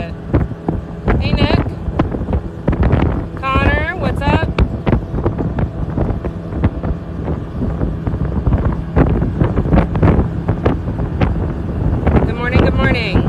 it. Hey, Nick. Connor, what's up? Good morning, good morning.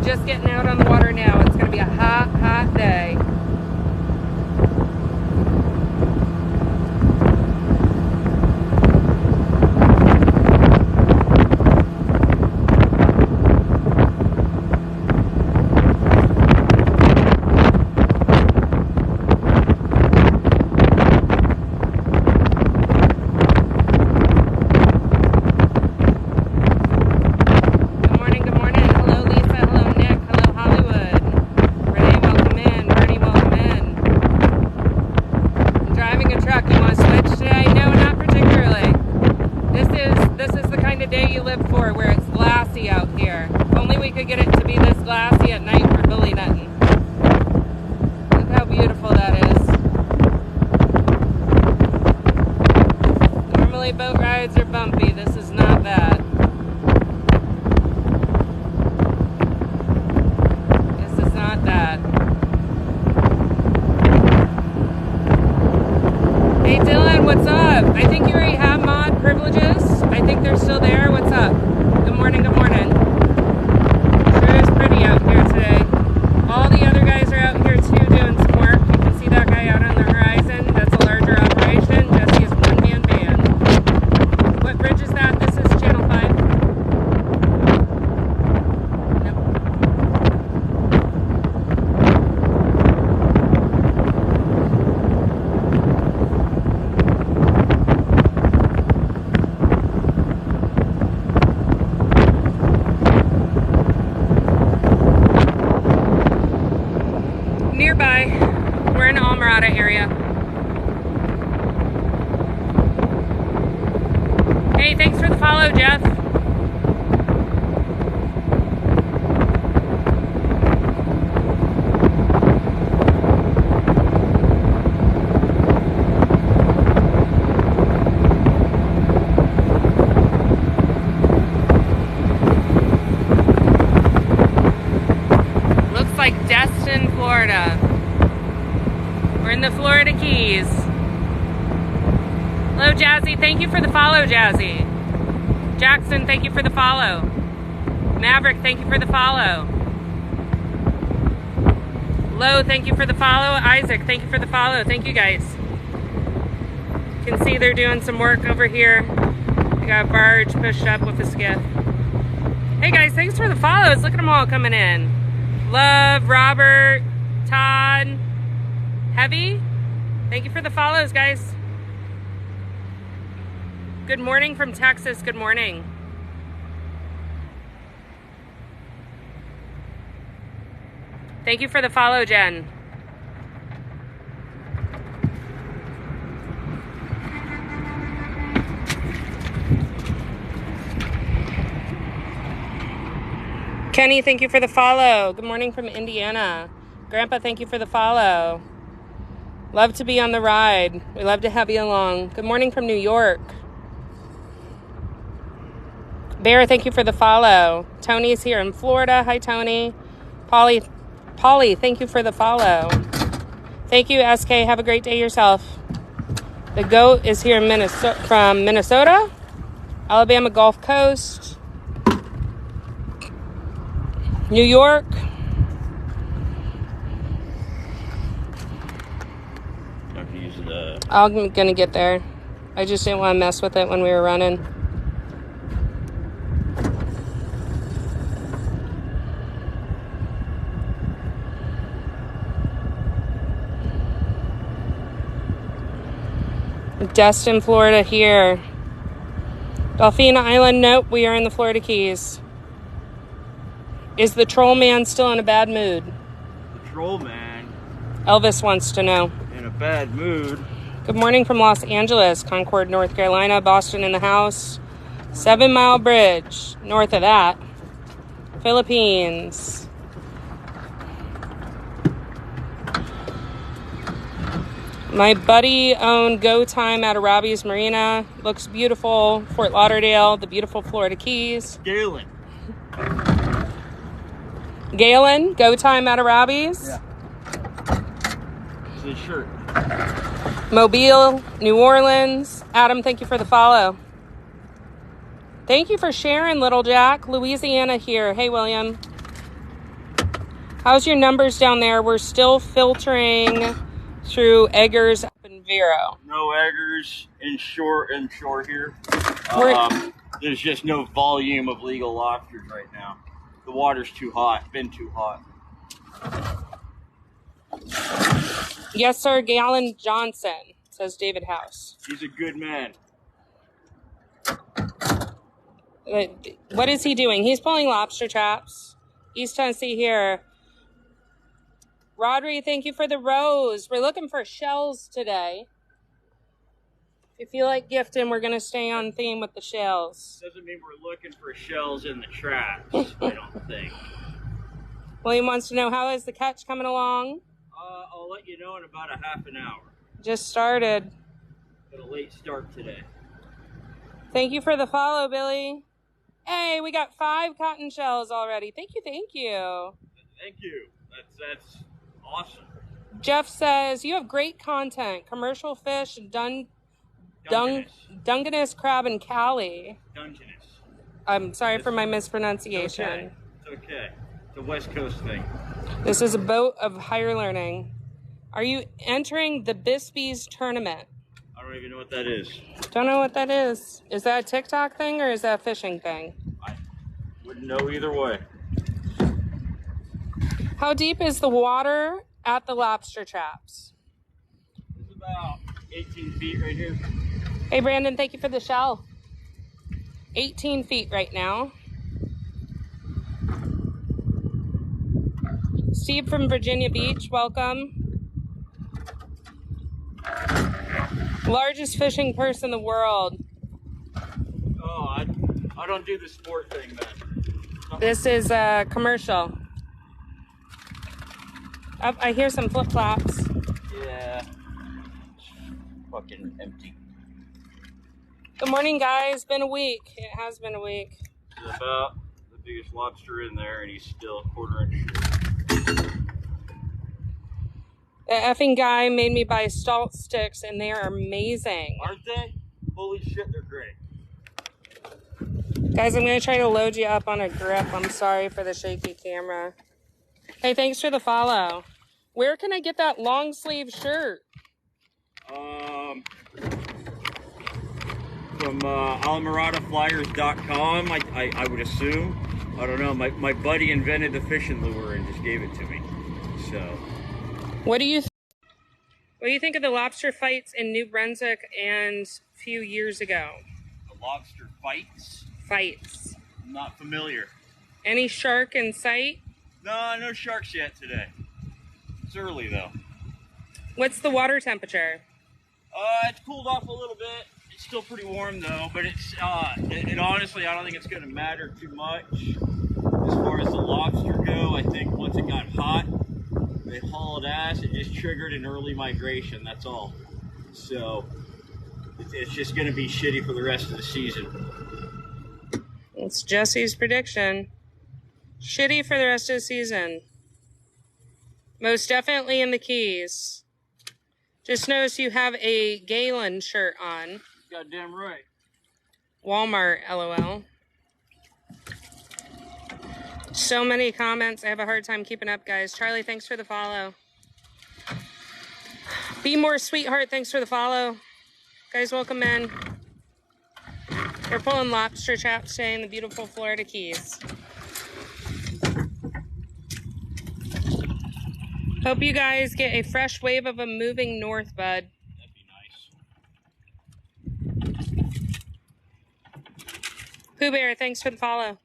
Just getting out on the water now. It's going to be a hot, hot day. Where it's glassy out here. If only we could get it to be this glassy at night for billy nutting. Look how beautiful that is. Normally boat rides are bumpy. This is not that. This is not that. Hey Dylan, what's up? I think you already have mod privileges. I think they're still there. What's up? Good morning, good morning. Sure is pretty out here today. All the other guys are out here too doing some work. You can see that guy out on the horizon. That's a larger operation. Jesse is one-man band. What bridge is that? This is Channel 5. Nearby, we're in Almirada area. Hey, thanks for the follow, Jeff. Looks like Destin, Florida. We're in the Florida Keys. Hello, Jazzy. Thank you for the follow, Jazzy. Jackson, thank you for the follow. Maverick, thank you for the follow. Lo, thank you for the follow. Isaac, thank you for the follow. Thank you, guys. You can see they're doing some work over here. We got a barge pushed up with a skiff. Hey, guys, thanks for the follows. Look at them all coming in. Love, Robert, Todd, Heavy. Thank you for the follows, guys. Good morning from Texas. Good morning. Thank you for the follow, Jen. Kenny, thank you for the follow. Good morning from Indiana. Grandpa, thank you for the follow. Love to be on the ride. We love to have you along. Good morning from New York. Bear, thank you for the follow. Tony's here in Florida. Hi, Tony. Polly, thank you for the follow. Thank you, SK. Have a great day yourself. The goat is here in from Minnesota, Alabama Gulf Coast, New York. I'm gonna get there. I just didn't want to mess with it when we were running. Destin, Florida here. Delfina Island, nope, we are in the Florida Keys. Is the troll man still in a bad mood? The troll man? Elvis wants to know. In a bad mood. Good morning from Los Angeles, Concord, North Carolina, Boston in the house. 7 Mile Bridge, north of that. Philippines. My buddy owned Go Time out of Robbie's Marina. Looks beautiful. Fort Lauderdale, the beautiful Florida Keys. Galen, Go Time out of Robbie's. Yeah. It's his shirt. Mobile, New Orleans. Adam, thank you for the follow. Thank you for sharing, Little Jack. Louisiana here. Hey, William. How's your numbers down there? We're still filtering through Eggers up in Vero. No Eggers inshore here. There's just no volume of legal lobsters right now. The water's too hot. Been too hot. Yes, sir. Galen Johnson, says David House. He's a good man. What is he doing? He's pulling lobster traps. East Tennessee here. Rodri, thank you for the rose. We're looking for shells today. If you like gifting, we're going to stay on theme with the shells. Doesn't mean we're looking for shells in the traps, I don't think. William wants to know, how is the catch coming along? I'll let you know in about a half an hour. Just started. Got a late start today. Thank you for the follow, Billy. Hey, we got 5 cotton shells already. Thank you, thank you. Thank you. That's awesome. Jeff says, you have great content. Commercial fish, Dungeness crab, and Cali. Dungeness. I'm sorry for my mispronunciation. It's okay. It's a West Coast thing. This is a boat of higher learning. Are you entering the Bispies tournament? I don't even know what that is. Don't know what that is. Is that a TikTok thing or is that a fishing thing? I wouldn't know either way. How deep is the water at the lobster traps? It's about 18 feet right here. Hey, Brandon, thank you for the shell. 18 feet right now. Steve from Virginia Beach, welcome. Largest fishing purse in the world. Oh, I don't do the sport thing, man. This is commercial. I hear some flip-flops. Yeah. Fucking empty. Good morning, guys. Been a week. It has been a week. There's about the biggest lobster in there, and he's still a quarter-inch short. The effing guy made me buy salt sticks, and they are amazing. Aren't they? Holy shit, they're great. Guys, I'm going to try to load you up on a grip. I'm sorry for the shaky camera. Hey, thanks for the follow. Where can I get that long sleeve shirt? From alamarataflyers.com, I would assume. I don't know. My buddy invented the fishing lure and just gave it to me. So. What do you do you think of the lobster fights in New Brunswick and a few years ago? The lobster fights? Fights. Not familiar. Any shark in sight? No sharks yet today. It's early though. What's the water temperature? It's cooled off a little bit. It's still pretty warm though, but it's it honestly, I don't think it's going to matter too much as far as the lobster go. I think once it got hot, they hauled ass. It just triggered an early migration. That's all. So it's just going to be shitty for the rest of the season. It's Jesse's prediction. Shitty for the rest of the season. Most definitely in the Keys. Just notice you have a Galen shirt on. Goddamn right. Walmart, LOL. So many comments. I have a hard time keeping up, guys. Charlie, thanks for the follow. Be More Sweetheart, thanks for the follow. Guys, welcome in. We're pulling lobster traps today in the beautiful Florida Keys. Hope you guys get a fresh wave of them moving north, bud. That'd be nice. Pooh Bear, thanks for the follow.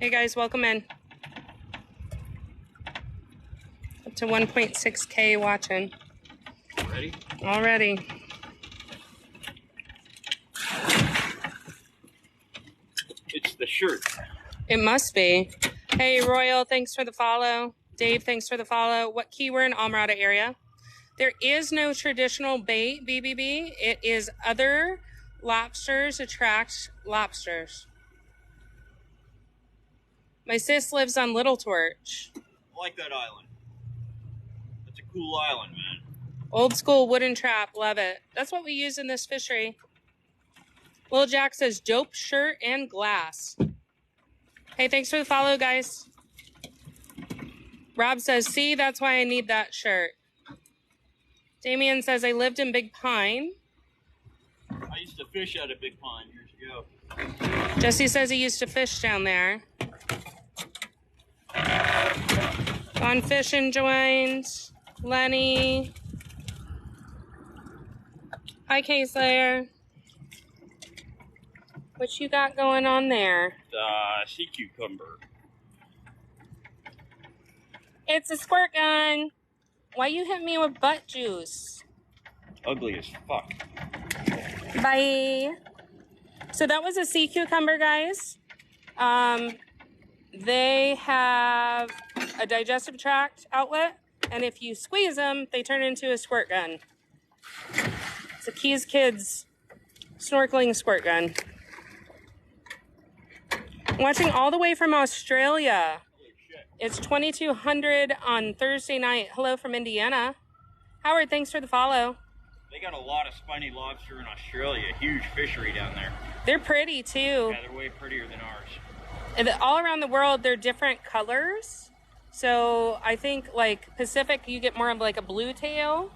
Hey guys, welcome in. Up to 1.6K watching. Ready? Already. It's the shirt. It must be. Hey Royal, thanks for the follow. Dave, thanks for the follow. What key? We're in Almirada area. There is no traditional bait, BBB. It is other lobsters attract lobsters. My sis lives on Little Torch. I like that island. That's a cool island, man. Old school wooden trap. Love it. That's what we use in this fishery. Lil Jack says dope shirt and glass. Hey, thanks for the follow, guys. Rob says, see, that's why I need that shirt. Damien says, I lived in Big Pine. I used to fish out of Big Pine years ago. Jesse says he used to fish down there. Gone Fishing joined. Lenny. Hi, K-Slayer. What you got going on there? Sea cucumber. It's a squirt gun. Why you hit me with butt juice? Ugly as fuck. Bye. So that was a sea cucumber, guys. They have a digestive tract outlet, and if you squeeze them, they turn into a squirt gun. It's a Keys Kids snorkeling squirt gun. Watching all the way from Australia. It's 2200 on Thursday night. Hello from Indiana. Howard, thanks for the follow. They got a lot of spiny lobster in Australia. Huge fishery down there. They're pretty too. Yeah, they're way prettier than ours. And all around the world, they're different colors. So I think like Pacific, you get more of like a blue tail.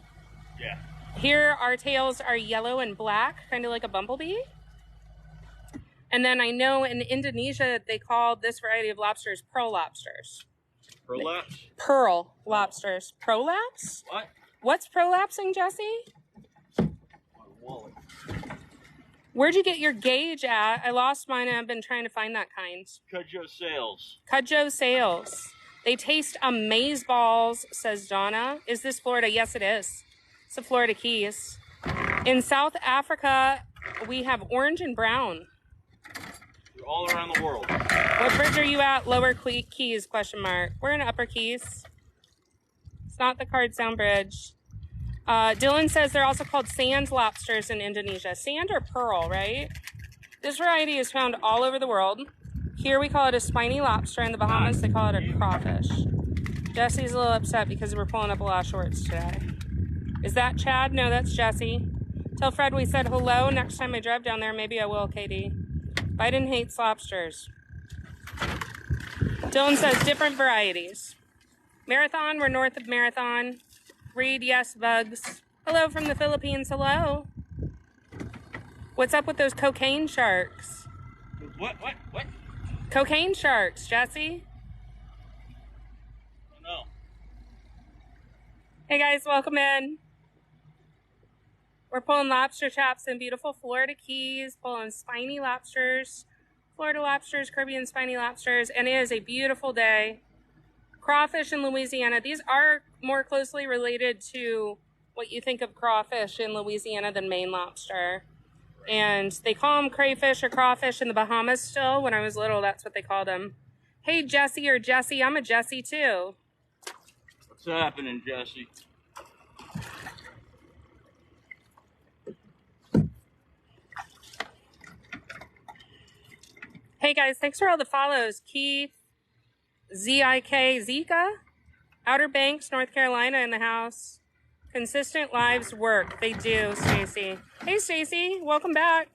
Yeah. Here, our tails are yellow and black, kind of like a bumblebee. And then I know in Indonesia, they call this variety of lobsters pearl lobsters. Prolapse? Pearl lobsters. Prolapse? What? What's prolapsing, Jesse? My wallet. Where'd you get your gauge at? I lost mine and I've been trying to find that kind. Cudjoe Sales. Cudjoe Sales. They taste amaze balls, says Donna. Is this Florida? Yes, it is. It's the Florida Keys. In South Africa, we have orange and brown. They're all around the world. What bridge are you at? Lower Keys, question mark. We're in Upper Keys. It's not the Card Sound Bridge. Dylan says they're also called sand lobsters in Indonesia. Sand or pearl, right? This variety is found all over the world. Here we call it a spiny lobster. In the Bahamas, they call it a crawfish. Jesse's a little upset because we're pulling up a lot of shorts today. Is that Chad? No, that's Jesse. Tell Fred we said hello. Next time I drive down there, maybe I will, KD. Biden hates lobsters. Dylan says different varieties. Marathon, we're north of Marathon. Reed, yes, bugs. Hello from the Philippines, hello. What's up with those cocaine sharks? What? Cocaine sharks, Jesse. I don't know. Hey guys, welcome in. We're pulling lobster traps in beautiful Florida Keys, pulling spiny lobsters, Florida lobsters, Caribbean spiny lobsters, and it is a beautiful day. Crawfish in Louisiana. These are more closely related to what you think of crawfish in Louisiana than Maine lobster. And they call them crayfish or crawfish in the Bahamas still. When I was little, that's what they called them. Hey, Jesse or Jesse. I'm a Jesse, too. What's happening, Jesse? Hey, guys. Thanks for all the follows. Keith, Z-I-K, Zika, Outer Banks, North Carolina in the house. Consistent lives work. They do, Stacy. Hey, Stacy. Welcome back.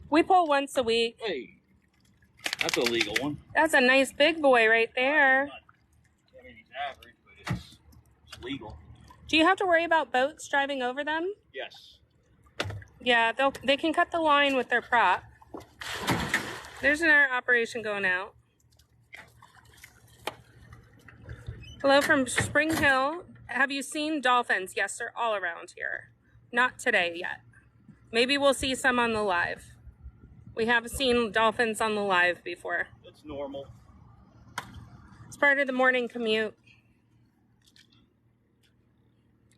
We pull once a week. Hey, that's a legal one. That's a nice big boy right there. I mean, he's average, but it's legal. Do you have to worry about boats driving over them? Yes. Yeah, they can cut the line with their prop. There's another operation going out. Hello from Spring Hill. Have you seen dolphins? Yes, they're all around here. Not today yet. Maybe we'll see some on the live. We have seen dolphins on the live before. It's normal. It's part of the morning commute.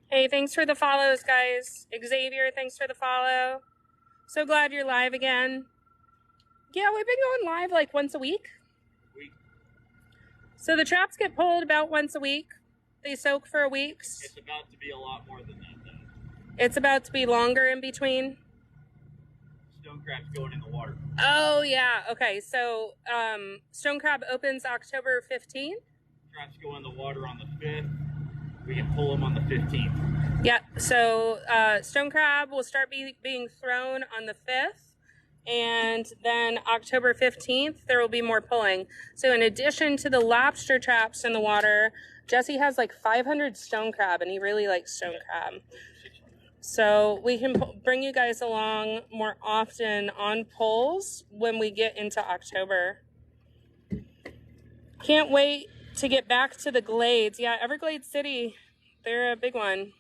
Hey, thanks for the follows, guys. Xavier, thanks for the follow. So glad you're live again. Yeah, we've been going live like once a week. So the traps get pulled about once a week. They soak for a week. It's about to be a lot more than that, though. It's about to be longer in between. Stone crab's going in the water. Oh, yeah. Okay, so stone crab opens October 15th. Traps go in the water on the 5th. We can pull them on the 15th. Yeah, so stone crab will start being thrown on the 5th. And then October 15th, there will be more pulling. So in addition to the lobster traps in the water, Jesse has like 500 stone crab, and he really likes stone crab. So we can bring you guys along more often on pulls when we get into October. Can't wait to get back to the Glades. Yeah, Everglades City, they're a big one.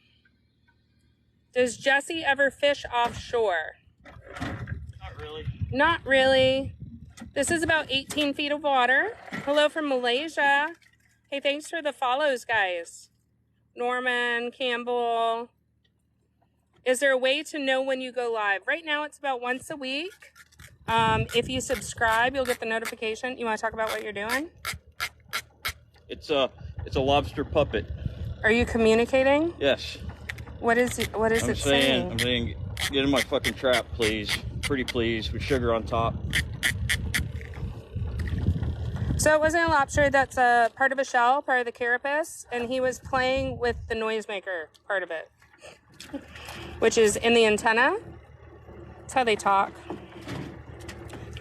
Does Jesse ever fish offshore? Not really. Not really. This is about 18 feet of water. Hello from Malaysia. Hey, thanks for the follows, guys. Norman, Campbell. Is there a way to know when you go live? Right now, it's about once a week. If you subscribe, you'll get the notification. You want to talk about what you're doing? It's a lobster puppet. Are you communicating? Yes. What is it? What is it saying? I'm saying, get in my fucking trap, please. Pretty please, with sugar on top. So it wasn't a lobster. That's a part of a shell, part of the carapace, and he was playing with the noisemaker part of it, which is in the antenna. That's how they talk.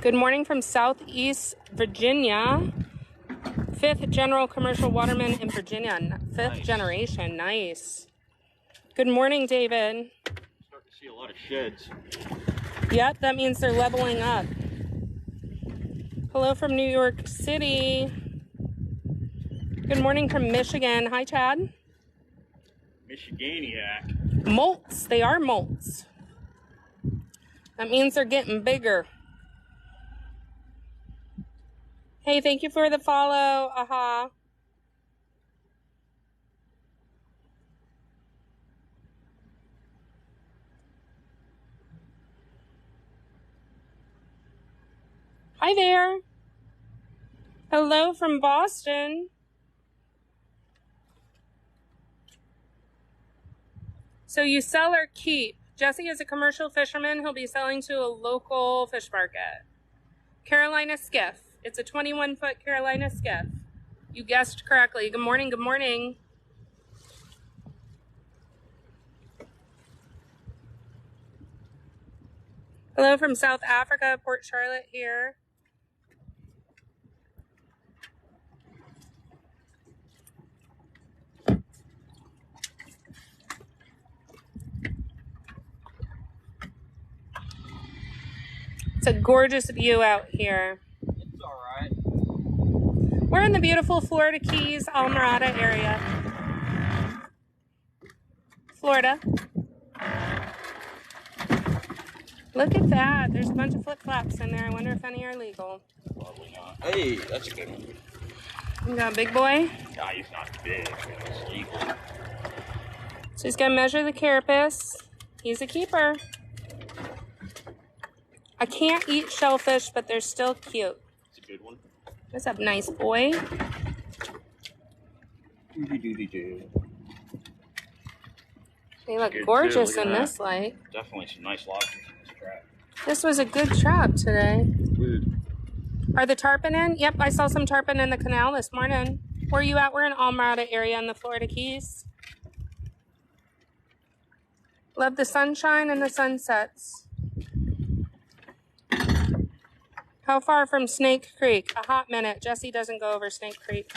Good morning from Southeast Virginia. 5th General Commercial Waterman in Virginia. 5th generation. Nice. Good morning, David. Starting to see a lot of sheds. Yep, that means they're leveling up. Hello from New York City. Good morning from Michigan. Hi, Chad. Michiganiac. Molts. They are molts. That means they're getting bigger. Hey, thank you for the follow. Aha. Hi there. Hello from Boston. So you sell or keep? Jesse is a commercial fisherman. He'll be selling to a local fish market. Carolina skiff. It's a 21-foot Carolina skiff. You guessed correctly. Good morning. Good morning. Hello from South Africa, Port Charlotte here. It's a gorgeous view out here. It's all right. We're in the beautiful Florida Keys, Almirada area. Florida. Look at that. There's a bunch of flip-flops in there. I wonder if any are legal. Probably not. Hey, that's a good one. You got a big boy? Nah, he's not big. He's legal. So he's gonna measure the carapace. He's a keeper. I can't eat shellfish, but they're still cute. It's a good one. What's up, nice boy? They look gorgeous in this light. Definitely some nice lobsters in this trap. This was a good trap today. Good. Are the tarpon in? Yep, I saw some tarpon in the canal this morning. Where are you at? We're in Almarata area in the Florida Keys. Love the sunshine and the sunsets. How far from Snake Creek? A hot minute. Jesse doesn't go over Snake Creek.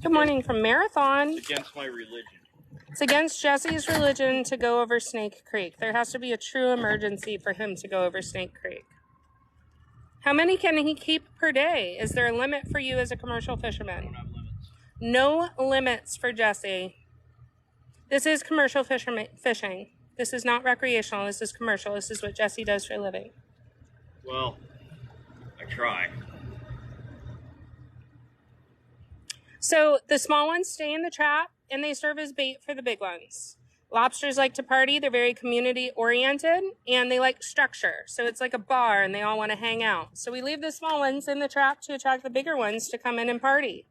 Good morning from Marathon. It's against my religion. It's against Jesse's religion to go over Snake Creek. There has to be a true emergency for him to go over Snake Creek. How many can he keep per day? Is there a limit for you as a commercial fisherman? I don't have limits. No limits for Jesse. This is commercial fishing. This is not recreational. This is commercial. This is what Jesse does for a living. Well, I try. So the small ones stay in the trap and they serve as bait for the big ones. Lobsters like to party. They're very community oriented and they like structure. So it's like a bar and they all want to hang out. So we leave the small ones in the trap to attract the bigger ones to come in and party.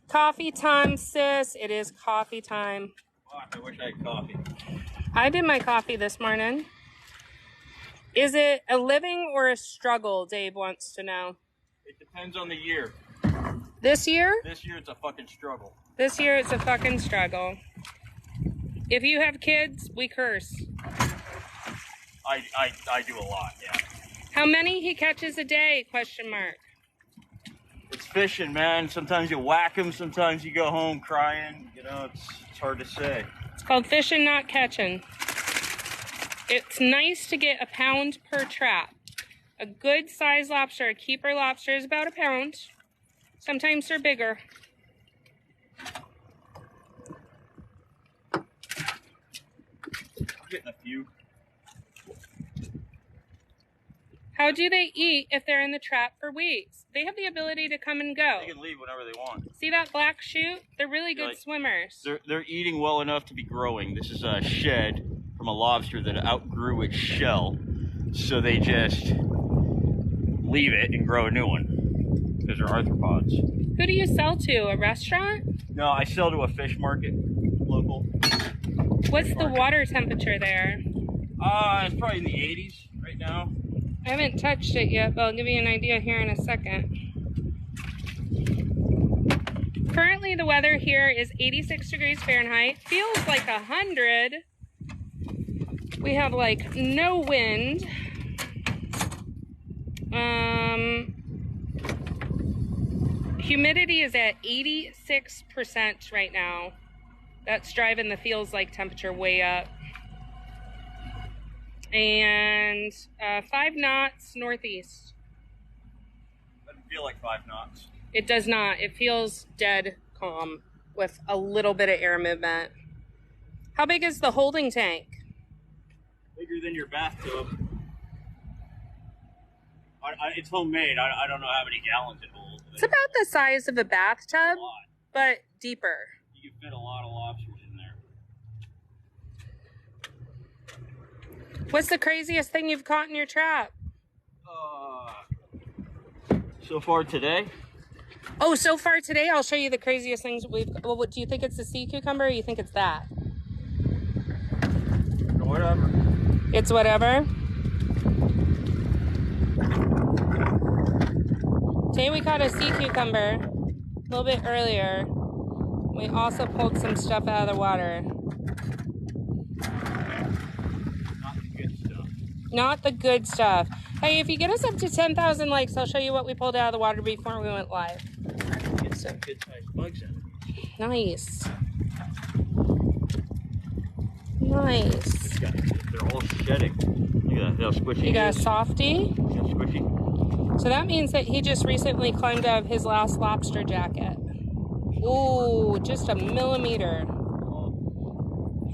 Coffee time, sis. It is coffee time. Fuck, I wish I had coffee. I did my coffee this morning. Is it a living or a struggle, Dave wants to know. It depends on the year. This year? This year it's a fucking struggle. This year it's a fucking struggle. If you have kids, we curse. I do a lot, yeah. How many he catches a day, question mark. It's fishing, man. Sometimes you whack them, sometimes you go home crying. You know, it's hard to say. It's called fishing, not catching. It's nice to get a pound per trap. A good size lobster, a keeper lobster, is about a pound. Sometimes they're bigger. I'm getting a few. How do they eat if they're in the trap for weeks? They have the ability to come and go. They can leave whenever they want. See that black chute? They're really good swimmers. They're eating well enough to be growing. This is a shed from a lobster that outgrew its shell. So they just leave it and grow a new one. Because they're arthropods. Who do you sell to? A restaurant? No, I sell to a fish market, local. What's the water temperature there? It's probably in the 80s right now. I haven't touched it yet, but I'll give you an idea here in a second. Currently, the weather here is 86 degrees Fahrenheit. Feels like 100. We have like no wind. Humidity is at 86% right now. That's driving the feels like temperature way up. And 5 knots northeast. Doesn't feel like 5 knots. It does not. It feels dead calm with a little bit of air movement. How big is the holding tank? Bigger than your bathtub. It's homemade. I don't know how many gallons it holds. It's about the size of a bathtub, but deeper. You can fit a lot of lobsters in there. What's the craziest thing you've caught in your trap? So far today? Oh, so far today, I'll show you the craziest things we've... Well, do you think it's the sea cucumber or you think it's that? Whatever. It's whatever? Today we caught a sea cucumber a little bit earlier. We also pulled some stuff out of the water. Not the good stuff. Not the good stuff. Hey, if you get us up to 10,000 likes, I'll show you what we pulled out of the water before we went live. Get some good sized bugs in it. Nice. Nice. They're all shedding. Look at that, how squishy. You got a softie? How squishy. So that means that he just recently climbed out of his last lobster jacket. Ooh, just a millimeter.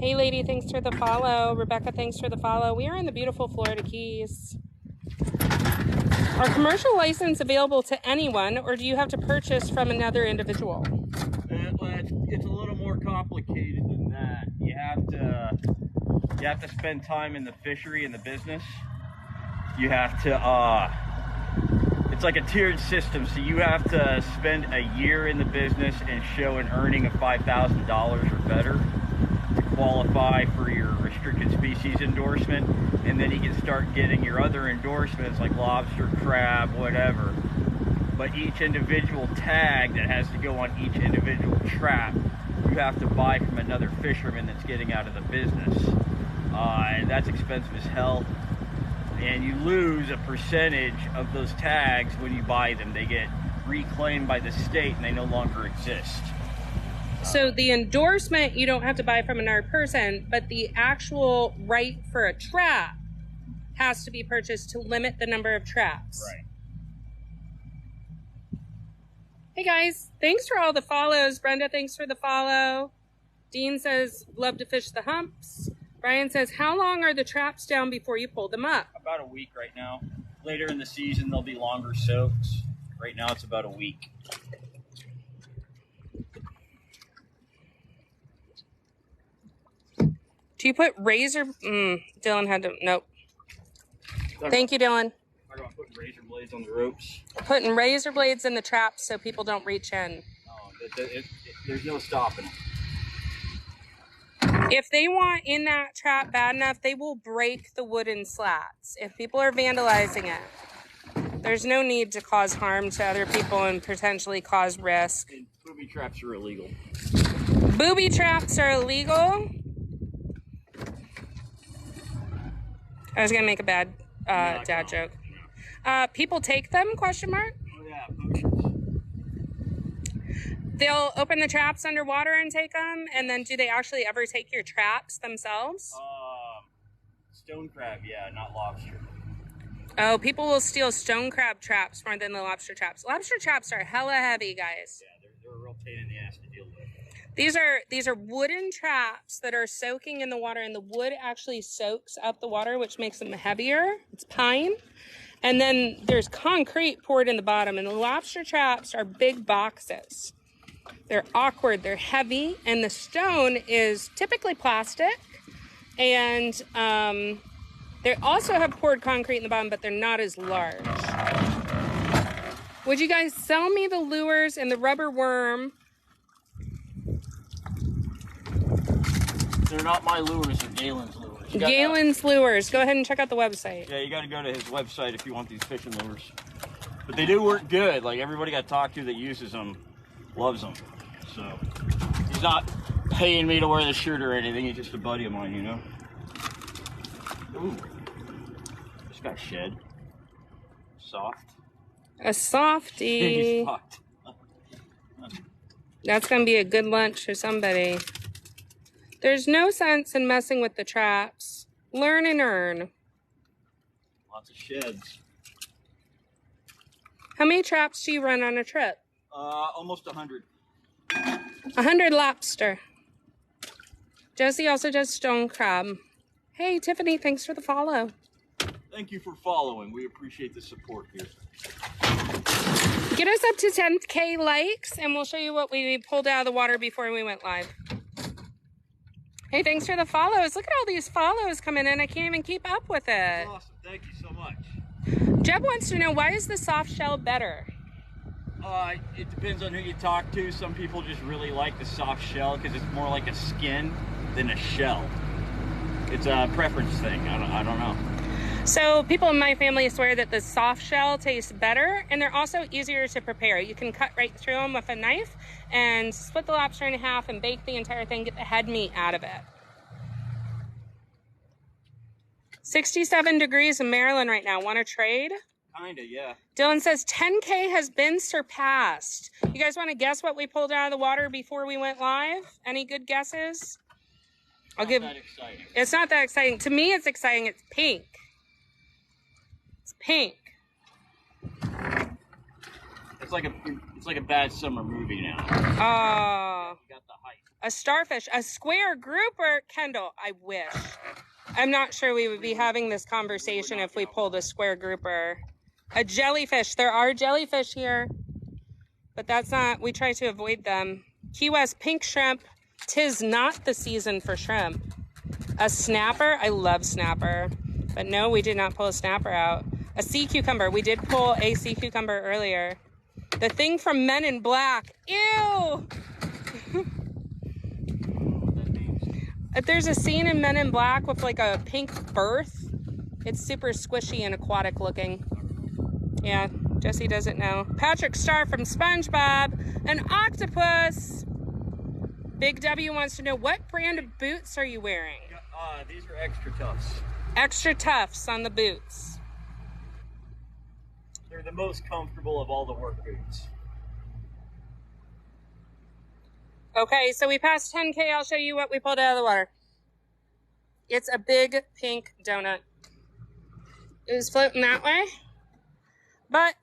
Hey, lady, thanks for the follow. Rebecca, thanks for the follow. We are in the beautiful Florida Keys. Are commercial license available to anyone, or do you have to purchase from another individual? It's a little more complicated than that. You have to spend time in the fishery and the business. You have to, it's like a tiered system. So you have to spend a year in the business and show an earning of $5,000 or better to qualify for your restricted species endorsement. And then you can start getting your other endorsements like lobster, crab, whatever. But each individual tag that has to go on each individual trap, you have to buy from another fisherman that's getting out of the business. And that's expensive as hell. And you lose a percentage of those tags when you buy them. They get reclaimed by the state and they no longer exist. So the endorsement you don't have to buy from another person, but the actual right for a trap has to be purchased to limit the number of traps. Right. Hey guys, thanks for all the follows. Brenda, thanks for the follow. Dean says, love to fish the humps. Brian says, how long are the traps down before you pull them up? About a week right now. Later in the season, they'll be longer soaks. Right now, it's about a week. Do you put razor? Dylan had to, nope. Thank you, Dylan. I'm going to put razor blades on the ropes. Putting razor blades in the traps so people don't reach in. There's no stopping them. If they want in that trap bad enough, they will break the wooden slats. If people are vandalizing it, there's no need to cause harm to other people and potentially cause risk. And booby traps are illegal. Booby traps are illegal. I was going to make a bad dad joke. People take them, question mark? Oh yeah, poachers. They'll open the traps underwater and take them, and then do they actually ever take your traps themselves? Stone crab, yeah, not lobster. Oh, people will steal stone crab traps more than the lobster traps. Lobster traps are hella heavy, guys. Yeah, they're a real pain in the ass to deal with. These are wooden traps that are soaking in the water, and the wood actually soaks up the water, which makes them heavier. It's pine. And then there's concrete poured in the bottom, and the lobster traps are big boxes. They're awkward, they're heavy, and the stone is typically plastic. And they also have poured concrete in the bottom, but they're not as large. Would you guys sell me the lures and the rubber worm? They're not my lures, they're Galen's lures. Galen's lures. Go ahead and check out the website. Yeah, you got to go to his website if you want these fishing lures. But they do work good. Like everybody I talked to that uses them loves them. So he's not paying me to wear the shirt or anything. He's just a buddy of mine, you know. Ooh, just got shed. Soft. A softie. Soft. That's going to be a good lunch for somebody. There's no sense in messing with the traps. Learn and earn. Lots of sheds. How many traps do you run on a trip? Almost 100. 100 lobster. Jesse also does stone crab. Hey, Tiffany, thanks for the follow. Thank you for following. We appreciate the support here. Get us up to 10K likes, and we'll show you what we pulled out of the water before we went live. Hey, thanks for the follows. Look at all these follows coming in. I can't even keep up with it. That's awesome. Thank you so much. Jeb wants to know, why is the soft shell better? It depends on who you talk to. Some people just really like the soft shell because it's more like a skin than a shell. It's a preference thing. I don't know. So people in my family swear that the soft shell tastes better, and they're also easier to prepare. You can cut right through them with a knife and split the lobster in half and bake the entire thing, get the head meat out of it. 67 degrees in Maryland right now. Want to trade? Kinda, yeah. Dylan says 10K has been surpassed. You guys want to guess what we pulled out of the water before we went live? Any good guesses? Not that exciting. It's not that exciting. To me, it's exciting. It's pink. It's pink. It's it's like a bad summer movie now. Oh. You got the hype. A starfish, a square grouper, Kendall. I wish. I'm not sure we would be having this conversation if we pulled a square grouper. A jellyfish. There are jellyfish here, but that's not. We try to avoid them. Key West pink shrimp. 'Tis not the season for shrimp. A snapper. I love snapper, but no, we did not pull a snapper out. A sea cucumber. We did pull a sea cucumber earlier. The thing from Men in Black. Ew. There's a scene in Men in Black with like a pink birth. It's super squishy and aquatic looking. Yeah, Jesse doesn't know. Patrick Star from SpongeBob. An octopus. Big W wants to know, what brand of boots are you wearing? These are Extra Toughs. Extra Toughs on the boots. They're the most comfortable of all the work boots. Okay, so we passed 10K. I'll show you what we pulled out of the water. It's a big pink donut. It was floating that way. But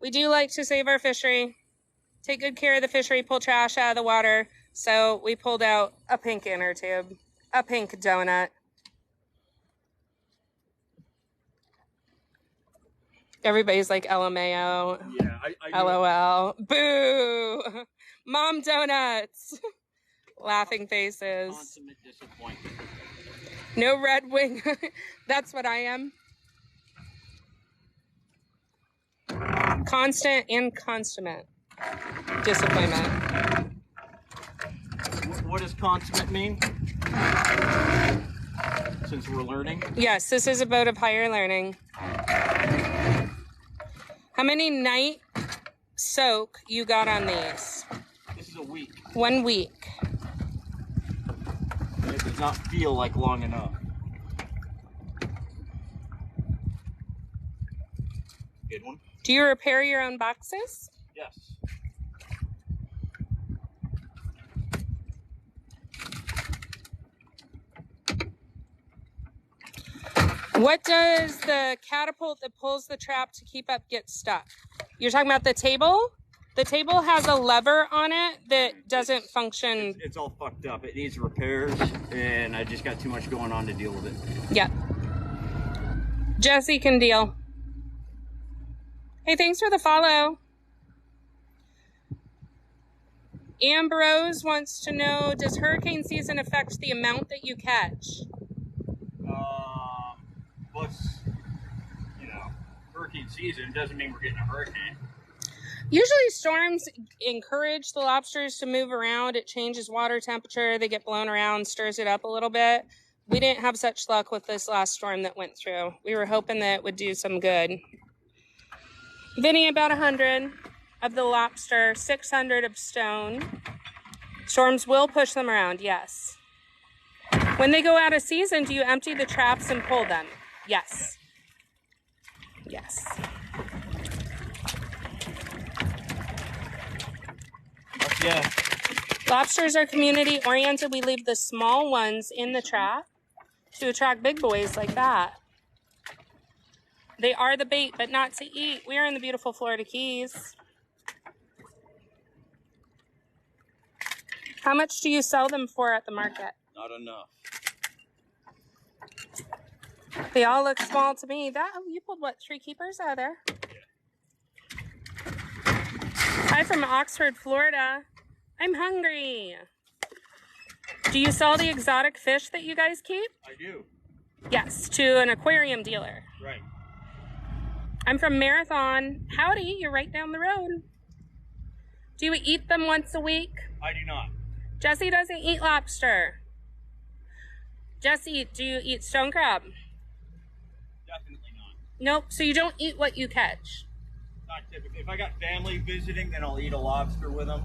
we do like to save our fishery, take good care of the fishery, pull trash out of the water. So we pulled out a pink inner tube, a pink donut. Everybody's like LMAO. Yeah, I LOL. Boo. Mom donuts. Laughing faces. Consummate disappointment. No Red Wing. That's what I am. Constant and consummate disappointment. What does consummate mean? Since we're learning? Yes, this is a boat of higher learning. How many night soak you got on these? This is a week. 1 week. It does not feel like long enough. Good one. Do you repair your own boxes? Yes. What does the catapult that pulls the trap to keep up get stuck? You're talking about the table? The table has a lever on it that doesn't function. It's all fucked up. It needs repairs, and I just got too much going on to deal with it. Yeah. Jesse can deal. Hey, thanks for the follow. Ambrose wants to know, does hurricane season affect the amount that you catch? Plus, hurricane season doesn't mean we're getting a hurricane. Usually storms encourage the lobsters to move around. It changes water temperature. They get blown around, stirs it up a little bit. We didn't have such luck with this last storm that went through. We were hoping that it would do some good. Vinny, about 100 of the lobster, 600 of stone. Storms will push them around, yes. When they go out of season, do you empty the traps and pull them? Yes. Yes. Yeah. Lobsters are community oriented. We leave the small ones in the trap to attract big boys like that. They are the bait, but not to eat. We are in the beautiful Florida Keys. How much do you sell them for at the market? Not enough. They all look small to me. You pulled what, 3 keepers out of there? Yeah. Hi from Oxford, Florida. I'm hungry. Do you sell the exotic fish that you guys keep? I do. Yes, to an aquarium dealer. Right. I'm from Marathon. Howdy, you're right down the road. Do you eat them once a week? I do not. Jesse doesn't eat lobster. Jesse, do you eat stone crab? Definitely not. Nope, so you don't eat what you catch. Not typically. If I got family visiting, then I'll eat a lobster with them,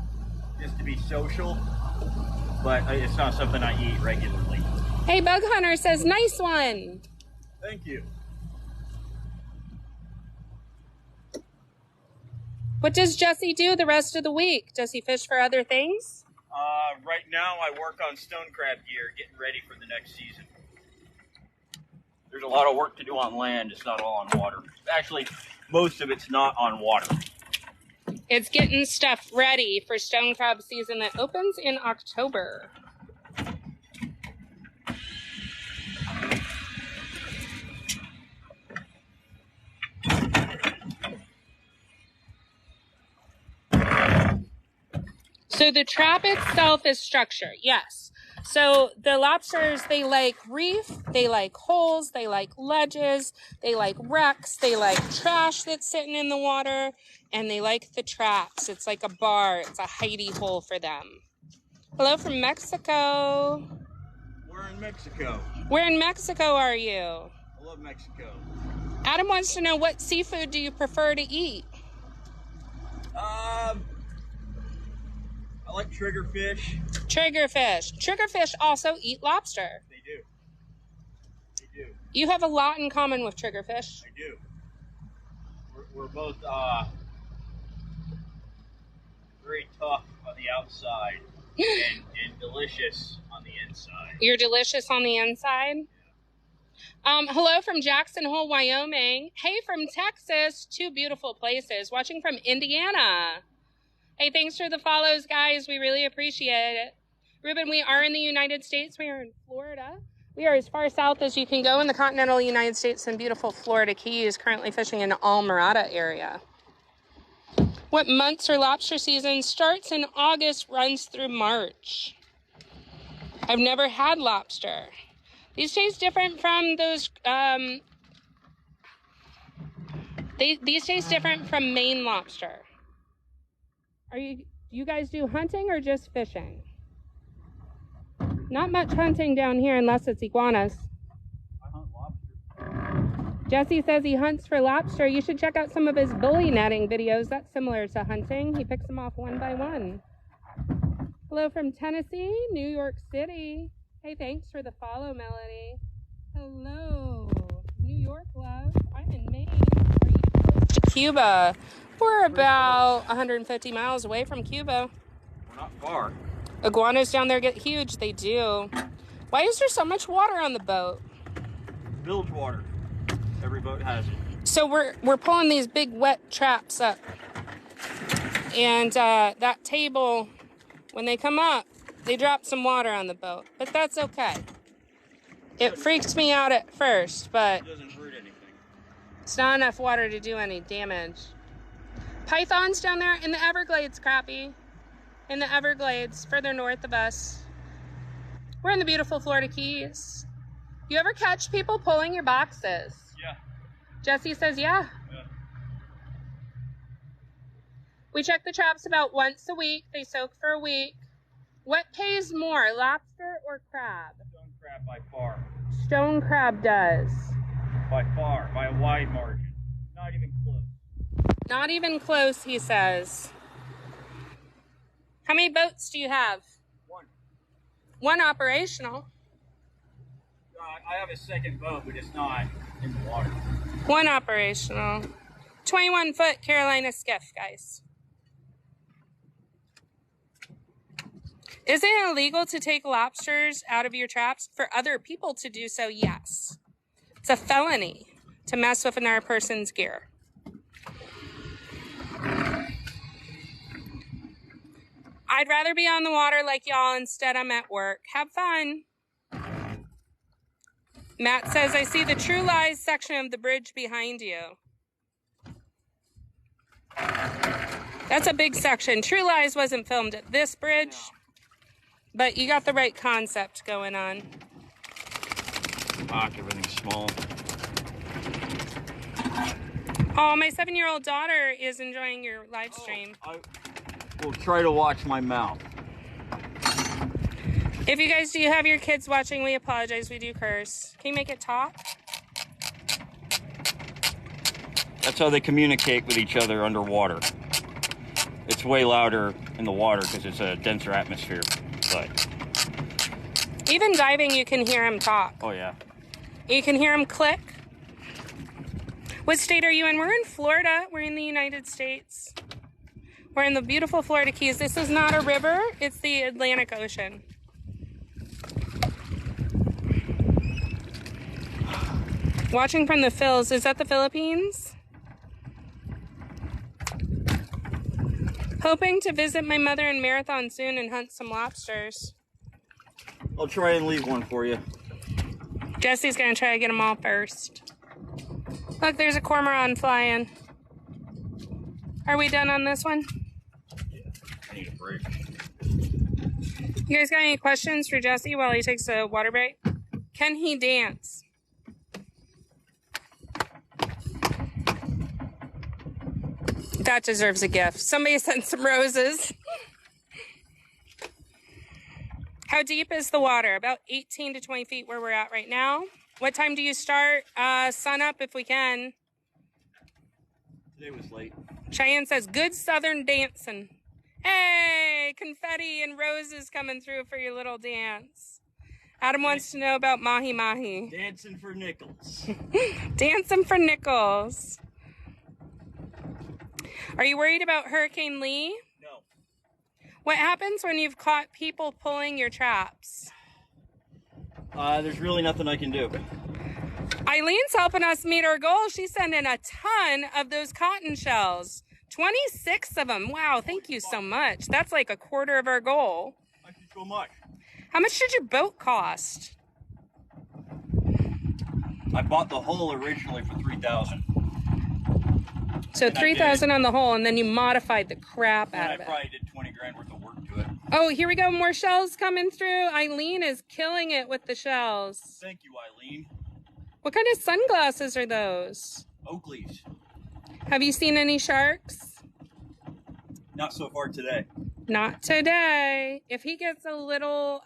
just to be social. But it's not something I eat regularly. Hey, Bug Hunter says, nice one. Thank you. What does Jesse do the rest of the week? Does he fish for other things? Right now I work on stone crab gear, getting ready for the next season. There's a lot of work to do on land. It's not all on water. Actually, most of it's not on water. It's getting stuff ready for stone crab season that opens in October. So the trap itself is structure, yes. So the lobsters, they like reef, they like holes, they like ledges, they like wrecks, they like trash that's sitting in the water, and they like the traps. It's like a bar, it's a hidey hole for them. Hello from Mexico. We're in Mexico. Where in Mexico are you? I love Mexico. Adam wants to know, what seafood do you prefer to eat? I like triggerfish. Triggerfish. Triggerfish also eat lobster. They do. They do. You have a lot in common with triggerfish. I do. We're both very tough on the outside and delicious on the inside. You're delicious on the inside? Hello from Jackson Hole, Wyoming. Hey from Texas, 2 beautiful places. Watching from Indiana. Hey, thanks for the follows, guys. We really appreciate it. Ruben, we are in the United States. We are in Florida. We are as far south as you can go in the continental United States in beautiful Florida Keys, currently fishing in the Almirada area. What months or lobster season starts in August, runs through March? I've never had lobster. These taste different from those, these taste different from Maine lobster. You guys do hunting or just fishing? Not much hunting down here unless it's iguanas. I hunt lobster. Jesse says he hunts for lobster. You should check out some of his bully netting videos. That's similar to hunting. He picks them off one by one. Hello from Tennessee, New York City. Hey, thanks for the follow, Melody. Hello, New York love. I'm in Maine. Are you close to Cuba? We're about 150 miles away from Cuba. We're not far. Iguanas down there get huge. They do. Why is there so much water on the boat? Bilge water. Every boat has it. So we're pulling these big wet traps up. And that table, when they come up, they drop some water on the boat. But that's okay. It freaks me out at first, but It doesn't hurt anything. it's not enough water to do any damage. Pythons down there in the Everglades, Crappie. In the Everglades, further north of us. We're in the beautiful Florida Keys. You ever catch people pulling your boxes? Yeah. Jesse says, yeah. We check the traps about once a week. They soak for a week. What pays more, lobster or crab? Stone crab by far. Stone crab does. By far. By a wide margin. Not even close. Not even close, he says. How many boats do you have? One. One operational. I have a second boat, but it's not in the water. One operational. 21-foot Carolina skiff, guys. Is it illegal to take lobsters out of your traps? For other people to do so, yes. It's a felony to mess with another person's gear. I'd rather be on the water like y'all. Instead, I'm at work. Have fun. Matt says, I see the True Lies section of the bridge behind you. That's a big section. True Lies wasn't filmed at this bridge, but you got the right concept going on. Fuck, everything's small. Oh, my 7-year-old daughter is enjoying your live stream. I will try to watch my mouth. If you guys do have your kids watching, we apologize. We do curse. Can you make it talk? That's how they communicate with each other underwater. It's way louder in the water because it's a denser atmosphere. But even diving, you can hear him talk. oh yeah. You can hear him click. What state are you in? We're in Florida. We're in the United States. We're in the beautiful Florida Keys. This is not a river. It's the Atlantic Ocean. Watching from the Phils. Is that the Philippines? Hoping to visit my mother in Marathon soon and hunt some lobsters. I'll try and leave one for you. Jesse's gonna try to get them all first. Look, there's a cormorant flying. Are we done on this one? Yeah, I need a break. You guys got any questions for Jesse while he takes a water break? Can he dance? That deserves a gift. Somebody sent some roses. How deep is the water? About 18 to 20 feet where we're at right now. What time do you start? Sun up if we can. Today was late. Cheyenne says, good southern dancing. Hey, confetti and roses coming through for your little dance. Adam wants to know about mahi mahi. Dancing for nickels. Dancing for nickels. Are you worried about Hurricane Lee? No. What happens when you've caught people pulling your traps? There's really nothing I can do. Eileen's helping us meet our goal. She's sending a ton of those cotton shells. 26 of them. Wow, thank you so much. That's like a quarter of our goal. Thank you so much. How much did your boat cost? I bought the hull originally for $3,000. So $3,000 on the hull, and then you modified the crap out of I it. probably did 20 grand worth of work to it. Oh, here we go. More shells coming through. Eileen is killing it with the shells. Thank you, Eileen. What kind of sunglasses are those? Oakley's. Have you seen any sharks? Not so far today. Not today. If he gets a little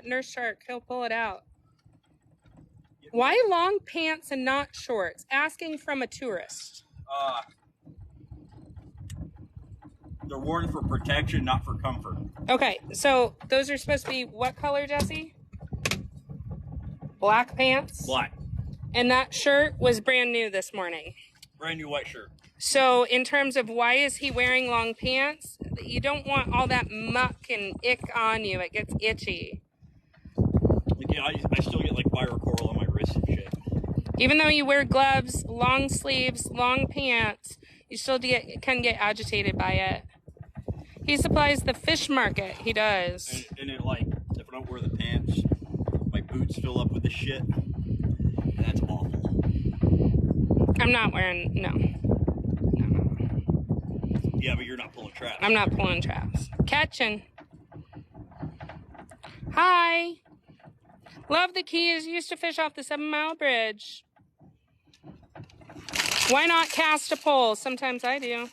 nurse shark, he'll pull it out. Why long pants and not shorts? Asking from a tourist. They're worn for protection, not for comfort. Okay, so those are supposed to be what color, Jesse? Black pants? Black. And that shirt was brand new this morning. Brand new white shirt. So in terms of why is he wearing long pants, you don't want all that muck and ick on you. It gets itchy. Like, yeah, I still get like fire coral on my wrist and shit. Even though you wear gloves, long sleeves, long pants, you still can get agitated by it. He supplies the fish market. He does. And it, like, if I don't wear the pants, my boots fill up with the shit. And that's awful. I'm not wearing, no. Yeah, but you're not pulling traps. I'm not pulling traps. Catching. Hi. Love the Keys. Used to fish off the 7 Mile Bridge. Why not cast a pole? Sometimes I do.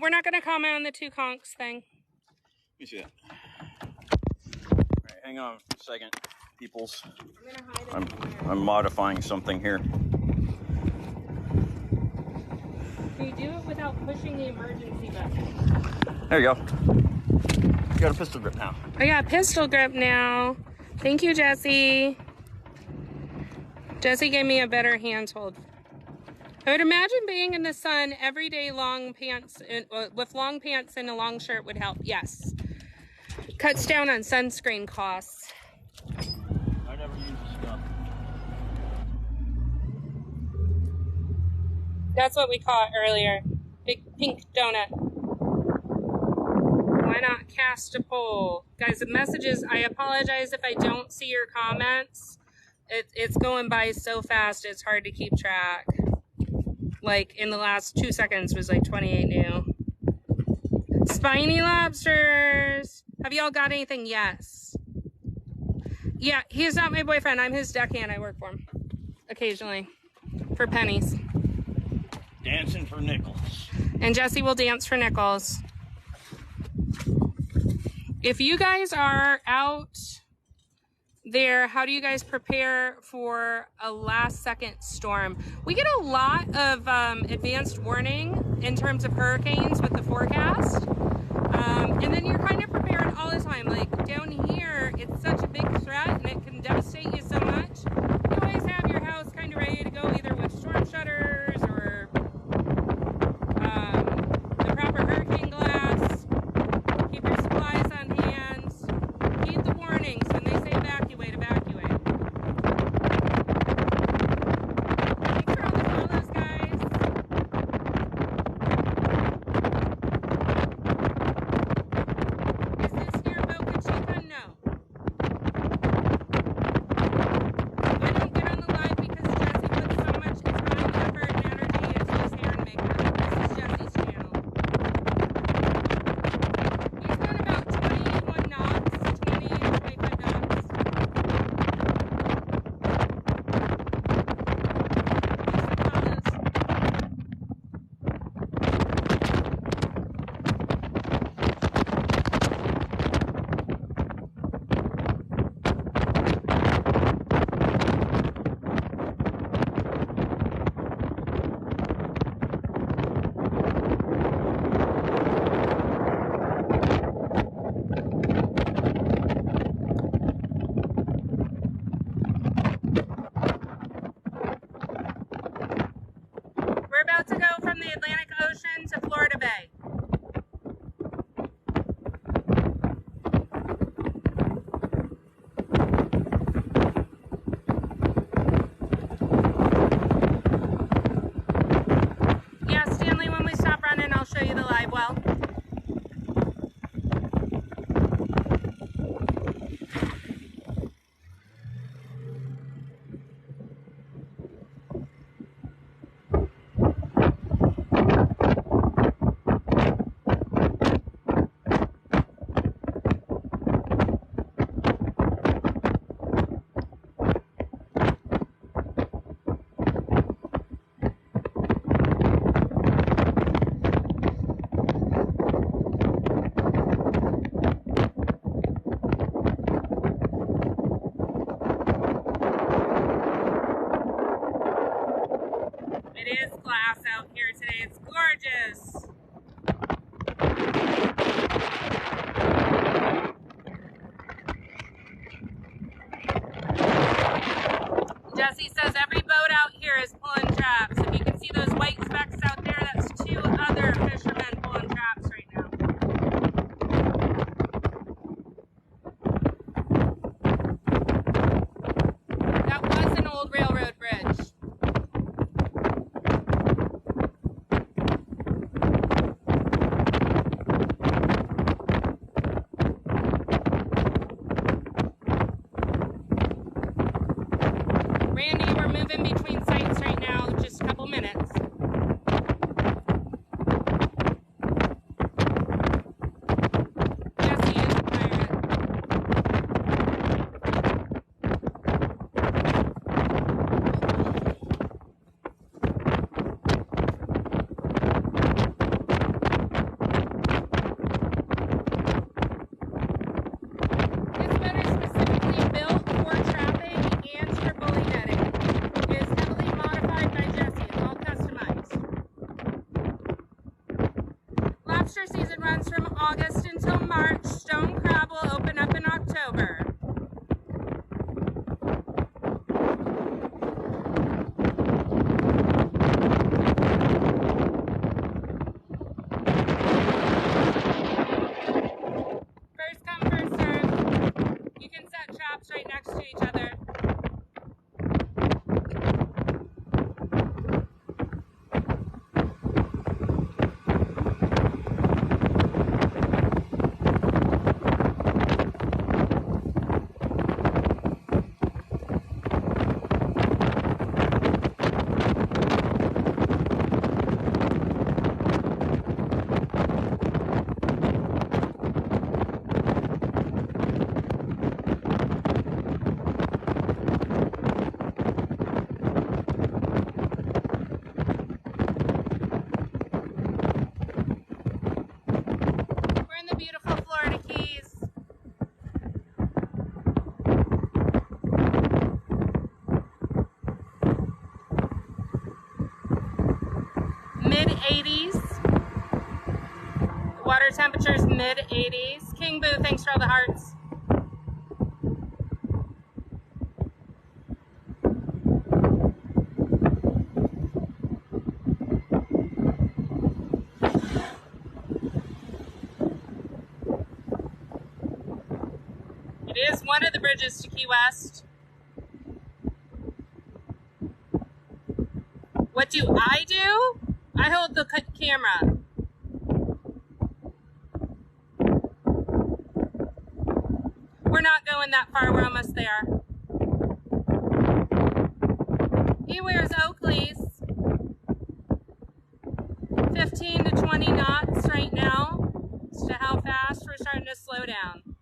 We're not going to comment on the 2 conchs thing. Let me see that. All right, hang on a second, peoples. I'm modifying something here. Can you do it without pushing the emergency button? There you go. You got a pistol grip now. I got a pistol grip now. Thank you, Jesse. Jesse gave me a better handhold. I would imagine being in the sun every day, long pants with long pants and a long shirt would help. Yes. Cuts down on sunscreen costs. I never use this stuff. That's what we caught earlier. Big pink donut. Why not cast a pole? Guys, the messages, I apologize if I don't see your comments. It's going by so fast, it's hard to keep track. Like, in the last 2 seconds was like 28 new. Spiny lobsters! Have y'all got anything? Yes. Yeah, he's not my boyfriend. I'm his deckhand. I work for him. Occasionally. For pennies. Dancing for nickels. And Jesse will dance for nickels. If you guys are out there, how do you guys prepare for a last second storm? We get a lot of advanced warning in terms of hurricanes with the forecast. And then you're kind of prepared all the time. Like down here, it's such a big threat and it can devastate you so much. You always have your house kind of ready to go, either with storm shutters or the proper hurricane glass. Keep your supplies on hand. Heed the warnings when they say evacuate, evacuate. Jesse says every boat out here is pulling traps. If you can see those white specks out there, that's 2 other fishermen pulling traps right now. That was an old railroad bridge. Randy, we're moving between sites right now, just a couple minutes. Jesse is a pirate. This boat is specifically built for trapping and for bully netting. It is heavily modified by Jesse. It's all customized. Lobster season runs from August until March. Stone crab will open up in October. First come, first serve. You can set traps right next to each other. We're in the beautiful Florida Keys. Mid-80s. Water temperature's mid-80s. King Boo, thanks for all the hearts. It is one of the bridges to Key West. What do? I hold the camera. We're not going that far. We're almost there. He wears Oakleys. 15 to 20 knots right now as to how fast we're starting to slow down.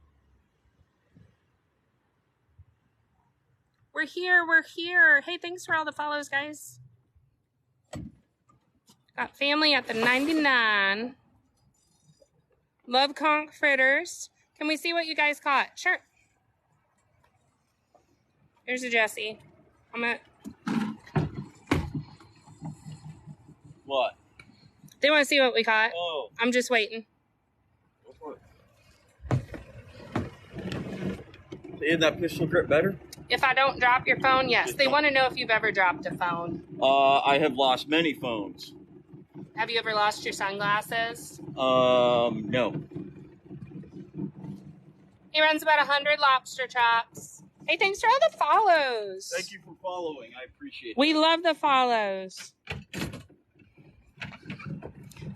We're here, we're here. Hey, thanks for all the follows, guys. Got family at the 99. Love conch fritters. Can we see what you guys caught? Sure. Here's a Jesse. What? They want to see what we caught. Oh. I'm just waiting. Go for it. Isn't that pistol grip better? If I don't drop your phone, yes. They want to know if you've ever dropped a phone. I have lost many phones. Have you ever lost your sunglasses? No. He runs about 100 lobster traps. Hey, thanks for all the follows. Thank you for following. I appreciate it. We love the follows.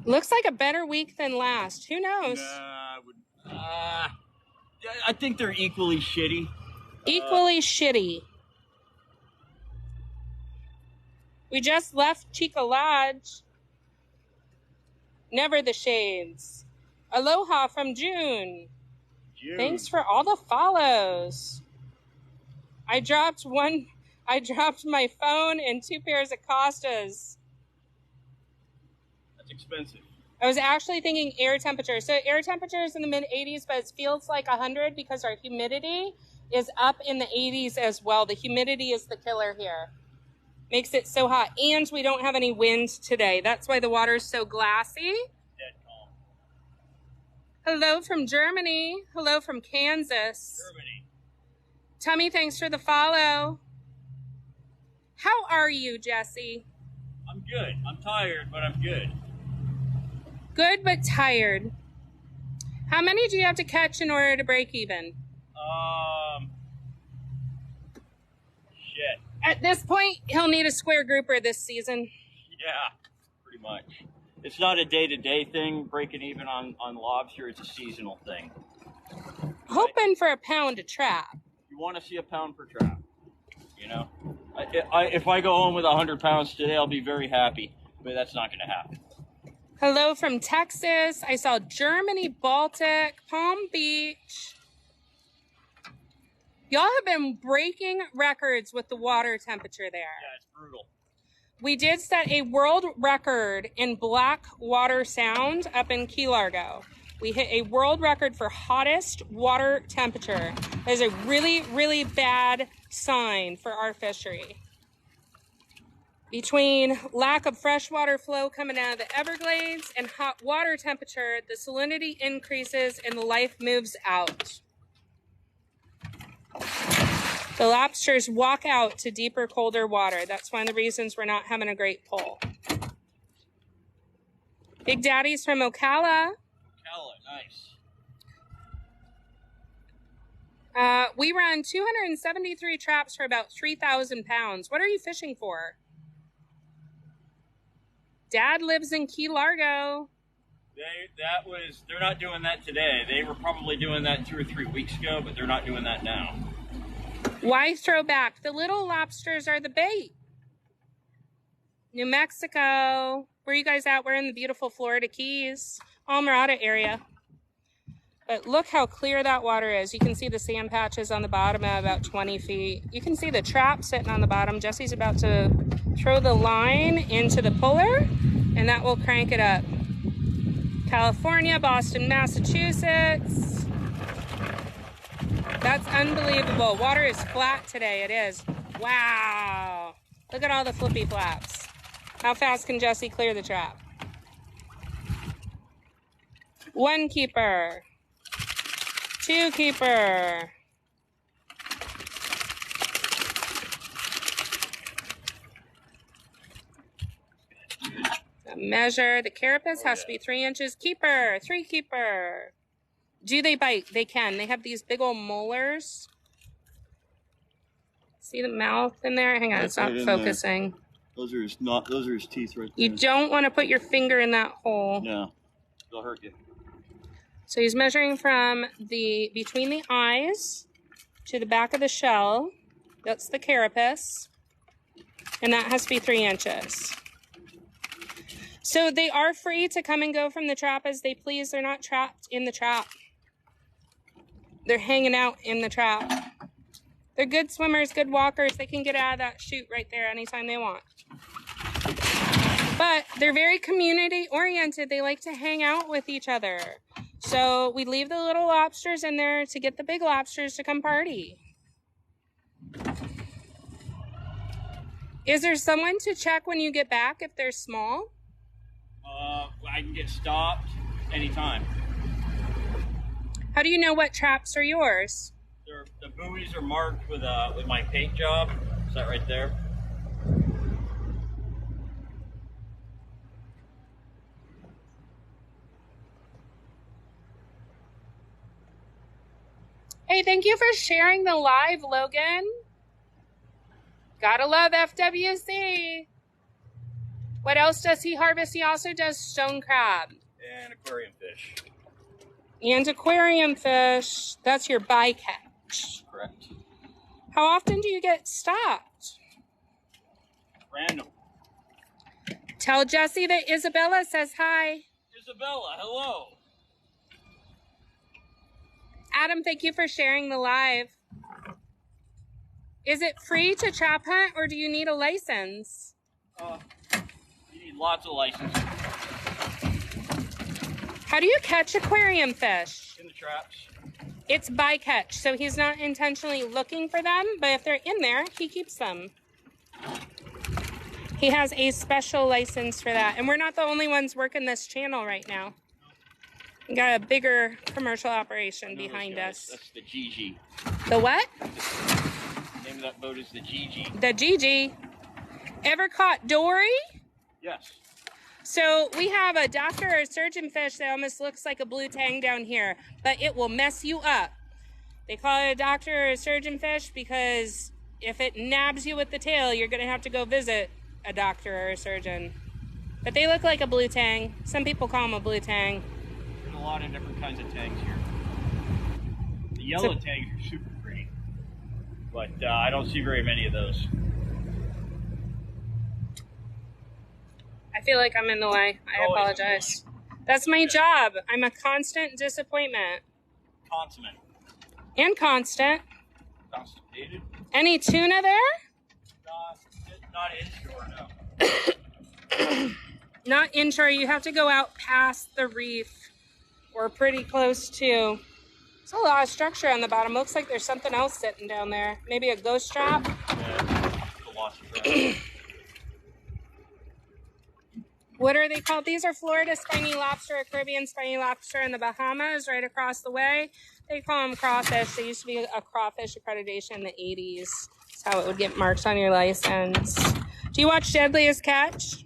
Looks like a better week than last. Who knows? I think they're equally shitty. Equally shitty. We just left Chica Lodge. Never the shades. Aloha from June. Thanks for all the follows. I dropped my phone and 2 pairs of Costas. That's expensive. I was actually thinking air temperature. So air temperature is in the mid-80s, but it feels like 100 because our humidity is up in the 80s as well. The humidity is the killer here. Makes it so hot. And we don't have any wind today. That's why the water is so glassy. Dead calm. Hello from Germany. Hello from Kansas. Germany. Tummy, thanks for the follow. How are you, Jesse? I'm good. I'm tired, but I'm good. Good, but tired. How many do you have to catch in order to break even? Shit. At this point, he'll need a square grouper this season. Yeah, pretty much. It's not a day-to-day thing, breaking even on lobster. It's a seasonal thing. Hoping for a pound to trap. You want to see a pound per trap, you know? If I go home with 100 pounds today, I'll be very happy, but that's not going to happen. Hello from Texas. I saw Germany, Baltic, Palm Beach. Y'all have been breaking records with the water temperature there. Yeah, it's brutal. We did set a world record in black water sound up in Key Largo. We hit a world record for hottest water temperature. That is a really, really bad sign for our fishery. Between lack of freshwater flow coming out of the Everglades and hot water temperature, the salinity increases and the life moves out. The lobsters walk out to deeper, colder water. That's one of the reasons we're not having a great pull. Big Daddy's from Ocala. Ocala, nice. We run 273 traps for about 3,000 pounds. What are you fishing for? Dad lives in Key Largo. They're not doing that today. They were probably doing that 2 or 3 weeks ago, but they're not doing that now. Why throw back? The little lobsters are the bait. New Mexico. Where are you guys at? We're in the beautiful Florida Keys, Almirada area. But look how clear that water is. You can see the sand patches on the bottom at about 20 feet. You can see the trap sitting on the bottom. Jesse's about to throw the line into the puller, and that will crank it up. California, Boston, Massachusetts. That's unbelievable. Water is flat today. It is. Wow. Look at all the flippy flaps. How fast can Jesse clear the trap? 1 keeper. 2 keeper. Measure. The carapace has to be 3 inches. Keeper. 3 keeper. Do they bite? They can. They have these big old molars. See the mouth in there? Hang on, it's not focusing. Those are his teeth right there. You don't want to put your finger in that hole. No, they'll hurt you. So he's measuring from between the eyes to the back of the shell. That's the carapace. And that has to be 3 inches. So they are free to come and go from the trap as they please. They're not trapped in the trap. They're hanging out in the trap. They're good swimmers, good walkers. They can get out of that chute right there anytime they want. But they're very community oriented. They like to hang out with each other. So we leave the little lobsters in there to get the big lobsters to come party. Is there someone to check when you get back if they're small? I can get stopped anytime. How do you know what traps are yours? The buoys are marked with my paint job. Is that right there? Hey, thank you for sharing the live, Logan. Gotta love FWC. What else does he harvest? He also does stone crab. And aquarium fish. And aquarium fish. That's your bycatch. Correct. How often do you get stopped? Random. Tell Jesse that Isabella says hi. Isabella, hello. Adam, thank you for sharing the live. Is it free to trap hunt or do you need a license? You need lots of licenses. How do you catch aquarium fish? In the traps. It's bycatch, so he's not intentionally looking for them, but if they're in there, he keeps them. He has a special license for that, and we're not the only ones working this channel right now. We got a bigger commercial operation behind us. That's the GG. The what? The name of that boat is the GG. The GG. Ever caught dory? Yes. So we have a doctor or surgeon fish that almost looks like a blue tang down here, but it will mess you up. They call it a doctor or a surgeon fish because if it nabs you with the tail, you're going to have to go visit a doctor or a surgeon. But they look like a blue tang. Some people call them a blue tang. There's a lot of different kinds of tangs here. The yellow tangs are super pretty, but I don't see very many of those. I feel like I'm in the way. I apologize. That's my job. I'm a constant disappointment. Consummate. And constant. Constipated? Any tuna there? Not inshore, no. Not inshore. You have to go out past the reef or pretty close to. There's a lot of structure on the bottom. Looks like there's something else sitting down there. Maybe a ghost trap? Yeah, a velociraptor. What are they called? These are Florida spiny lobster, a Caribbean spiny lobster in the Bahamas, right across the way. They call them crawfish. They used to be a crawfish accreditation in the 80s. That's how it would get marked on your license. Do you watch Deadliest Catch?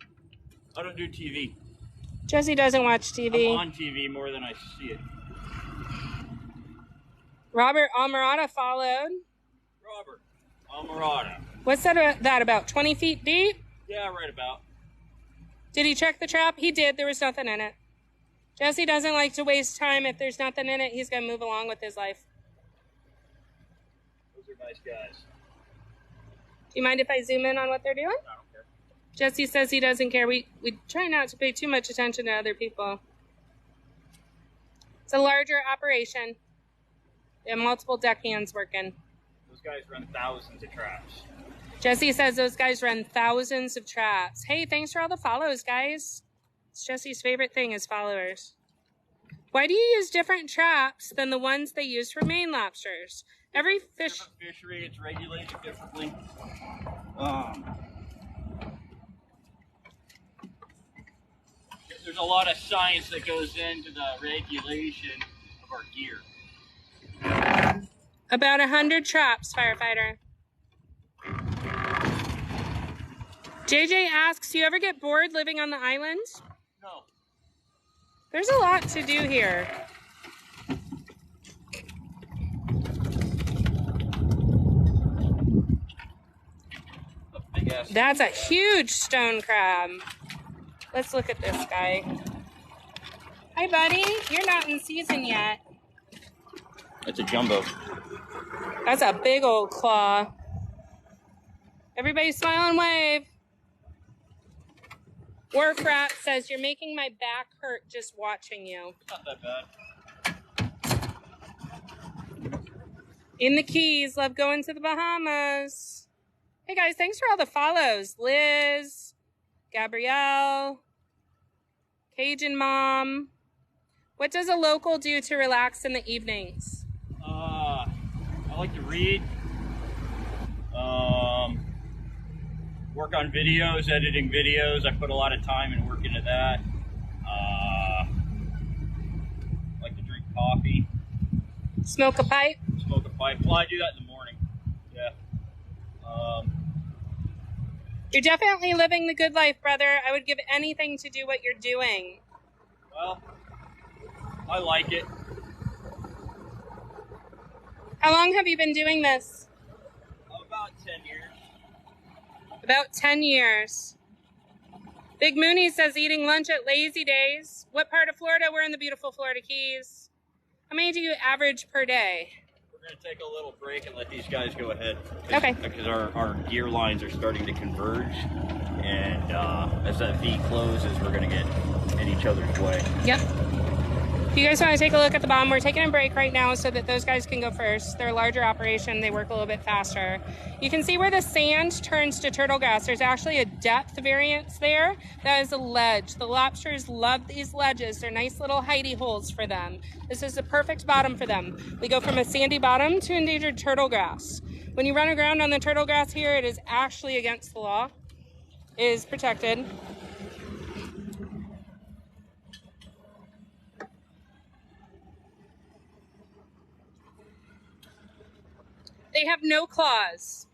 I don't do TV. Jesse doesn't watch TV. I'm on TV more than I see it. Robert Almirada followed. Robert Almirada. What's that about? 20 feet deep? Yeah, right about. Did he check the trap? He did. There was nothing in it. Jesse doesn't like to waste time. If there's nothing in it, he's going to move along with his life. Those are nice guys. Do you mind if I zoom in on what they're doing? I don't care. Jesse says he doesn't care. We try not to pay too much attention to other people. It's a larger operation. They have multiple deckhands working. Those guys run thousands of traps. Jesse says those guys run thousands of traps. Hey, thanks for all the follows, guys. It's Jesse's favorite thing is followers. Why do you use different traps than the ones they use for Maine lobsters? Every fish... Different fishery, it's regulated differently. There's a lot of science that goes into the regulation of our gear. About 100 traps, firefighter. JJ asks, you ever get bored living on the island? No. There's a lot to do here. A big ass. That's a huge stone crab. Let's look at this guy. Hi, buddy. You're not in season yet. That's a jumbo. That's a big old claw. Everybody smile and wave. Work Rat says, you're making my back hurt just watching you. Not that bad. In the Keys, love going to the Bahamas. Hey guys, thanks for all the follows. Liz, Gabrielle, Cajun Mom. What does a local do to relax in the evenings? I like to read. Work on videos, editing videos. I put a lot of time and work into that. I like to drink coffee. Smoke a pipe? Smoke a pipe. Well, I do that in the morning. Yeah. You're definitely living the good life, brother. I would give anything to do what you're doing. Well, I like it. How long have you been doing this? About 10 years. About 10 years. Big Mooney says eating lunch at Lazy Days. What part of Florida? We're in the beautiful Florida Keys. How many do you average per day? We're going to take a little break and let these guys go ahead. Okay. Because our gear lines are starting to converge. And as that V closes, we're going to get in each other's way. Yep. If you guys want to take a look at the bottom, we're taking a break right now so that those guys can go first. They're a larger operation. They work a little bit faster. You can see where the sand turns to turtle grass. There's actually a depth variance there. That is a ledge. The lobsters love these ledges. They're nice little hidey holes for them. This is the perfect bottom for them. We go from a sandy bottom to endangered turtle grass. When you run aground on the turtle grass here, it is actually against the law. It is protected. They have no claws.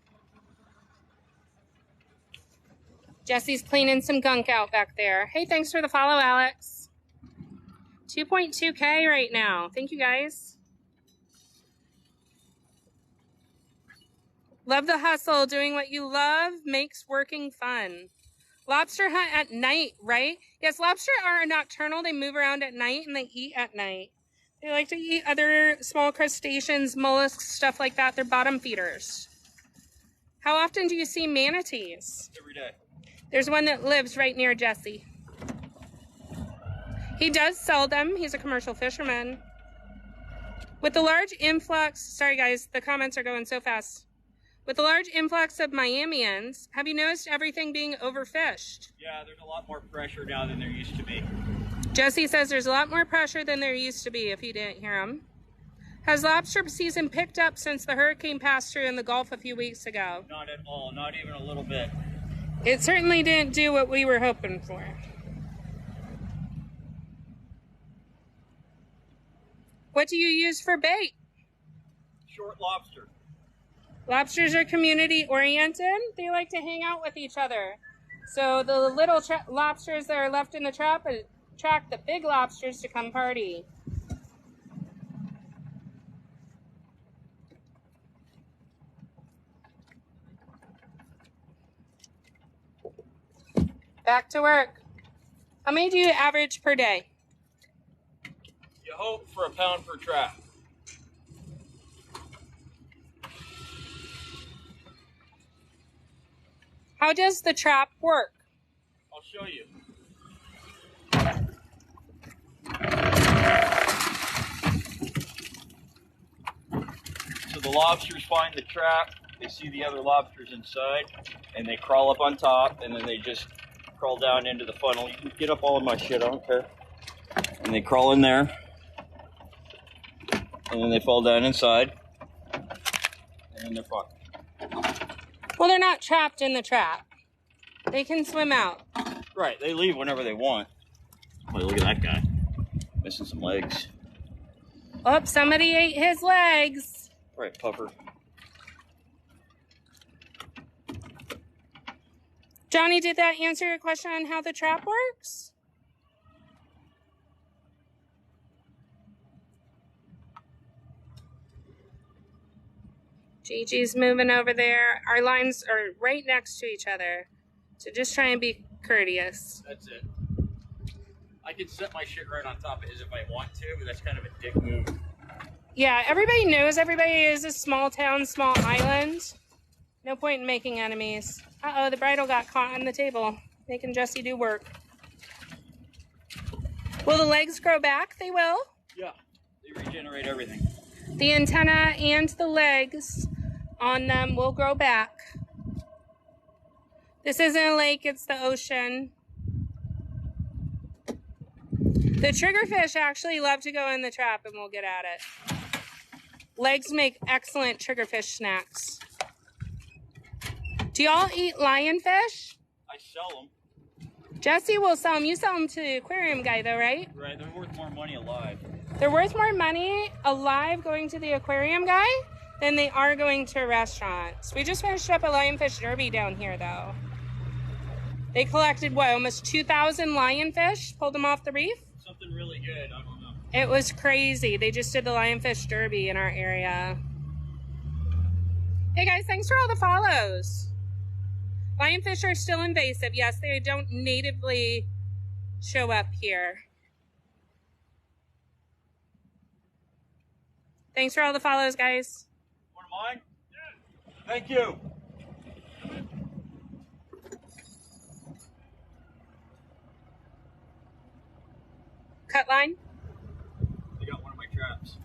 Jesse's cleaning some gunk out back there. Hey, thanks for the follow, Alex. 2.2K right now. Thank you, guys. Love the hustle. Doing what you love makes working fun. Lobster hunt at night, right? Yes, lobster are nocturnal. They move around at night and they eat at night. They like to eat other small crustaceans, mollusks, stuff like that. They're bottom feeders. How often do you see manatees? Every day. There's one that lives right near Jesse. He does sell them. He's a commercial fisherman. With the large influx, sorry guys, the comments are going so fast. With the large influx of Miamians, have you noticed everything being overfished? Yeah, there's a lot more pressure now than there used to be. Jesse says there's a lot more pressure than there used to be, if you didn't hear him. Has lobster season picked up since the hurricane passed through in the Gulf a few weeks ago? Not at all, not even a little bit. It certainly didn't do what we were hoping for. What do you use for bait? Short lobster. Lobsters are community oriented. They like to hang out with each other. So the little lobsters that are left in the trap attract the big lobsters to come party. Back to work. How many do you average per day? You hope for a pound per trap. How does the trap work? I'll show you. So the lobsters find the trap, they see the other lobsters inside, and they crawl up on top, and then they just crawl down into the funnel. You can get up all of my shit, I don't care. And they crawl in there, and then they fall down inside, and then they're fucked. Well, they're not trapped in the trap. They can swim out. Right, they leave whenever they want. Oh, look at that guy. Missing some legs. Oh, somebody ate his legs. Right, puffer. Johnny, did that answer your question on how the trap works? Gigi's moving over there. Our lines are right next to each other. So just try and be courteous. That's it. I can set my shit right on top of his if I want to, but that's kind of a dick move. Yeah, everybody knows everybody is a small town, small island. No point in making enemies. Uh-oh, the bridle got caught on the table, making Jesse do work. Will the legs grow back? They will. Yeah, they regenerate everything. The antenna and the legs on them will grow back. This isn't a lake, it's the ocean. The triggerfish actually love to go in the trap and we'll get at it. Legs make excellent triggerfish snacks. Do y'all eat lionfish? I sell them. Jesse will sell them. You sell them to the aquarium guy though, right? Right, they're worth more money alive. They're worth more money alive going to the aquarium guy than they are going to restaurants. We just finished up a lionfish derby down here though. They collected, what, almost 2,000 lionfish? Pulled them off the reef? Something really good, I don't know. It was crazy. They just did the lionfish derby in our area. Hey guys, thanks for all the follows. Lionfish are still invasive. Yes, they don't natively show up here. Thanks for all the follows, guys. One of mine? Yeah. Thank you. Cut line? They got one of my traps.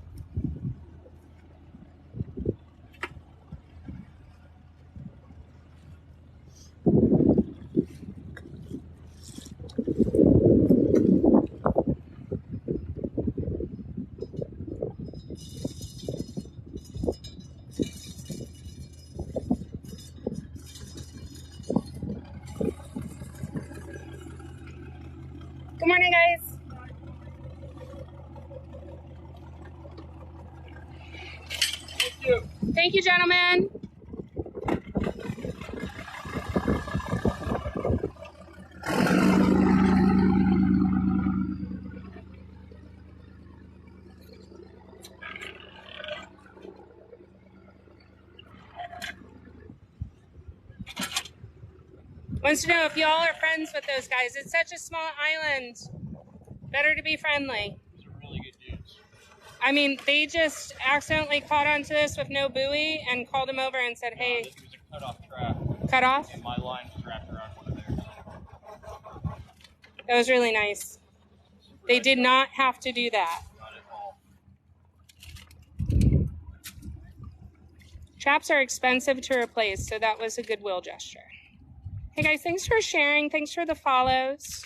Good morning, guys. Thank you. Thank you, gentlemen. Wants to know if y'all are friends with those guys. It's such a small island. Better to be friendly. Those are really good dudes. I mean, they just accidentally caught onto this with no buoy and called him over and said, hey. This was a cut-off trap. Cut off? And my line was wrapped around one of theirs. That was really nice. They did not have to do that. Not at all. Traps are expensive to replace, so that was a goodwill gesture. Hey guys, thanks for sharing. Thanks for the follows.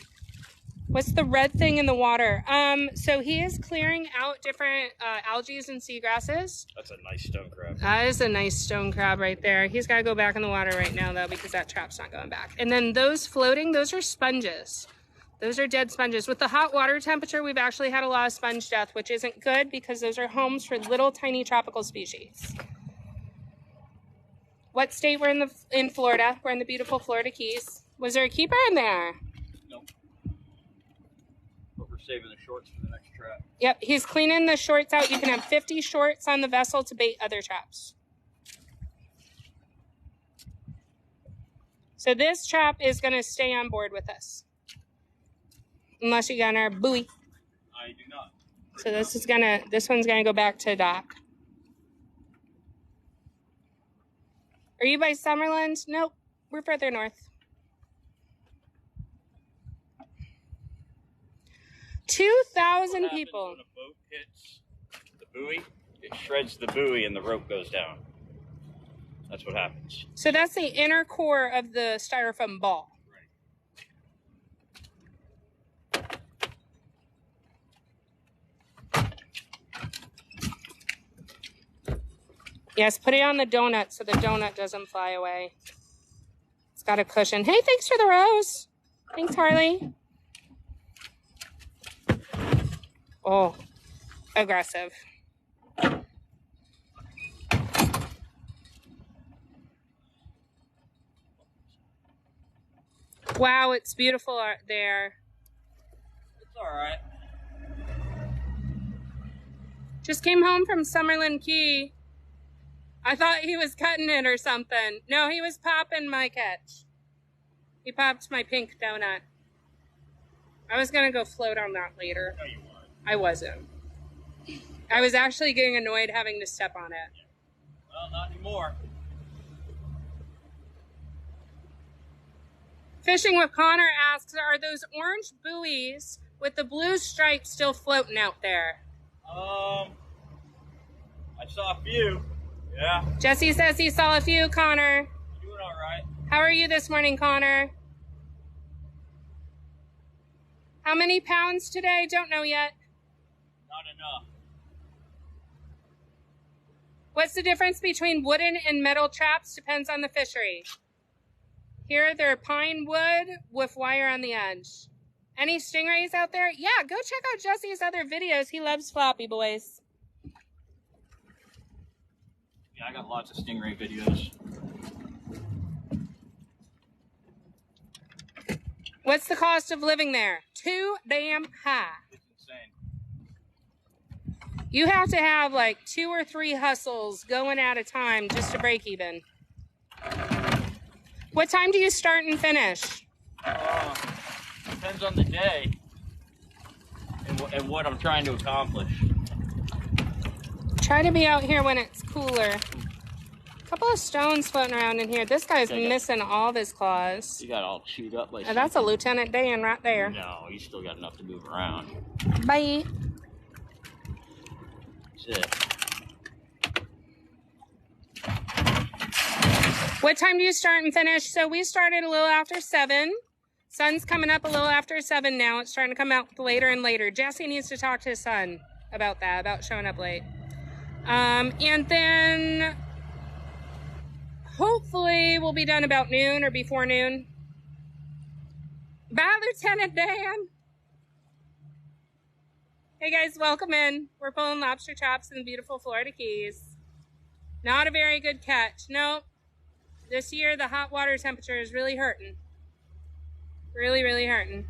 What's the red thing in the water? So he is clearing out different algae and seagrasses. That's a nice stone crab. That is a nice stone crab right there. He's got to go back in the water right now, though, because that trap's not going back. And then those floating, those are sponges. Those are dead sponges. With the hot water temperature, we've actually had a lot of sponge death, which isn't good because those are homes for little tiny tropical species. What state we're in Florida? We're in the beautiful Florida Keys. Was there a keeper in there? Nope. But we're saving the shorts for the next trap. Yep, he's cleaning the shorts out. You can have 50 shorts on the vessel to bait other traps. So this trap is going to stay on board with us. Unless you got our buoy. I do not. So this one's gonna go back to dock. Are you by Summerland? Nope, we're further north. 2,000 people. When a boat hits the buoy, it shreds the buoy and the rope goes down. That's what happens. So that's the inner core of the styrofoam ball. Yes, put it on the donut so the donut doesn't fly away. It's got a cushion. Hey, thanks for the rose. Thanks, Harley. Oh, aggressive. Wow, it's beautiful out there. It's all right. Just came home from Summerland Key. I thought he was cutting it or something. No, he was popping my catch. He popped my pink donut. I was going to go float on that later. No, you weren't. I wasn't. I was actually getting annoyed having to step on it. Yeah. Well, not anymore. Fishing with Connor asks, are those orange buoys with the blue stripes still floating out there? I saw a few. Yeah. Jesse says he saw a few, Connor. You're doing all right. How are you this morning, Connor? How many pounds today? Don't know yet. Not enough. What's the difference between wooden and metal traps? Depends on the fishery. Here they're pine wood with wire on the edge. Any stingrays out there? Yeah, go check out Jesse's other videos. He loves floppy boys. Yeah, I got lots of stingray videos. What's the cost of living there? Too damn high. It's insane. You have to have like 2 or 3 hustles going at a time just to break even. What time do you start and finish? Depends on the day and what I'm trying to accomplish. Try to be out here when it's cooler. A couple of stones floating around in here. This guy's missing all of his claws. You got all chewed up like That's a Lieutenant Dan right there. No, you still got enough to move around. Bye. That's it. What time do you start and finish? So we started a little after 7. Sun's coming up a little after 7 now. It's starting to come out later and later. Jesse needs to talk to his son about that, about showing up late. And then hopefully we'll be done about noon or before noon. Bye, Lieutenant Dan. Hey guys, welcome in. We're pulling lobster traps in the beautiful Florida Keys. Not a very good catch. Nope. This year the hot water temperature is really hurting. Really, really hurting.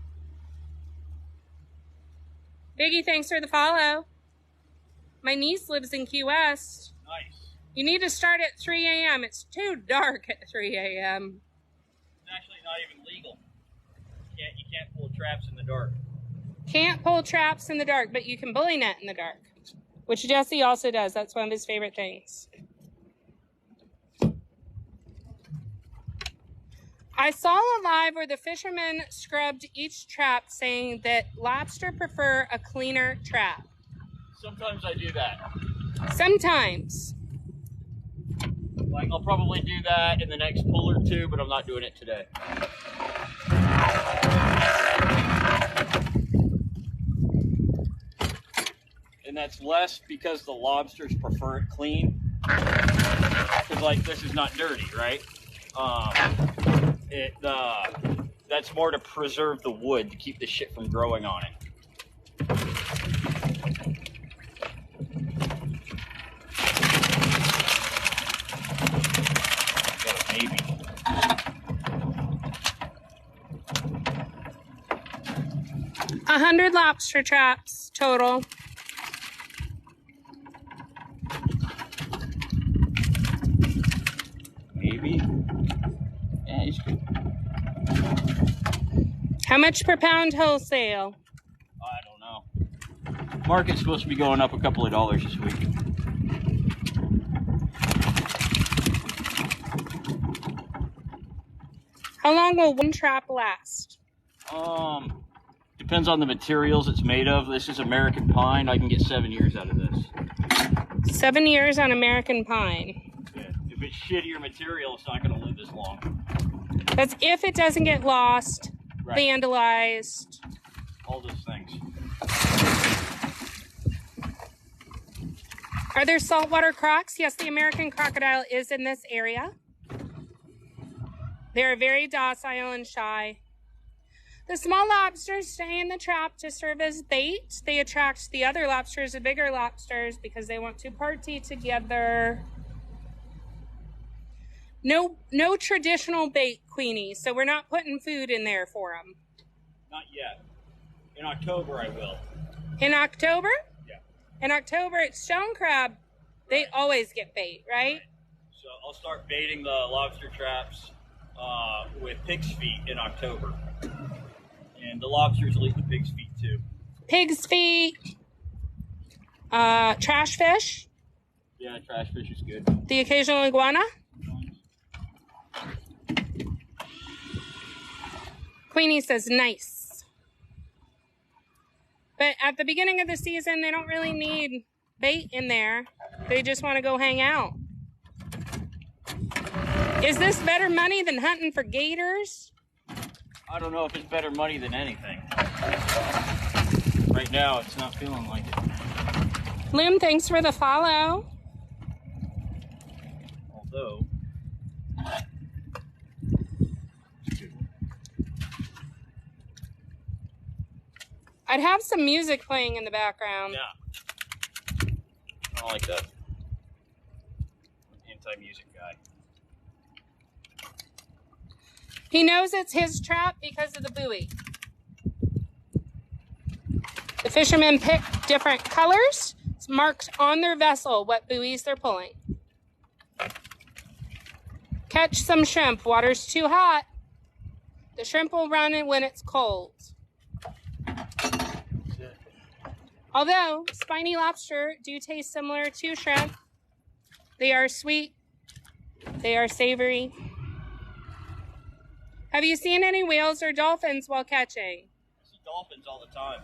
Biggie, thanks for the follow. My niece lives in Key West. Nice. You need to start at 3 a.m. It's too dark at 3 a.m. actually not even legal. You can't pull traps in the dark. Can't pull traps in the dark, but you can bully net in the dark, which Jesse also does. That's one of his favorite things. I saw a live where the fishermen scrubbed each trap, saying that lobster prefer a cleaner trap. Sometimes I do that. Sometimes. Like, I'll probably do that in the next pull or two, but I'm not doing it today. And that's less because the lobsters prefer it clean. Because, like, this is not dirty, right? That's more to preserve the wood, to keep the shit from growing on it. Maybe. $100 lobster traps total. Maybe. Yeah, he's good. How much per pound wholesale? I don't know. Market's supposed to be going up a couple of dollars this week. How long will one trap last? Depends on the materials it's made of. This is American pine. I can get 7 years out of this. 7 years on American pine. Yeah. If it's shittier material, it's not going to live this long. That's if it doesn't get lost, Right. vandalized. All those things. Are there saltwater crocs? Yes, the American crocodile is in this area. They are very docile and shy. The small lobsters stay in the trap to serve as bait. They attract the other lobsters, the bigger lobsters, because they want to party together. No traditional bait, Queenie, so we're not putting food in there for them. Not yet. In October, I will. In October? Yeah. In October, it's stone crab. They always get bait, right? So I'll start baiting the lobster traps with pig's feet in October. And the lobsters will eat the pig's feet too. Pig's feet. Trash fish. Yeah, trash fish is good. The occasional iguana. Queenie says nice. But at the beginning of the season, they don't really need bait in there. They just want to go hang out. Is this better money than hunting for gators? I don't know if it's better money than anything. Right now, it's not feeling like it. Loom, thanks for the follow. Although, I'd have some music playing in the background. yeah. I don't like that. Anti-music guy. He knows it's his trap because of the buoy. The fishermen pick different colors. It's marked on their vessel what buoys they're pulling. Catch some shrimp. Water's too hot. The shrimp will run when it's cold. Although spiny lobster do taste similar to shrimp, they are sweet, they are savory. Have you seen any whales or dolphins while catching? I see dolphins all the time.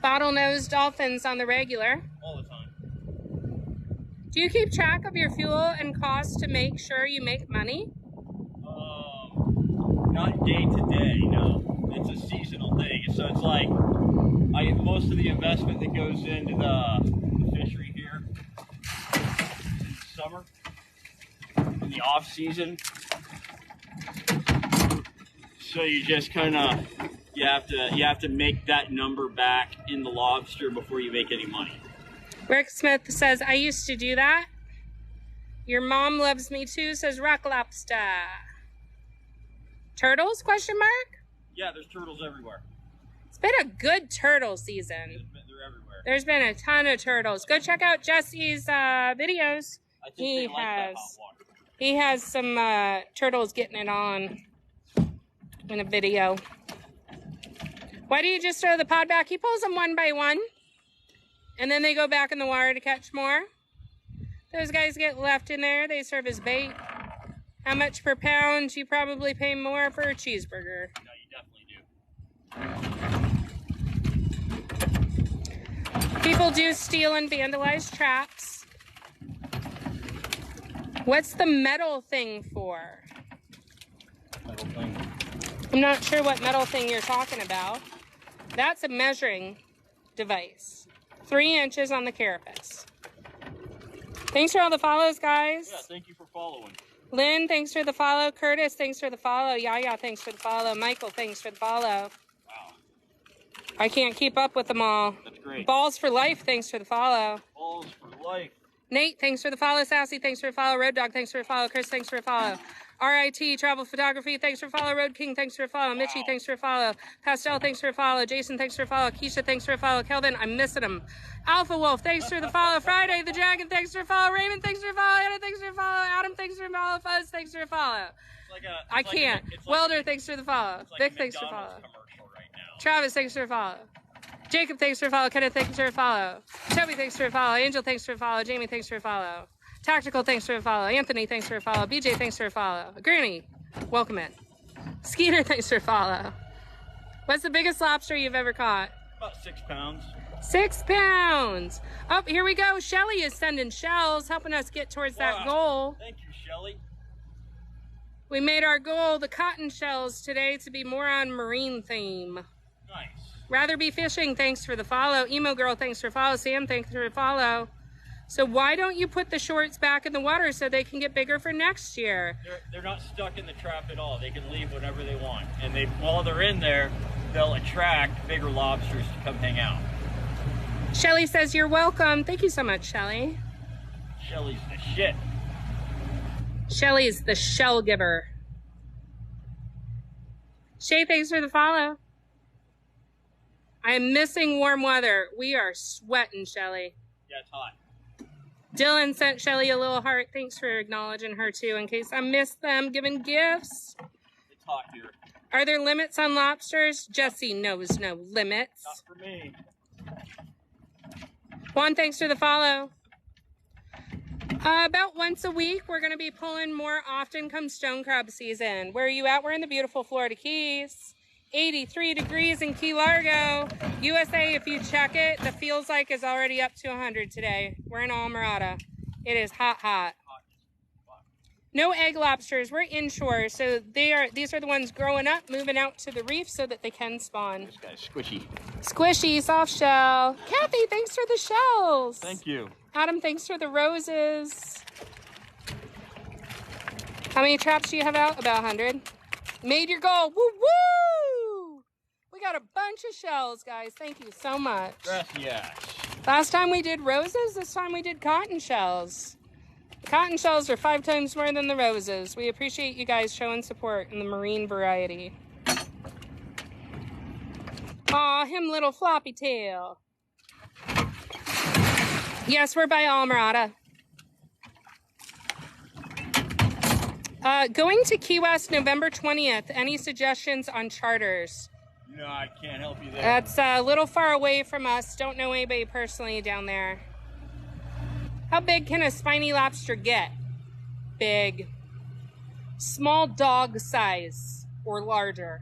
Bottlenose dolphins on the regular. All the time. Do you keep track of your fuel and costs to make sure you make money? Not day to day, no. It's a seasonal thing. So it's like most of the investment that goes into the fishery here in summer, in the off season. So you just kind of you have to make that number back in the lobster before you make any money. Rick Smith says, I used to do that. Your mom loves me too, says Rock Lobster. Turtles, question mark? Yeah, there's turtles everywhere. It's been a good turtle season. They're everywhere. There's been a ton of turtles. Go check out Jesse's videos. I think they like that hot water. He has some turtles getting it on. in a video. Why do you just throw the pod back? He pulls them one by one, and then they go back in the water to catch more. Those guys get left in there. They serve as bait. How much per pound? You probably pay more for a cheeseburger. No, you definitely do. People do steal and vandalize traps. What's the metal thing for? Metal thing. I'm not sure what metal thing you're talking about. That's a measuring device. 3 inches on the carapace. Thanks for all the follows, guys. Yeah, thank you for following. Lynn, thanks for the follow. Curtis, thanks for the follow. Yaya, thanks for the follow. Michael, thanks for the follow. Wow. I can't keep up with them all. That's great. Balls for life, thanks for the follow. Balls for life. Nate, thanks for the follow. Sassy, thanks for the follow. Road Dog, thanks for the follow. Chris, thanks for the follow. RIT, Travel Photography, thanks for follow. Road King, thanks for the follow. Mitchie, thanks for the follow. Pastel, thanks for the follow. Jason, thanks for the follow. Keisha, thanks for the follow. Kelvin, I'm missing him. Alpha Wolf, thanks for the follow. Friday the Dragon, thanks for the follow. Raymond, thanks for the follow. Anna, thanks for the follow. Adam, thanks for the follow. Fuzz, thanks for the follow. I can't. Welder, thanks for the follow. Vic, thanks for the follow. Travis, thanks for the follow. Jacob, thanks for the follow. Kenneth, thanks for the follow. Toby, thanks for the follow. Angel, thanks for the follow. Jamie, thanks for the follow. Tactical, thanks for the follow. Anthony, thanks for the follow. BJ, thanks for the follow. Granny, welcome in. Skeeter, thanks for the follow. What's the biggest lobster you've ever caught? About 6 pounds. 6 pounds. Oh, here we go. Shelly is sending shells, helping us get towards that goal. Thank you, Shelly. We made our goal, the cotton shells, today to be more on marine theme. Nice. Rather be fishing, thanks for the follow. Emo Girl, thanks for the follow. Sam, thanks for the follow. So why don't you put the shorts back in the water so they can get bigger for next year? They're not stuck in the trap at all. They can leave whenever they want. And while they're in there, they'll attract bigger lobsters to come hang out. Shelly says you're welcome. Thank you so much, Shelly. Shelly's the shit. Shelly's the shell giver. Shay, thanks for the follow. I am missing warm weather. We are sweating, Shelly. Yeah, it's hot. Dylan sent Shelly a little heart. Thanks for acknowledging her, too, in case I missed them giving gifts. It's hot here. Are there limits on lobsters? Jesse knows no limits. Not for me. Juan, thanks for the follow. About once a week, we're going to be pulling more often come stone crab season. Where are you at? We're in the beautiful Florida Keys. 83 degrees in Key Largo. USA, if you check it, the feels like is already up to 100 today. We're in Almirada. It is hot, hot. No egg lobsters. We're inshore, so these are the ones growing up, moving out to the reef so that they can spawn. This guy's squishy. Squishy, soft shell. Kathy, thanks for the shells. Thank you. Adam, thanks for the roses. How many traps do you have out? About 100. Made your goal. Woo woo! We got a bunch of shells, guys. Thank you so much. Gracias. Last time we did roses, this time we did cotton shells. The cotton shells are 5 times more than the roses. We appreciate you guys showing support in the marine variety. Aw, him little floppy tail. Yes, we're by Almirada. Going to Key West November 20th. Any suggestions on charters? No, I can't help you there. That's a little far away from us. Don't know anybody personally down there. How big can a spiny lobster get? Big. Small dog size or larger.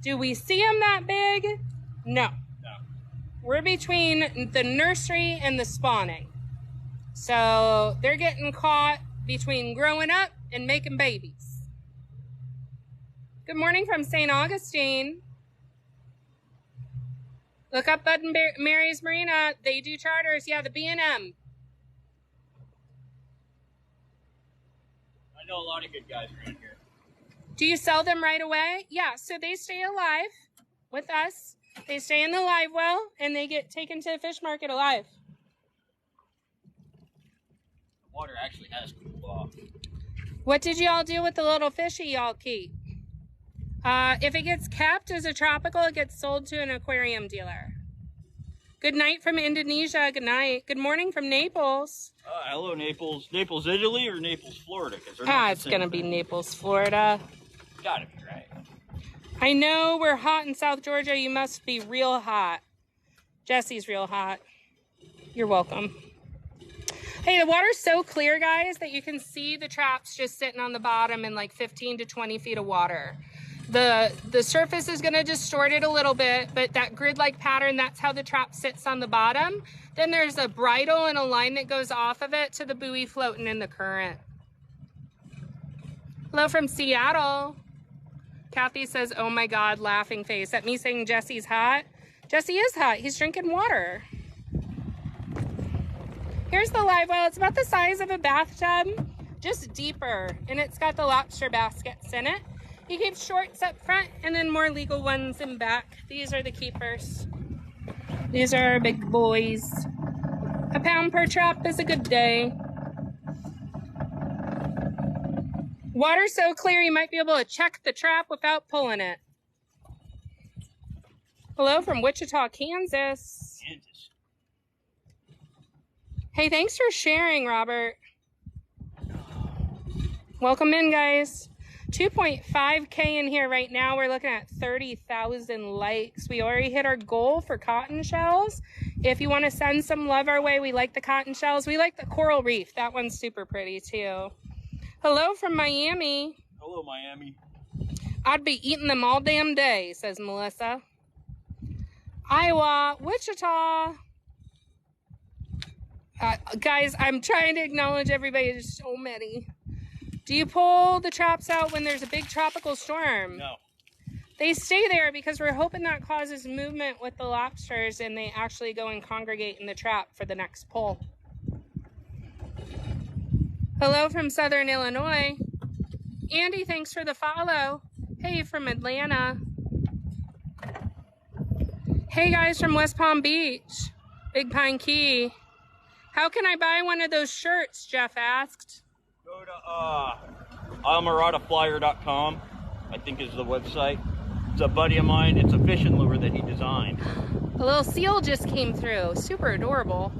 Do we see them that big? No. No. We're between the nursery and the spawning. So they're getting caught between growing up and making babies. Good morning from St. Augustine. Look up Bud and Mary's Marina. They do charters. Yeah, the B&M. I know a lot of good guys around here. Do you sell them right away? Yeah, so they stay alive with us. They stay in the live well, and they get taken to the fish market alive. The water actually has cooled off. What did y'all do with the little fishy y'all keep? If it gets capped as a tropical, it gets sold to an aquarium dealer. Good night from Indonesia. Good night. Good morning from Naples. Hello, Naples. Naples, Italy, or Naples, Florida? It's going to be Naples, Florida. Gotta be right. I know we're hot in South Georgia. You must be real hot. Jesse's real hot. You're welcome. Hey, the water's so clear, guys, that you can see the traps just sitting on the bottom in like 15 to 20 feet of water. The surface is going to distort it a little bit, but that grid-like pattern, that's how the trap sits on the bottom. Then there's a bridle and a line that goes off of it to the buoy floating in the current. Hello from Seattle. Kathy says, oh my God, laughing face at me saying Jesse's hot. Jesse is hot. He's drinking water. Here's the live well. It's about the size of a bathtub, just deeper, and it's got the lobster baskets in it. He keeps shorts up front and then more legal ones in back. These are the keepers. These are our big boys. A pound per trap is a good day. Water's so clear you might be able to check the trap without pulling it. Hello from Wichita, Kansas. Hey, thanks for sharing, Robert. Welcome in, guys. 2.5K in here right now. We're looking at 30,000 likes. We already hit our goal for cotton shells. If you want to send some love our way, we like the cotton shells. We like the coral reef. That one's super pretty too. Hello from Miami. Hello, Miami. I'd be eating them all damn day, says Melissa. Iowa, Wichita. Guys, I'm trying to acknowledge everybody. There's so many. Do you pull the traps out when there's a big tropical storm? No. They stay there because we're hoping that causes movement with the lobsters and they actually go and congregate in the trap for the next pull. Hello from Southern Illinois. Andy, thanks for the follow. Hey, from Atlanta. Hey, guys from West Palm Beach. Big Pine Key. How can I buy one of those shirts, Jeff asked. Go to almarataflyer.com, I think is the website. It's a buddy of mine. It's a fishing lure that he designed. A little seal just came through. Super adorable.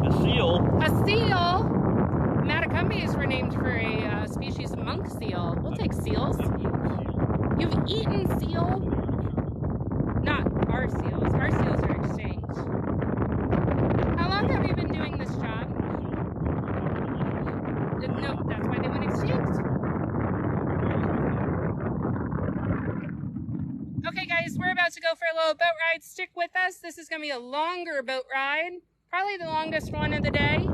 A seal? A seal? Matacumbees were named for a species of monk seal. We'll take seals. You've eaten seal? Not our seals. Our seals are extinct. How long have you been doing this job? No, that's why they went extinct. Okay, guys, we're about to go for a little boat ride. Stick with us. This is going to be a longer boat ride. Probably the longest one of the day.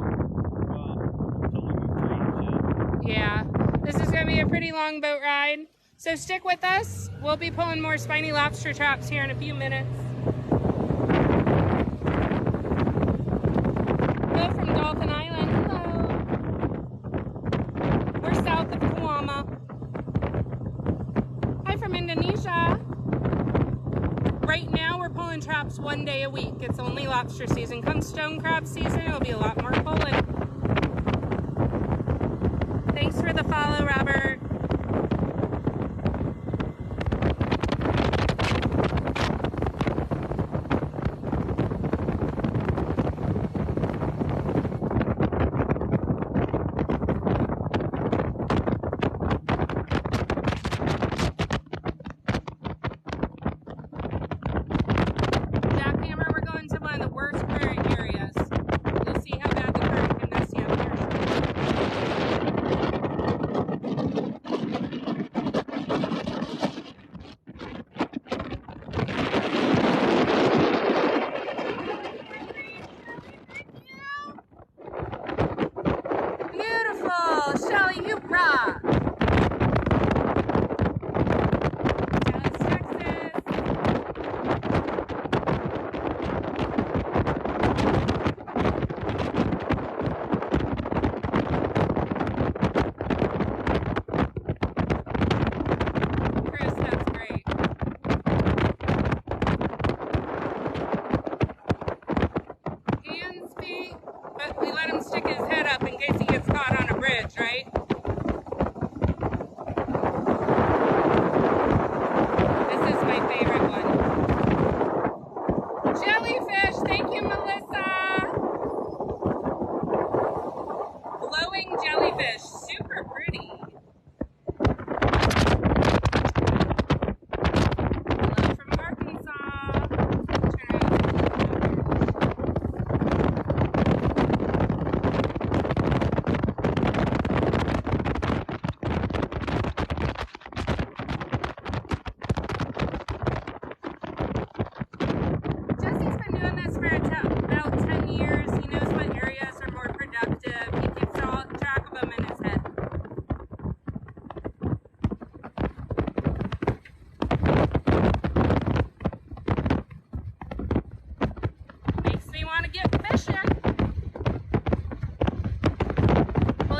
Yeah, this is going to be a pretty long boat ride. So stick with us. We'll be pulling more spiny lobster traps here in a few minutes. Hello from Dolphin Island. Hello. We're south of Kuama. Hi from Indonesia. Right now we're pulling traps one day a week. It's only lobster season. Come stone crab season, it'll be a lot more pulling. Thanks for the follow, Robert. Jackhammer, we're going to one of the worst current areas. You'll see how bad the current can mess you up here. Beautiful! Shelly, you rock! Dallas, Texas. Chris, that's great. Hands, feet, but we let him stick his head up in case he gets caught on a bridge, right? This is my favorite one. Jellyfish, thank you, Melissa. Glowing jellyfish, super pretty.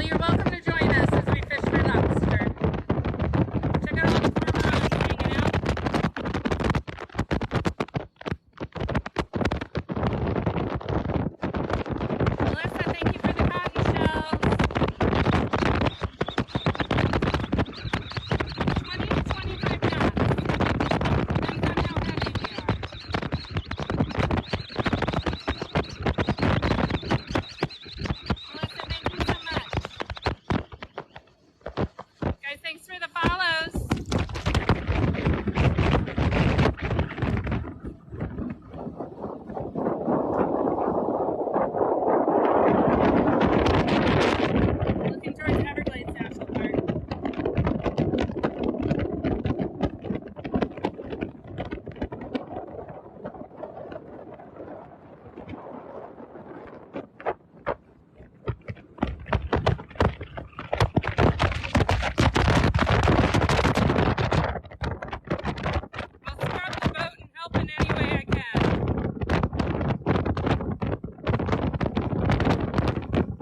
Well, you're welcome to join us as we fish for lobster. Check out all the cormorants hanging out. Melissa, thank you for the cotton shells. 20 to 25 knots. Depends on how heavy they are. Melissa, thank you so much. Guys, thanks for the follows. Looking towards Everglades National Park. I'll scrub the boat and help in any way I can.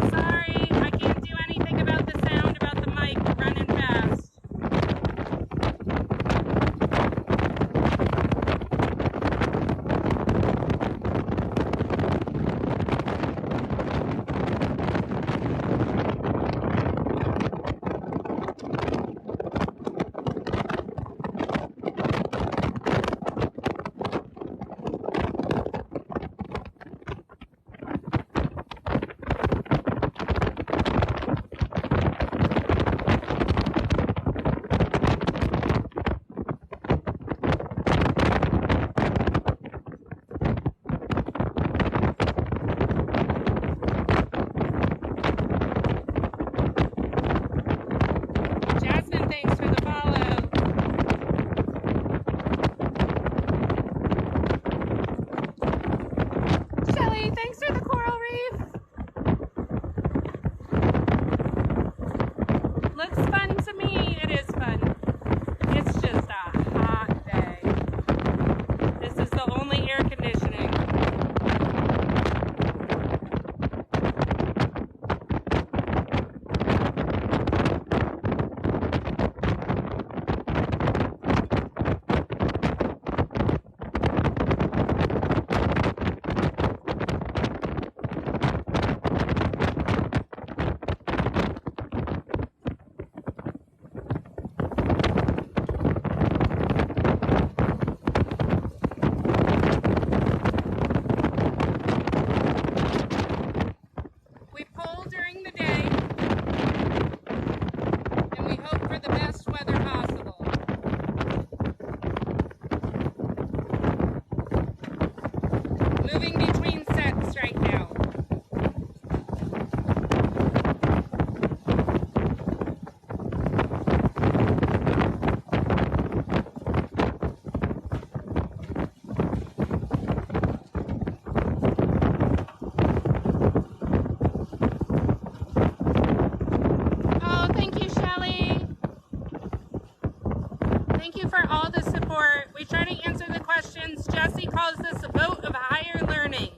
Sorry, I can't do anything about the sound about the mic running fast. Jasmine, thanks for the follow. Shelly, thanks for the coral reef. Looks fun to me. It is fun. It's just a hot day. This is the only air conditioning. We pull during the day, and we hope for the best weather possible. Moving between sets right now. Oh, thank you, Shelly. Thank you for all the support. We try to answer the questions. Jesse calls this a vote of higher learning.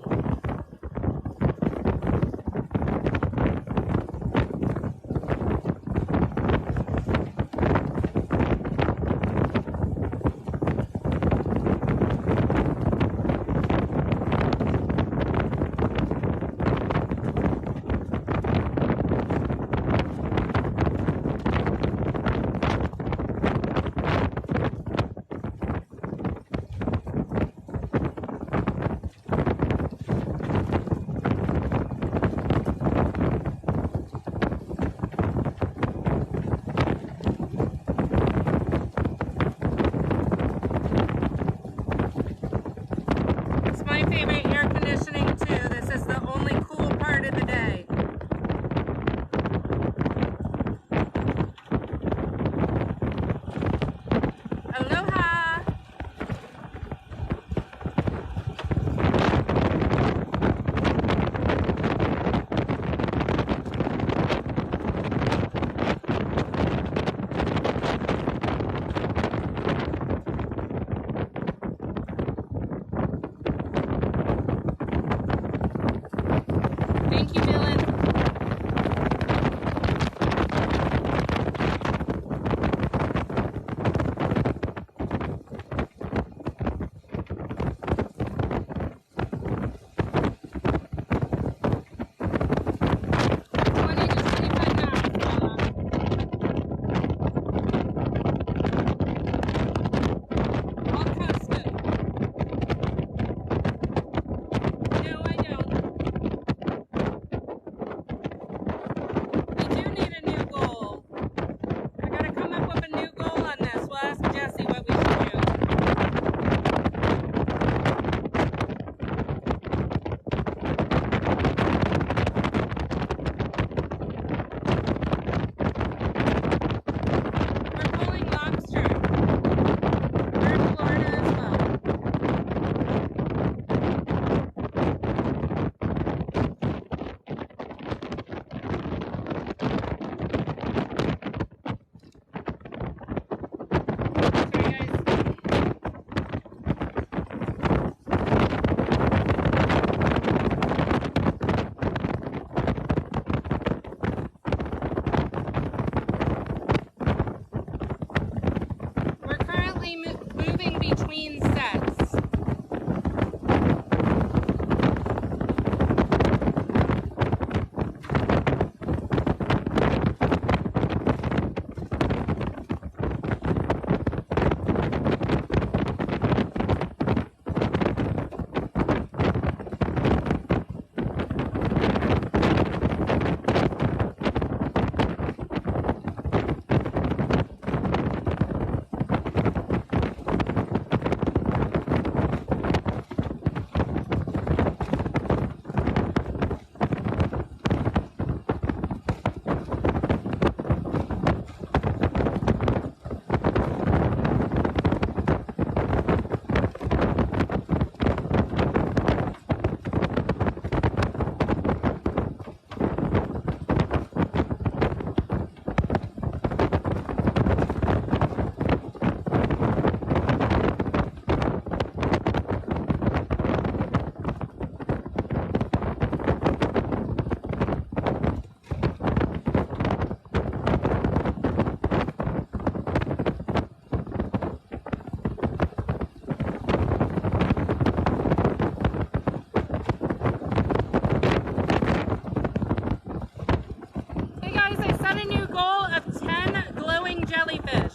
10 glowing jellyfish.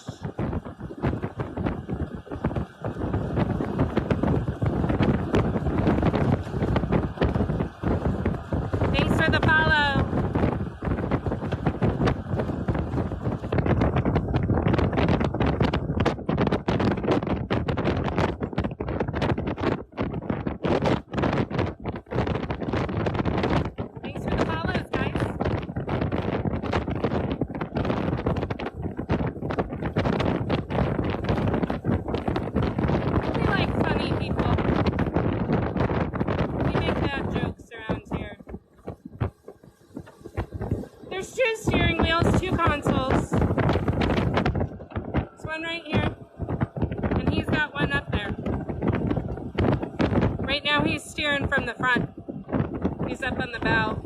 Thanks for the follow. Thanks for the follows, guys. We like funny people. We make bad jokes around here. There's 2 steering wheels, 2 consoles. There's one right here, and he's got one up there. Right now he's steering from the front. He's up on the bow.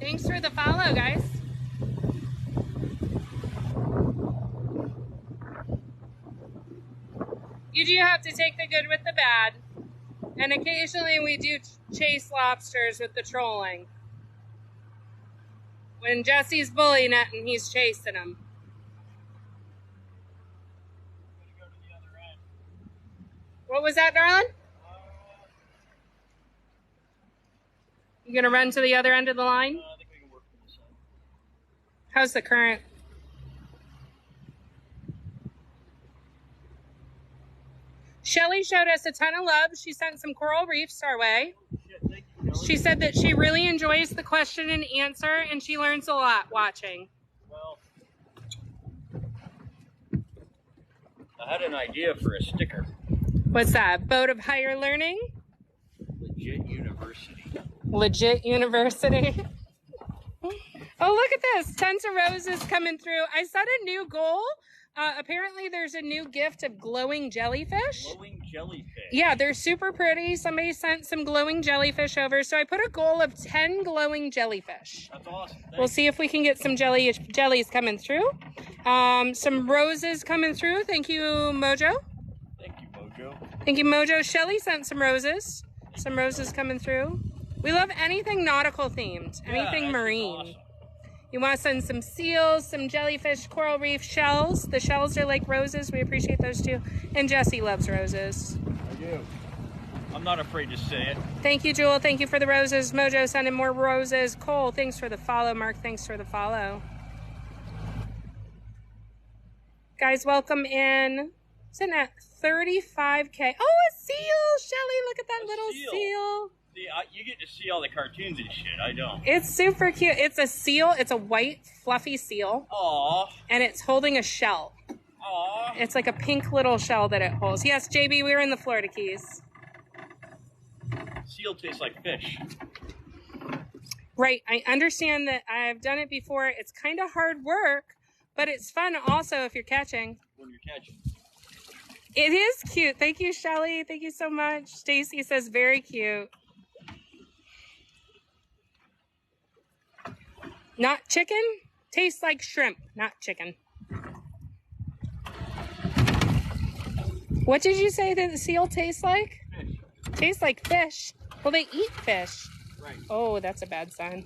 Thanks for the follow, guys. You do have to take the good with the bad. And occasionally we do chase lobsters with the trolling. When Jesse's bullying it and he's chasing them. Go to the other end. What was that, darling? You gonna run to the other end of the line? I think we can work from this side. How's the current? Shelly showed us a ton of love. She sent some coral reefs our way. Shit, thank you, Kelly. She said that she really enjoys the question and answer, and she learns a lot watching. Well, I had an idea for a sticker. What's that? Boat of higher learning? Legit University. Legit University. Oh, look at this. Tons of roses coming through. I set a new goal. Apparently there's a new gift of glowing jellyfish. Glowing jellyfish. Yeah, they're super pretty. Somebody sent some glowing jellyfish over. So I put a goal of 10 glowing jellyfish. That's awesome. We'll see if we can get some jellies coming through. Some roses coming through. Thank you, Mojo. Thank you, Mojo. Thank you, Mojo. Shelly sent some roses. Some roses coming through. We love anything nautical themed, anything marine. Awesome. You want to send some seals, some jellyfish, coral reef shells. The shells are like roses. We appreciate those too. And Jesse loves roses. I do. I'm not afraid to say it. Thank you, Jewel. Thank you for the roses. Mojo sending more roses. Cole, thanks for the follow. Mark, thanks for the follow. Guys, welcome in. Sitting at 35K. Oh, a seal, Shelly. Look at that little seal. See, you get to see all the cartoons and shit. I don't. It's super cute. It's a seal. It's a white, fluffy seal. Aww. And it's holding a shell. Aww. It's like a pink little shell that it holds. Yes, JB, we were in the Florida Keys. Seal tastes like fish. Right. I understand that. I've done it before. It's kind of hard work, but it's fun also if you're catching. When you're catching. It is cute. Thank you, Shelly. Thank you so much. Stacy says very cute. Not chicken? Tastes like shrimp, not chicken. What did you say that the seal tastes like? Fish. Tastes like fish. Well, they eat fish. Right. Oh, that's a bad sign.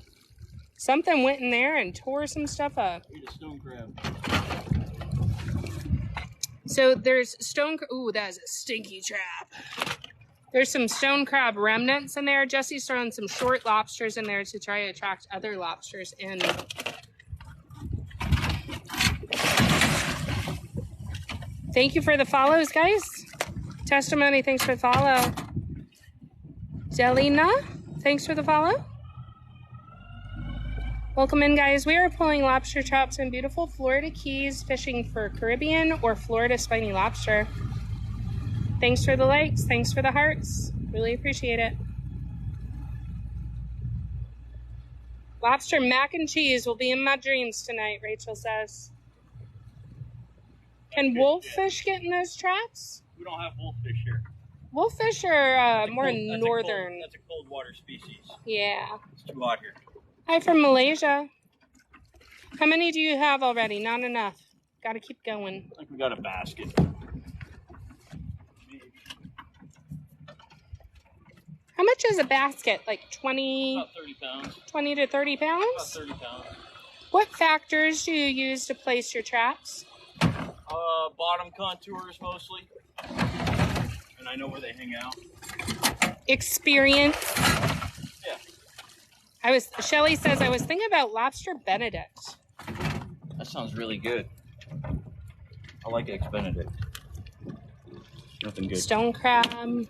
Something went in there and tore some stuff up. Eat a stone crab. So there's ooh, that is a stinky trap. There's some stone crab remnants in there. Jesse's throwing some short lobsters in there to try to attract other lobsters in. Thank you for the follows, guys. Testimony, thanks for the follow. Delina, thanks for the follow. Welcome in, guys. We are pulling lobster traps in beautiful Florida Keys, fishing for Caribbean or Florida spiny lobster. Thanks for the likes. Thanks for the hearts. Really appreciate it. Lobster mac and cheese will be in my dreams tonight, Rachel says. Can wolffish get in those traps? We don't have wolffish here. Wolffish are more northern. That's a cold water species. Yeah. It's too hot here. Hi from Malaysia. How many do you have already? Not enough. Got to keep going. I think we got a basket. Maybe. How much is a basket? Like 20? About 30 pounds. 20 to 30 pounds? About 30 pounds. What factors do you use to place your traps? Bottom contours mostly. And I know where they hang out. Experience. Yeah. Shelly says, I was thinking about lobster Benedict. That sounds really good. I like Eggs Benedict. Nothing good. Stone crab.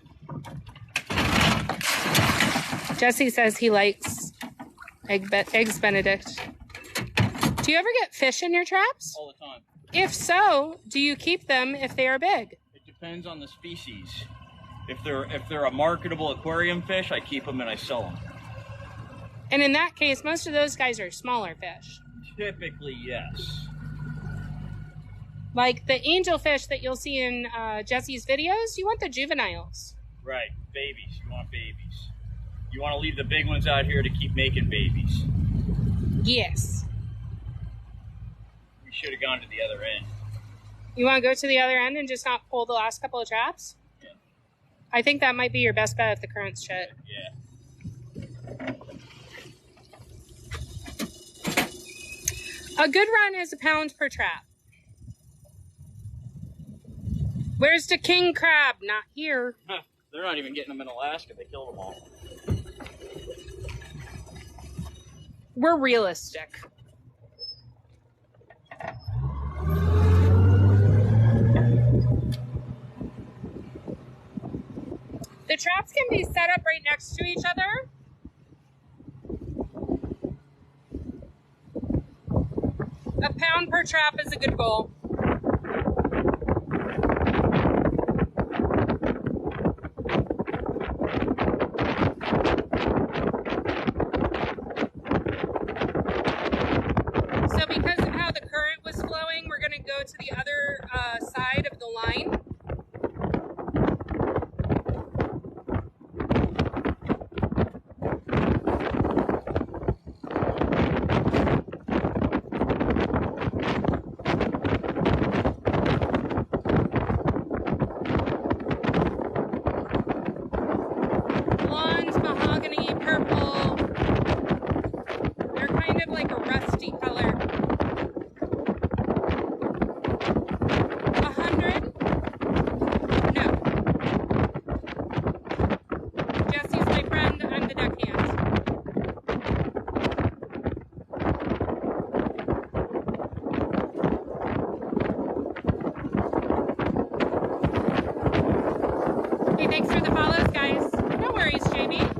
Jesse says he likes Eggs Benedict. Do you ever get fish in your traps? All the time. If so, do you keep them if they are big? It depends on the species. If they're a marketable aquarium fish, I keep them and I sell them. And in that case, most of those guys are smaller fish. Typically, yes. Like the angelfish that you'll see in Jesse's videos, you want the juveniles. Right, babies. You want babies. You want to leave the big ones out here to keep making babies. Yes. We should have gone to the other end. You want to go to the other end and just not pull the last couple of traps? Yeah. I think that might be your best bet if the current's shut. Yeah. A good run is £1 per trap. Where's the king crab? Not here. They're not even getting them in Alaska. They killed them all. We're realistic. The traps can be set up right next to each other. £1 per trap is a good goal. So because of how the current was flowing, we're going to go to the other side of the line. Blonde, mahogany, purple. They're kind of like a rusty color. 100? No. Jesse's my friend. I'm the deckhand. Hey, thanks for the follows, guys. No worries, JB.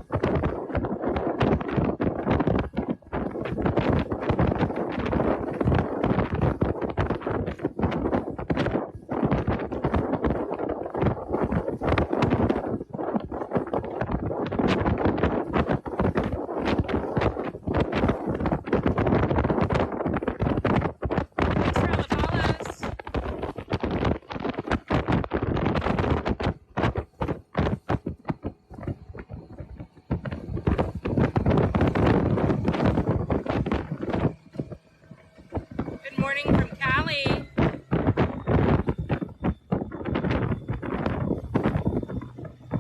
Thanks for all the follows. Good morning from Cali.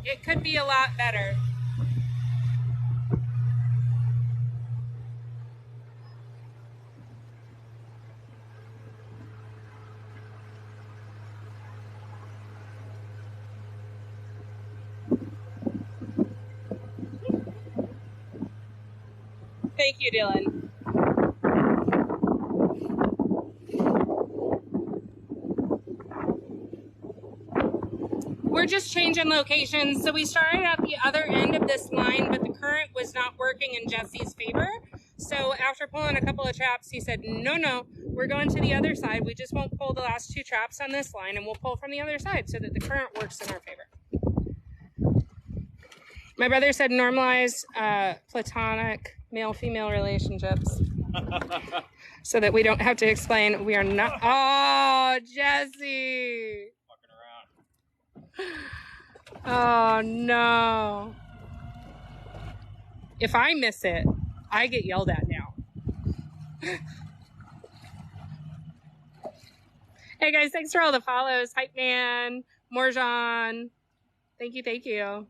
It could be a lot better. Thank you, Dylan. we're just changing locations. So we started at the other end of this line, but the current was not working in Jesse's favor. So after pulling a couple of traps, he said, no, we're going to the other side. We just won't pull the last 2 traps on this line, and we'll pull from the other side so that the current works in our favor. My brother said normalize platonic male-female relationships so that we don't have to explain we are not. Oh, Jesse. Fucking around. Oh, no. If I miss it, I get yelled at now. Hey, guys, thanks for all the follows. Hype Man, Morjan. Thank you.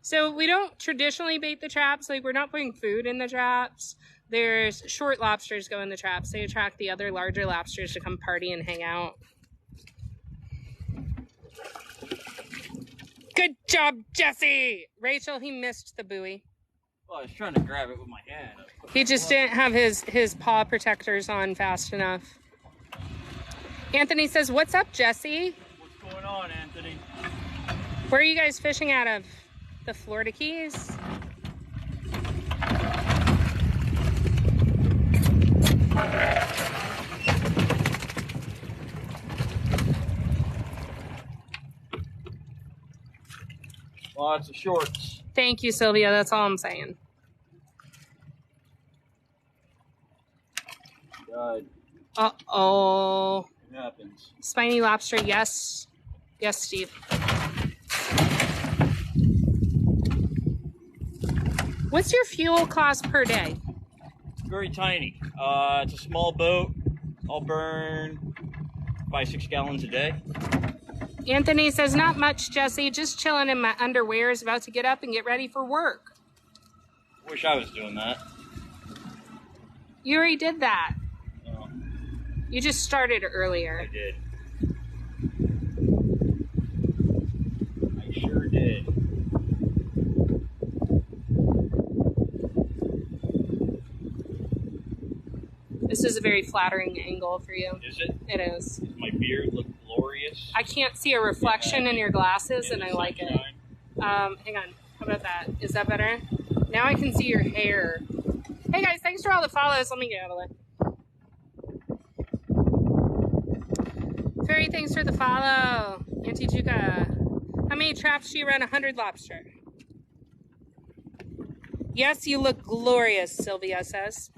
So we don't traditionally bait the traps. Like, we're not putting food in the traps. There's short lobsters go in the traps. They attract the other larger lobsters to come party and hang out. Good job, Jesse! Rachel, he missed the buoy. Well, I was trying to grab it with my hand. He just didn't have his paw protectors on fast enough. Anthony says, what's up, Jesse? What's going on, Anthony? Where are you guys fishing out of? The Florida Keys? Lots of shorts. Thank you, Sylvia. That's all I'm saying. God. Uh-oh. It happens. Spiny lobster, yes. Yes, Steve. What's your fuel cost per day? Very tiny. It's a small boat. I'll burn 5-6 gallons a day. Anthony says, not much, Jesse. Just chilling in my underwear. About to get up and get ready for work. Wish I was doing that. You already did that. No. You just started earlier. I did. I sure did. This is a very flattering angle for you. Is it? It is. Does my beard look glorious? I can't see a reflection in your glasses, and I like it. Sunshine? Hang on. How about that? Is that better? Now I can see your hair. Hey, guys, thanks for all the follows. Let me get out of the way. Fairy, thanks for the follow. Auntie Juka. How many traps do you run? 100 lobster. Yes, you look glorious, Sylvia says.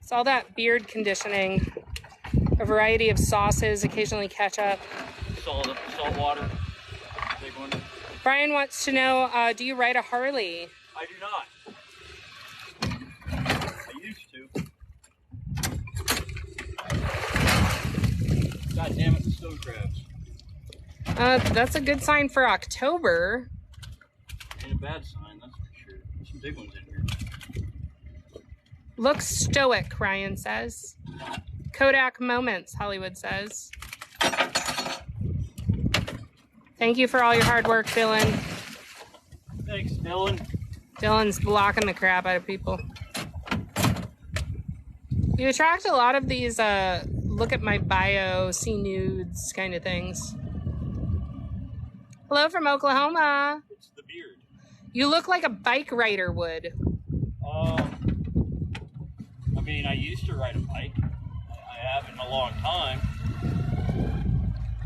It's all that beard conditioning. A variety of sauces, occasionally ketchup. Salt water. Big one. Brian wants to know, do you ride a Harley? I do not. I used to. God damn it, the snow crabs. That's a good sign for October. Ain't a bad sign, that's for sure. There's some big ones in here. Looks stoic, Ryan says. Kodak moments, Hollywood says. Thank you for all your hard work, Dylan. Thanks, Dylan. Dylan's blocking the crap out of people. You attract a lot of these, look at my bio, see nudes kind of things. Hello from Oklahoma. It's the beard. You look like a bike rider would. I mean, I used to ride a bike. I haven't in a long time.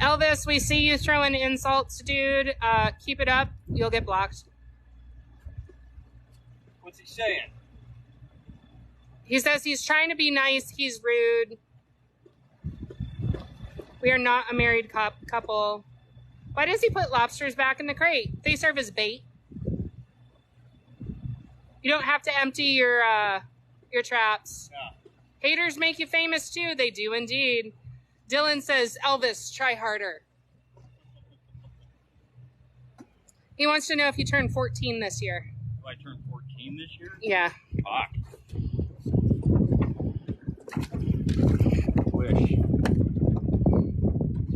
Elvis, we see you throwing insults, dude. Keep it up. You'll get blocked. What's he saying? He says he's trying to be nice. He's rude. We are not a married couple. Why does he put lobsters back in the crate? They serve as bait. You don't have to empty your traps. Yeah. Haters make you famous too. They do indeed. Dylan says, Elvis, try harder. He wants to know if you turned 14 this year. Do I turn 14 this year? Yeah. Fuck. Wish.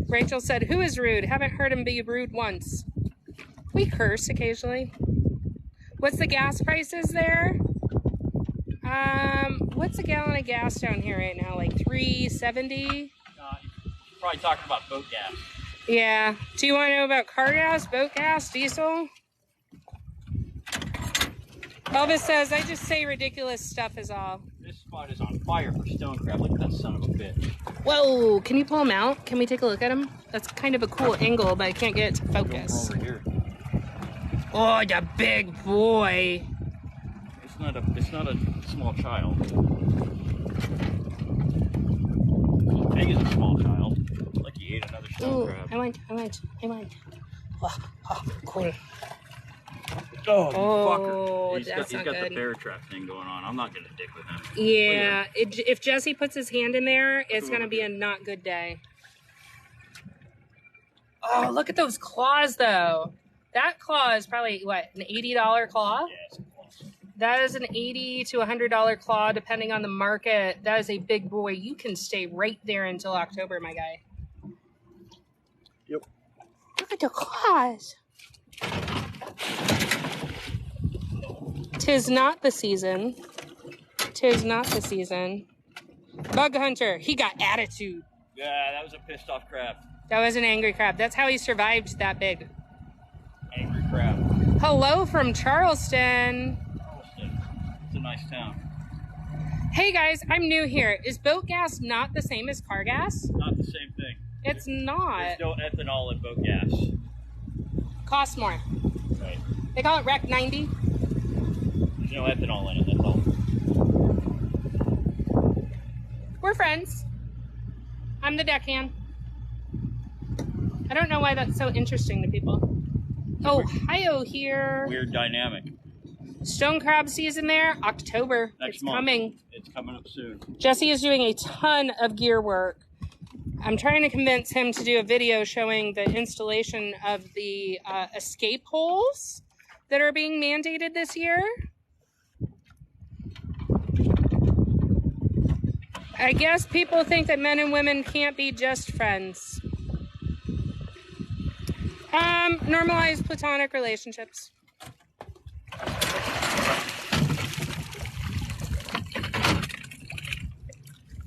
Rachel said, who is rude? Haven't heard him be rude once. We curse occasionally. What's the gas prices there? What's a gallon of gas down here right now? Like $3.70? probably talking about boat gas. Yeah. Do you want to know about car gas, boat gas, diesel? Elvis says, I just say ridiculous stuff is all. This spot is on fire for stone crab. Look at that son of a bitch. Whoa, can you pull him out? Can we take a look at him? That's kind of a cool angle, but I can't get it to focus. Over here. Oh, the big boy. It's not a small child. As big as a small child. Like he ate another stone crab. I went. Oh, cool. Oh, Oh, fucker. that's He's not got good. the bear trap thing going on. I'm not going to dick with him. Yeah, if Jesse puts his hand in there, it's going to be a not good day. Oh, look at those claws, though. That claw is probably, what, an $80 claw? Yeah, it's close. That is an $80 to $100 claw, depending on the market. That is a big boy. You can stay right there until October, my guy. Yep. Look at the claws. 'Tis not the season. 'Tis not the season. Bug hunter, he got attitude. Yeah, that was a pissed off crab. That was an angry crab. That's how he survived that big. Angry crab. Hello from Charleston. Charleston. It's a nice town. Hey guys, I'm new here. Is boat gas not the same as car gas? Not the same thing. It's not. There's no ethanol in boat gas. Costs more. Right. They call it Rec 90. There's no ethanol in it, that's all. We're friends. I'm the deckhand. I don't know why that's so interesting to people. Ohio here. Weird dynamic. Stone crab season there. October. Next it's month. coming. It's coming up soon. Jesse is doing a ton of gear work. I'm trying to convince him to do a video showing the installation of the escape holes that are being mandated this year. I guess people think that men and women can't be just friends. Normalize platonic relationships.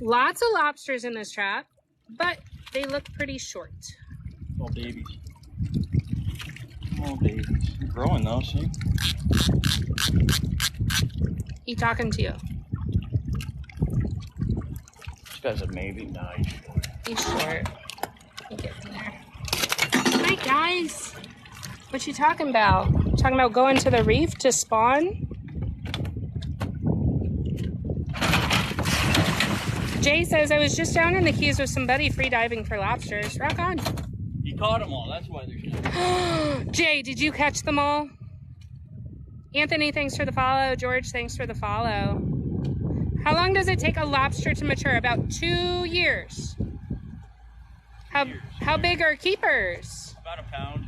Lots of lobsters in this trap, but they look pretty short. Small babies. Small babies. They're growing though, see? He talking to you. This guy's a maybe. No, he's short. He's short. He gets in there. Hi guys. What you talking about? Talking about going to the reef to spawn? Jay says, I was just down in the Keys with somebody free diving for lobsters. Rock on. He caught them all. That's why they're short. Jay, did you catch them all? Anthony, thanks for the follow. George, thanks for the follow. How long does it take a lobster to mature? About 2 years. How big are keepers? About a pound.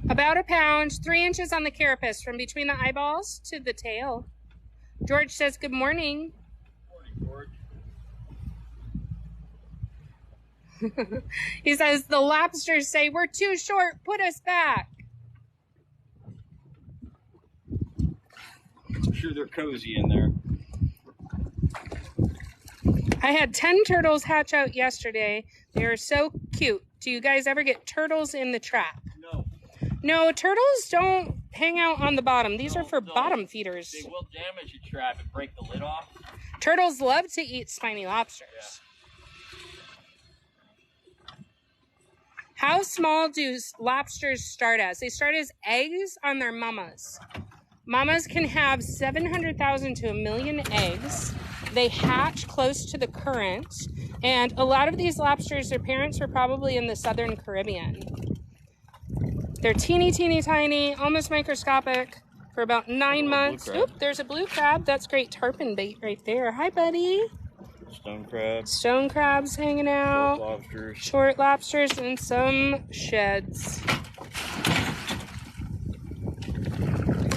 About a pound, 3 inches on the carapace from between the eyeballs to the tail. George says, good morning. Morning, George. He says, the lobsters say, we're too short, put us back. I'm sure they're cozy in there. I had 10 turtles hatch out yesterday. They are so cute. Do you guys ever get turtles in the trap? No. No, turtles don't hang out on the bottom. These are for bottom feeders. They will damage your trap and break the lid off. Turtles love to eat spiny lobsters. Yeah. How small do lobsters start as? They start as eggs on their mamas. Mamas can have 700,000 to 1 million eggs. They hatch close to the current. And a lot of these lobsters, their parents were probably in the southern Caribbean. They're teeny, teeny, tiny, almost microscopic for about 9 months. Oop, there's a blue crab. That's great tarpon bait right there. Hi, buddy. Stone crabs. Stone crabs hanging out. Short lobsters. Short lobsters and some sheds.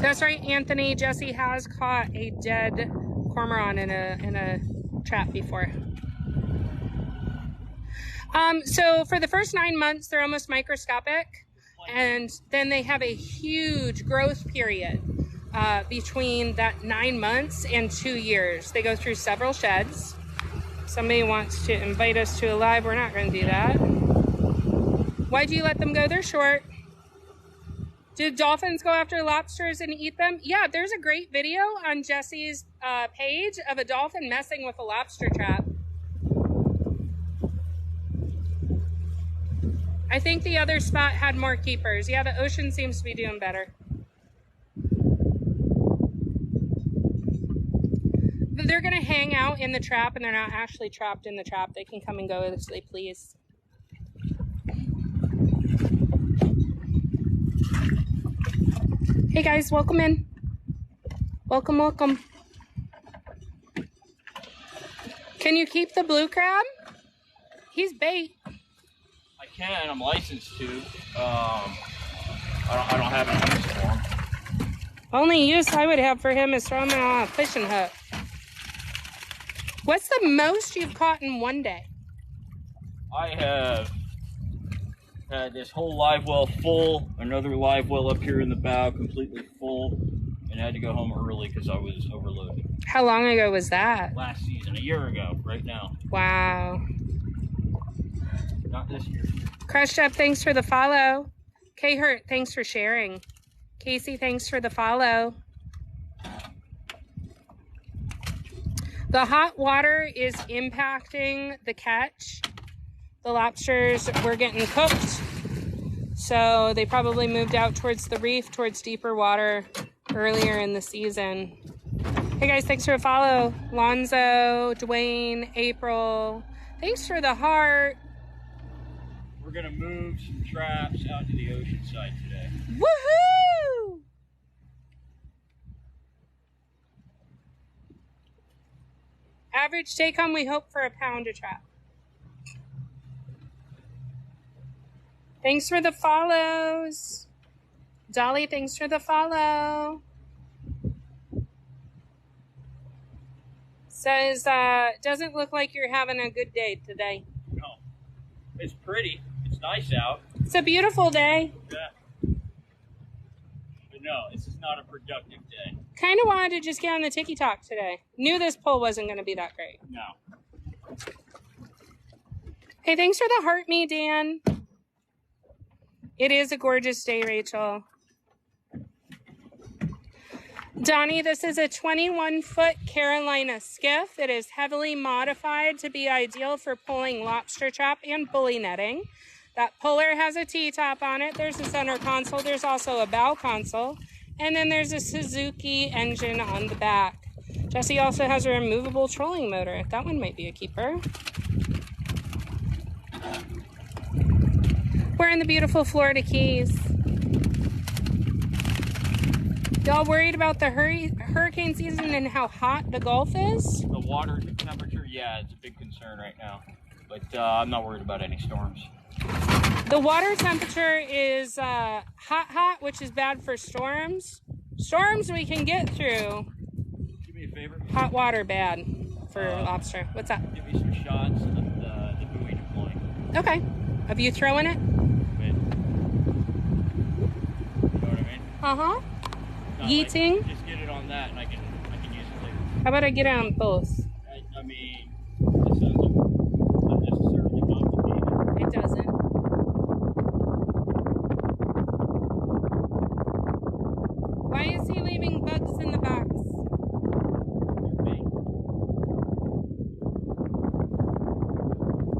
That's right, Anthony. Jesse has caught a dead cormorant in a trap before. So for the first 9 months, they're almost microscopic. And then they have a huge growth period between that 9 months and 2 years. They go through several sheds. Somebody wants to invite us to a live. We're not going to do that. Why'd you let them go? They're short. Did dolphins go after lobsters and eat them? Yeah, there's a great video on Jesse's page of a dolphin messing with a lobster trap. I think the other spot had more keepers. Yeah, the ocean seems to be doing better. They're going to hang out in the trap, and they're not actually trapped in the trap. They can come and go as they please. Hey guys, welcome in. Welcome, welcome. Can you keep the blue crab? He's bait. I can. I'm licensed to. I don't have any use for him. Only use I would have for him is throw him on a fishing hook. What's the most you've caught in one day? I have had this whole live well full, another live well up here in the bow completely full, and I had to go home early because I was overloaded. How long ago was that? Last season, a year ago, right now. Wow. Not this year. Crushed Up, thanks for the follow. K Hurt, thanks for sharing. Casey, thanks for the follow. The hot water is impacting the catch. The lobsters were getting cooked, so they probably moved out towards the reef, towards deeper water earlier in the season. Hey guys, thanks for the follow. Lonzo, Dwayne, April, thanks for the heart. We're gonna move some traps out to the ocean side today. Woohoo! Average take home, we hope for a pound a trap. Thanks for the follows. Dolly, thanks for the follow. Says, doesn't look like you're having a good day today. No. It's pretty. It's nice out. It's a beautiful day. Yeah. But no, this is not a productive day. Kind of wanted to just get on the TikTok today. Knew this poll wasn't going to be that great. No. Hey, thanks for the heart me, Dan. It is a gorgeous day, Rachel. Donnie, this is a 21-foot Carolina skiff. It is heavily modified to be ideal for pulling lobster trap and bully netting. That puller has a T-top on it. There's a center console. There's also a bow console. And then there's a Suzuki engine on the back. Jesse also has a removable trolling motor. That one might be a keeper. We're in the beautiful Florida Keys. Y'all worried about the hurricane season and how hot the Gulf is? The water temperature, yeah, it's a big concern right now. But I'm not worried about any storms. The water temperature is hot, which is bad for storms. Storms we can get through. Do me a favor. Hot water bad for lobster. What's up? Give me some shots of the buoy deploying. Okay. Of you throwing it? You know what I mean? Uh-huh. Yeeting. Like, just get it on that and I can use it later. How about I get it on both? I mean, it sounds unnecessarily complicated. It doesn't. Why is he leaving bugs in the box?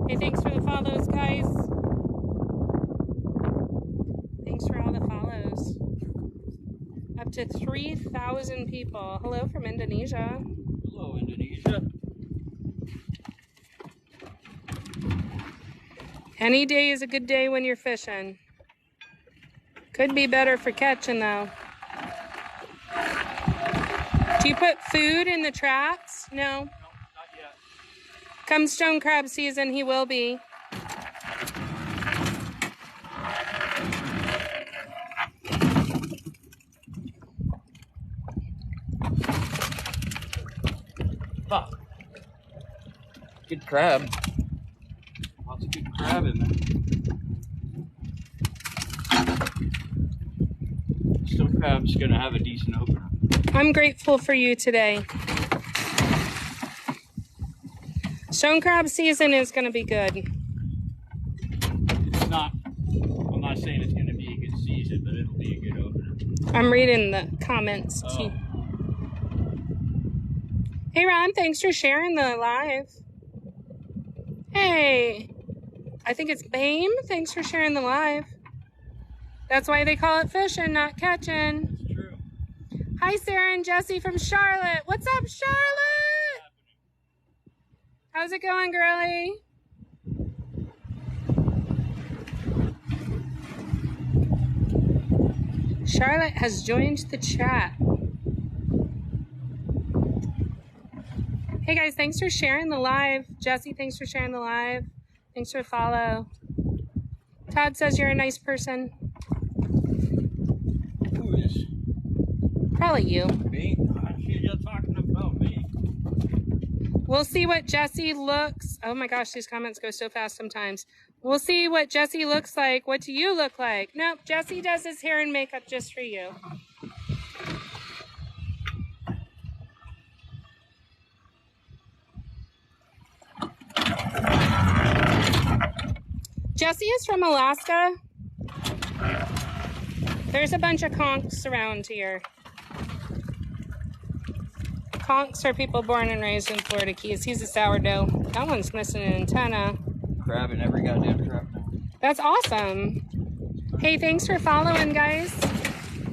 Hey, thanks for the follows, guys. Thanks for all the follows. Up to 3,000 people. Hello from Indonesia. Hello, Indonesia. Any day is a good day when you're fishing. Could be better for catching, though. Do you put food in the traps? No. No, not yet. Come stone crab season, he will be. Ah. Good crab. Lots of good crab in there. Stone crab's gonna have a decent opener. Stone crab season is going to be good. It's not, I'm not saying it's going to be a good season, but it'll be a good opener. I'm reading the comments too. Hey Ron, thanks for sharing the live. Hey, I think it's Bame. Thanks for sharing the live. That's why they call it fishing, not catching. It's true. Hi Sarah and Jesse from Charlotte. What's up, Charlotte? How's it going, girlie? Charlotte has joined the chat. Hey guys, thanks for sharing the live. Jesse, thanks for sharing the live. Thanks for the follow. Todd says you're a nice person. Who is? Probably you. Me? You're talking about me. We'll see what Jesse looks. Oh my gosh, these comments go so fast sometimes. We'll see what Jesse looks like. What do you look like? Nope, Jesse does his hair and makeup just for you. Jesse is from Alaska. There's a bunch of conchs around here. Conchs are people born and raised in Florida Keys. He's a sourdough. That one's missing an antenna. Crabbing every goddamn trap now. That's awesome. Hey, thanks for following, guys.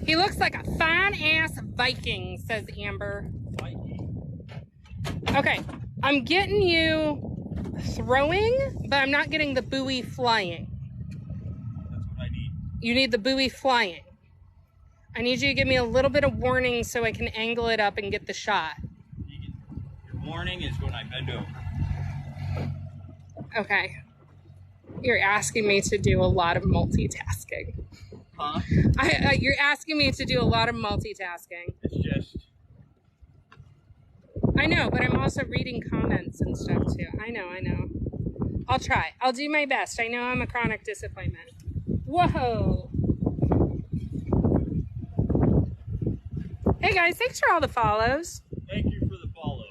He looks like a fine-ass Viking, says Amber. Viking. Okay, I'm getting you throwing, but I'm not getting the buoy flying. That's what I need. You need the buoy flying. I need you to give me a little bit of warning so I can angle it up and get the shot. Your warning is when I bend over. Okay. You're asking me to do a lot of multitasking. Huh? You're asking me to do a lot of multitasking. It's just... I know, but I'm also reading comments and stuff too. I know. I'll try. I'll do my best. I know I'm a chronic disappointment. Whoa. Hey guys, thanks for all the follows. Thank you for the follow.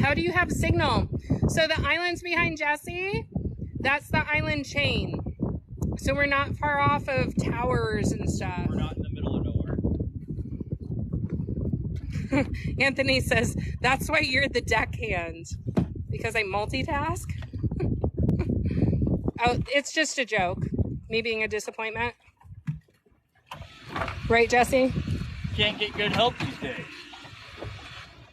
How do you have signal? So the islands behind Jesse, that's the island chain. So we're not far off of towers and stuff. We're not in the middle of nowhere. Anthony says, that's why you're the deckhand. Because I multitask? Oh, it's just a joke. Me being a disappointment. Right, Jesse? Can't get good help these days.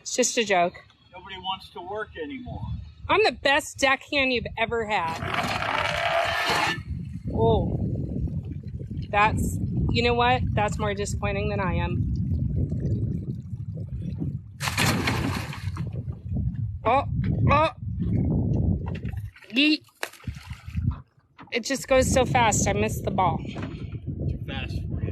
It's just a joke. Nobody wants to work anymore. I'm the best deckhand you've ever had. Oh. That's, you know what? That's more disappointing than I am. Oh. Yeet. It just goes so fast, I missed the ball. Too fast for you.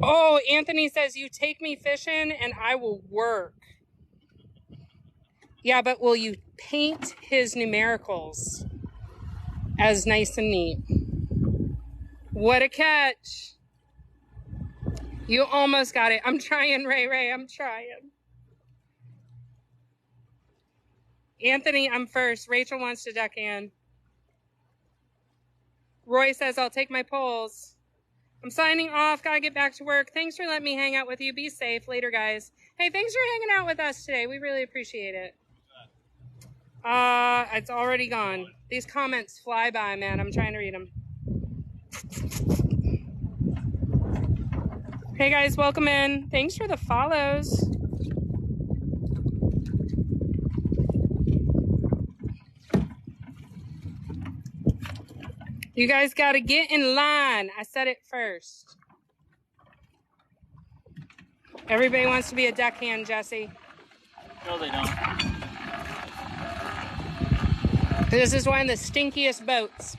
Oh, Anthony says, you take me fishing and I will work. Yeah, but will you paint his numericals as nice and neat? What a catch. You almost got it. I'm trying, Ray. I'm trying. Anthony, I'm first. Rachel wants to duck in. Roy says, I'll take my poles. I'm signing off. Gotta get back to work. Thanks for letting me hang out with you. Be safe. Later, guys. Hey, thanks for hanging out with us today. We really appreciate it. It's already gone. These comments fly by, man. I'm trying to read them. Hey, guys. Welcome in. Thanks for the follows. You guys got to get in line. I said it first. Everybody wants to be a deckhand, Jesse. No, they don't. This is one of the stinkiest boats.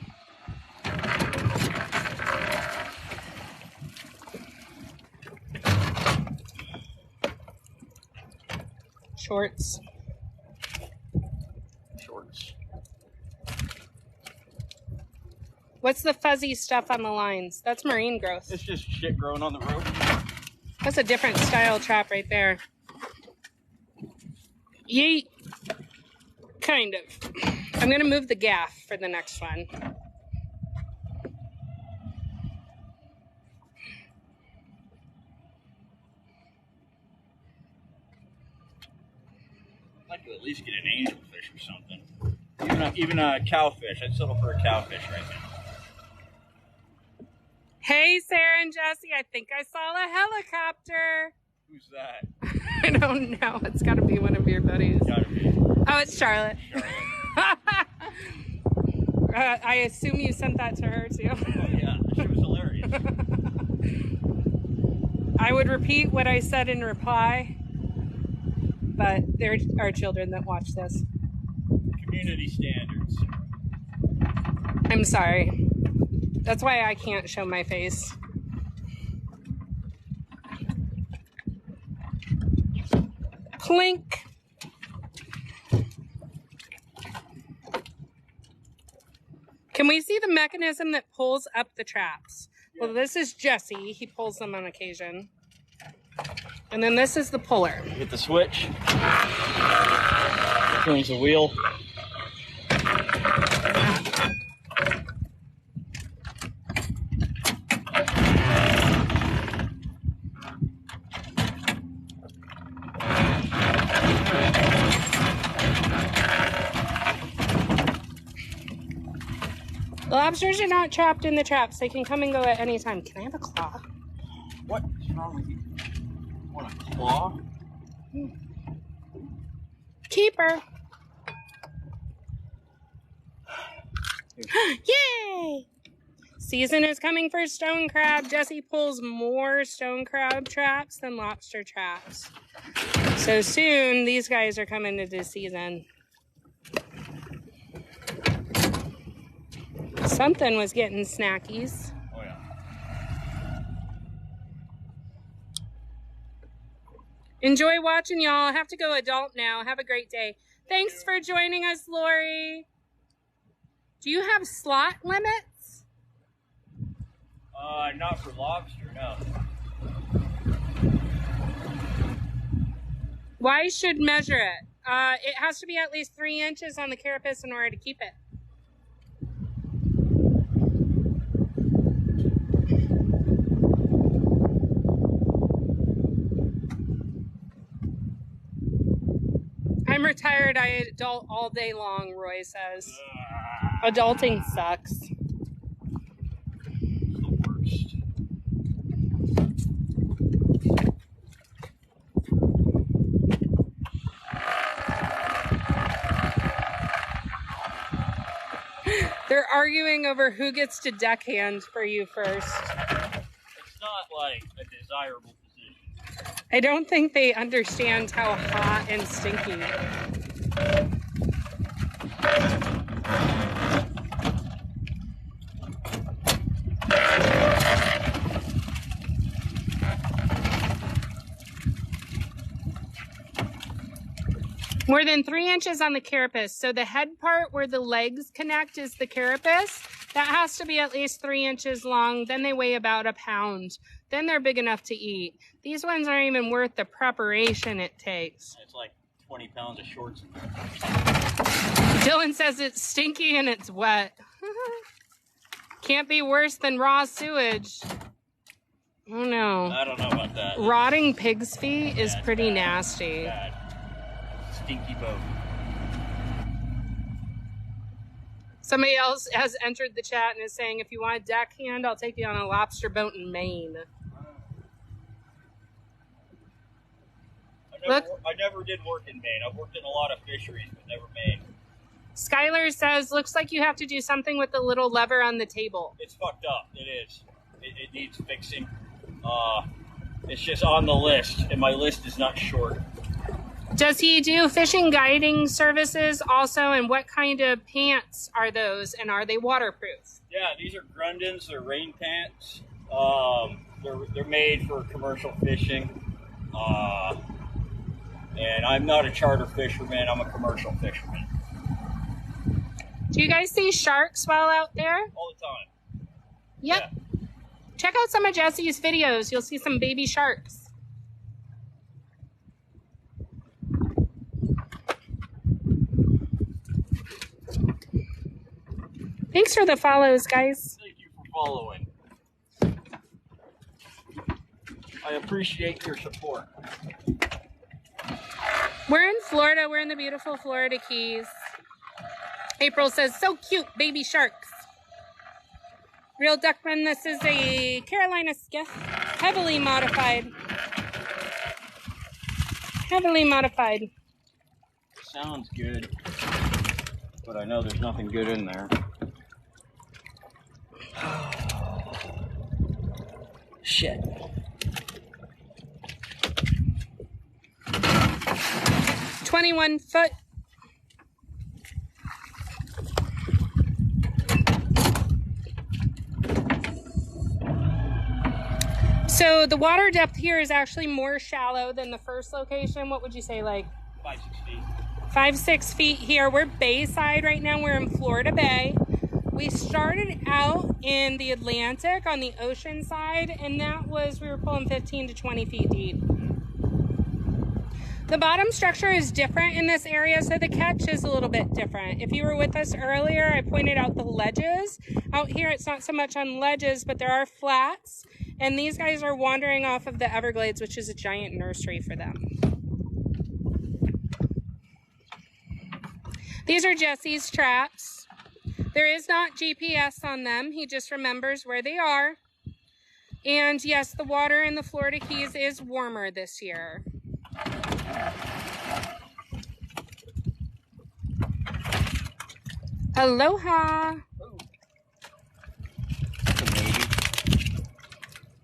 Shorts. What's the fuzzy stuff on the lines? That's marine growth. It's just shit growing on the road. That's a different style trap right there. Yeet. Kind of. I'm going to move the gaff for the next one. I'd like to at least get an angelfish or something. Even a cowfish. I'd settle for a cowfish right now. Hey, Sarah and Jesse, I think I saw a helicopter. Who's that? I don't know. It's got to be one of your buddies. Gotta be. Oh, it's Charlotte. I assume you sent that to her, too. Oh, yeah. She was hilarious. I would repeat what I said in reply, but there are children that watch this. Community standards. I'm sorry. That's why I can't show my face. Clink. Can we see the mechanism that pulls up the traps? Yeah. Well, this is Jesse. He pulls them on occasion. And then this is the puller. Hit the switch. Turns the wheel. The lobsters are not trapped in the traps. They can come and go at any time. Can I have a claw? What is wrong with you? Want a claw? Keeper. Yay! Season is coming for stone crab. Jesse pulls more stone crab traps than lobster traps. So soon, these guys are coming into season. Something was getting snackies. Oh, yeah. Enjoy watching, y'all. I have to go adult now. Have a great day. Thanks for joining us, Lori. Do you have slot limits? Not for lobster, no. Why should measure it? It has to be at least 3 inches on the carapace in order to keep it. I'm retired. I adult all day long, Roy says. Adulting sucks. The worst. They're arguing over who gets to deckhand for you first. It's not like a desirable position. I don't think they understand how hot and stinky. More than 3 inches on the carapace. So the head part where the legs connect is the carapace. That has to be at least 3 inches long. Then they weigh about a pound. Then they're big enough to eat. These ones aren't even worth the preparation it takes. It's like 20 pounds of shorts. Dylan says it's stinky and it's wet. Can't be worse than raw sewage. Oh no. I don't know about that. Rotting pig's feet is pretty nasty. Bad. Stinky boat. Somebody else has entered the chat and is saying, if you want a deckhand, I'll take you on a lobster boat in Maine. I never did work in Maine. I've worked in a lot of fisheries, but never Maine. Skylar says, looks like you have to do something with the little lever on the table. It's fucked up. It is. It needs fixing. It's just on the list, and my list is not short. Does he do fishing guiding services also, and what kind of pants are those, and are they waterproof? Yeah, these are Grundens. They're rain pants. They're made for commercial fishing. And I'm not a charter fisherman. I'm a commercial fisherman. Do you guys see sharks while out there? All the time. Yep. Yeah. Check out some of Jesse's videos. You'll see some baby sharks. Thanks for the follows, guys. Thank you for following. I appreciate your support. We're in Florida. We're in the beautiful Florida Keys. April says, so cute, baby sharks. Real Duckman, this is a Carolina skiff, heavily modified. Heavily modified. Sounds good, but I know there's nothing good in there. Shit. $21 foot. So the water depth here is actually more shallow than the first location. What would you say, like 5-6 feet? 5-6 feet here. We're Bayside right now. We're in Florida Bay. We started out in the Atlantic on the ocean side, and that was, we were pulling 15 to 20 feet deep. The bottom structure is different in this area, so the catch is a little bit different. If you were with us earlier, I pointed out the ledges. Out here, it's not so much on ledges, but there are flats, and these guys are wandering off of the Everglades, which is a giant nursery for them. These are Jesse's traps. There is not GPS on them. He just remembers where they are. And yes, the water in the Florida Keys is warmer this year. Aloha. Oh. That's a maybe.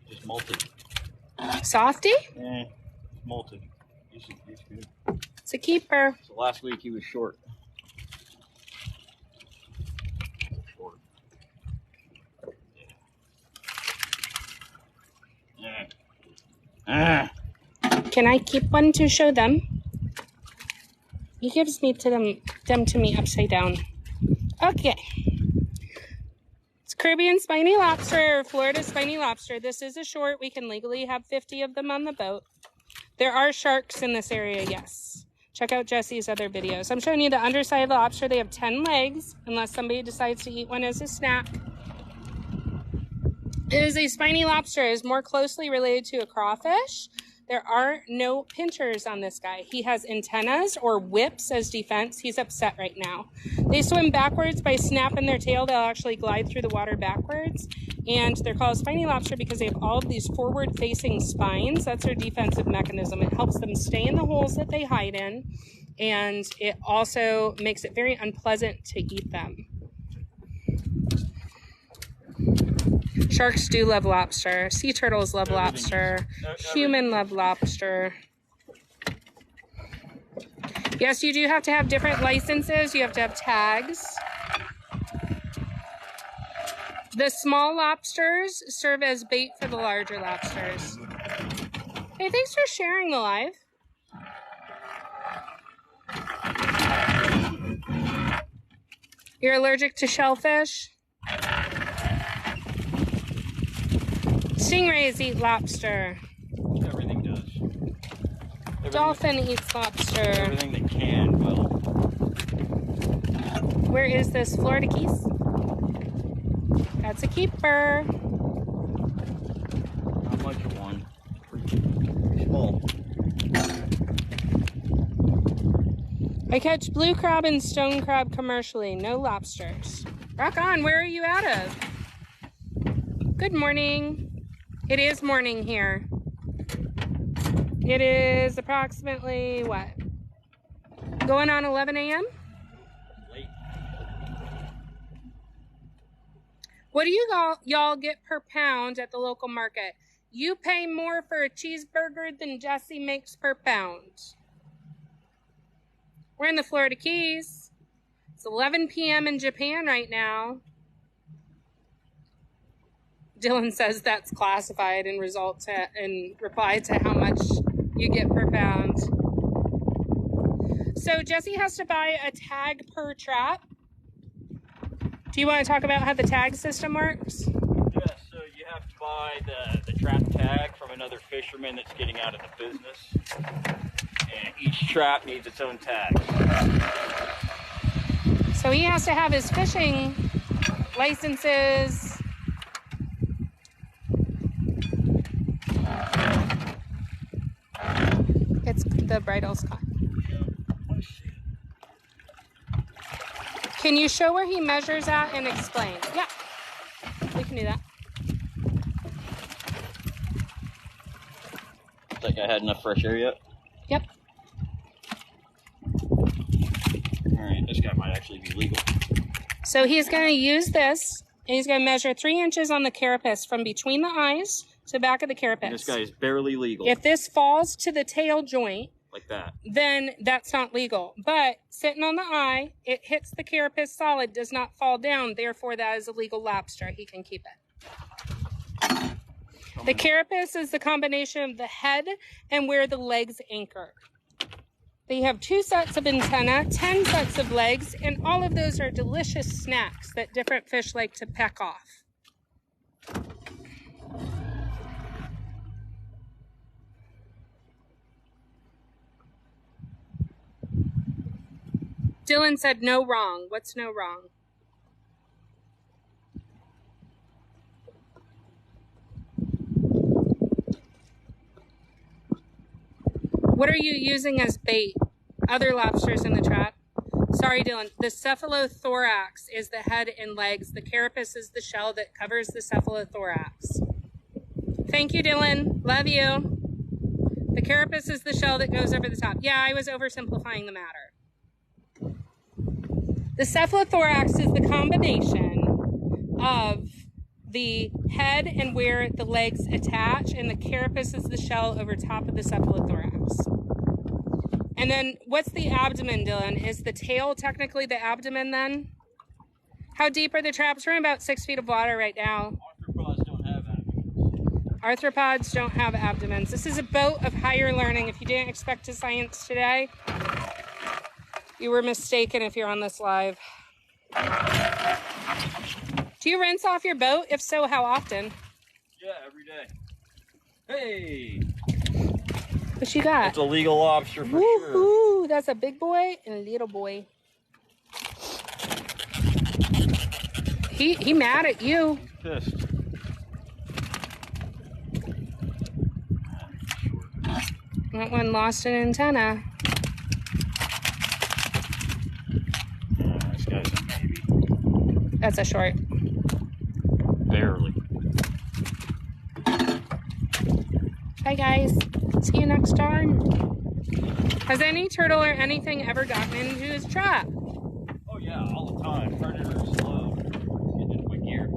Just molted. Softy? Yeah, molted. He's good. It's a keeper. So last week he was short. Can I keep one to show them? He gives me to them to me upside down. Okay. It's Caribbean spiny lobster or Florida spiny lobster. This is a short. We can legally have 50 of them on the boat. There are sharks in this area, yes. Check out Jesse's other videos. I'm showing you the underside of the lobster. They have 10 legs, unless somebody decides to eat one as a snack. It is a spiny lobster. It is more closely related to a crawfish. There are no pinchers on this guy. He has antennas or whips as defense. He's upset right now. They swim backwards by snapping their tail. They'll actually glide through the water backwards. And they're called spiny lobster because they have all of these forward-facing spines. That's their defensive mechanism. It helps them stay in the holes that they hide in. And it also makes it very unpleasant to eat them. Sharks do love lobster. Sea turtles love lobster. Human love lobster. Yes, you do have to have different licenses. You have to have tags. The small lobsters serve as bait for the larger lobsters. Hey, thanks for sharing the live. You're allergic to shellfish? Stingrays eat lobster. Everything does. Dolphin eats lobster. Everything that can will. Where is this? Florida Keys? That's a keeper. Not much of one. Pretty small. I catch blue crab and stone crab commercially. No lobsters. Rock on. Where are you out of? Good morning. It is morning here. It is approximately, what? Going on 11 a.m.? Late. What do you y'all get per pound at the local market? You pay more for a cheeseburger than Jesse makes per pound. We're in the Florida Keys. It's 11 p.m. in Japan right now. Dylan says that's classified in reply to how much you get per pound. So Jesse has to buy a tag per trap. Do you want to talk about how the tag system works? Yeah, so you have to buy the trap tag from another fisherman that's getting out of the business. And each trap needs its own tag. So he has to have his fishing licenses. It's the bridle's caught. Can you show where he measures at and explain? Yeah, we can do that. Think I had enough fresh air yet? Yep. Alright, this guy might actually be legal. So he's going to use this, and he's going to measure 3 inches on the carapace from between the eyes to the back of the carapace. And this guy is barely legal. If this falls to the tail joint, like that, then that's not legal. But sitting on the eye, it hits the carapace solid, does not fall down. Therefore, that is a legal lobster. He can keep it. The carapace is the combination of the head and where the legs anchor. They have 2 sets of antennae, 10 sets of legs, and all of those are delicious snacks that different fish like to peck off. Dylan said no wrong. What's no wrong? What are you using as bait? Other lobsters in the trap? Sorry, Dylan. The cephalothorax is the head and legs. The carapace is the shell that covers the cephalothorax. Thank you, Dylan. Love you. The carapace is the shell that goes over the top. Yeah, I was oversimplifying the matter. The cephalothorax is the combination of the head and where the legs attach, and the carapace is the shell over top of the cephalothorax. And then what's the abdomen, Dylan? Is the tail technically the abdomen then? How deep are the traps? We're in about 6 feet of water right now. Arthropods don't have abdomens. Arthropods don't have abdomens. This is a boat of higher learning. If you didn't expect a science today, you were mistaken if you're on this live. Do you rinse off your boat? If so, how often? Yeah, every day. Hey! What you got? It's a legal lobster for sure. Woohoo! That's a big boy and a little boy. He mad at you. Pissed. That one lost an antenna. This guy's a maybe. That's a short. Barely. Bye, guys. See you next time. Has any turtle or anything ever gotten into his trap? Oh yeah, all the time. Predators love getting into my gear.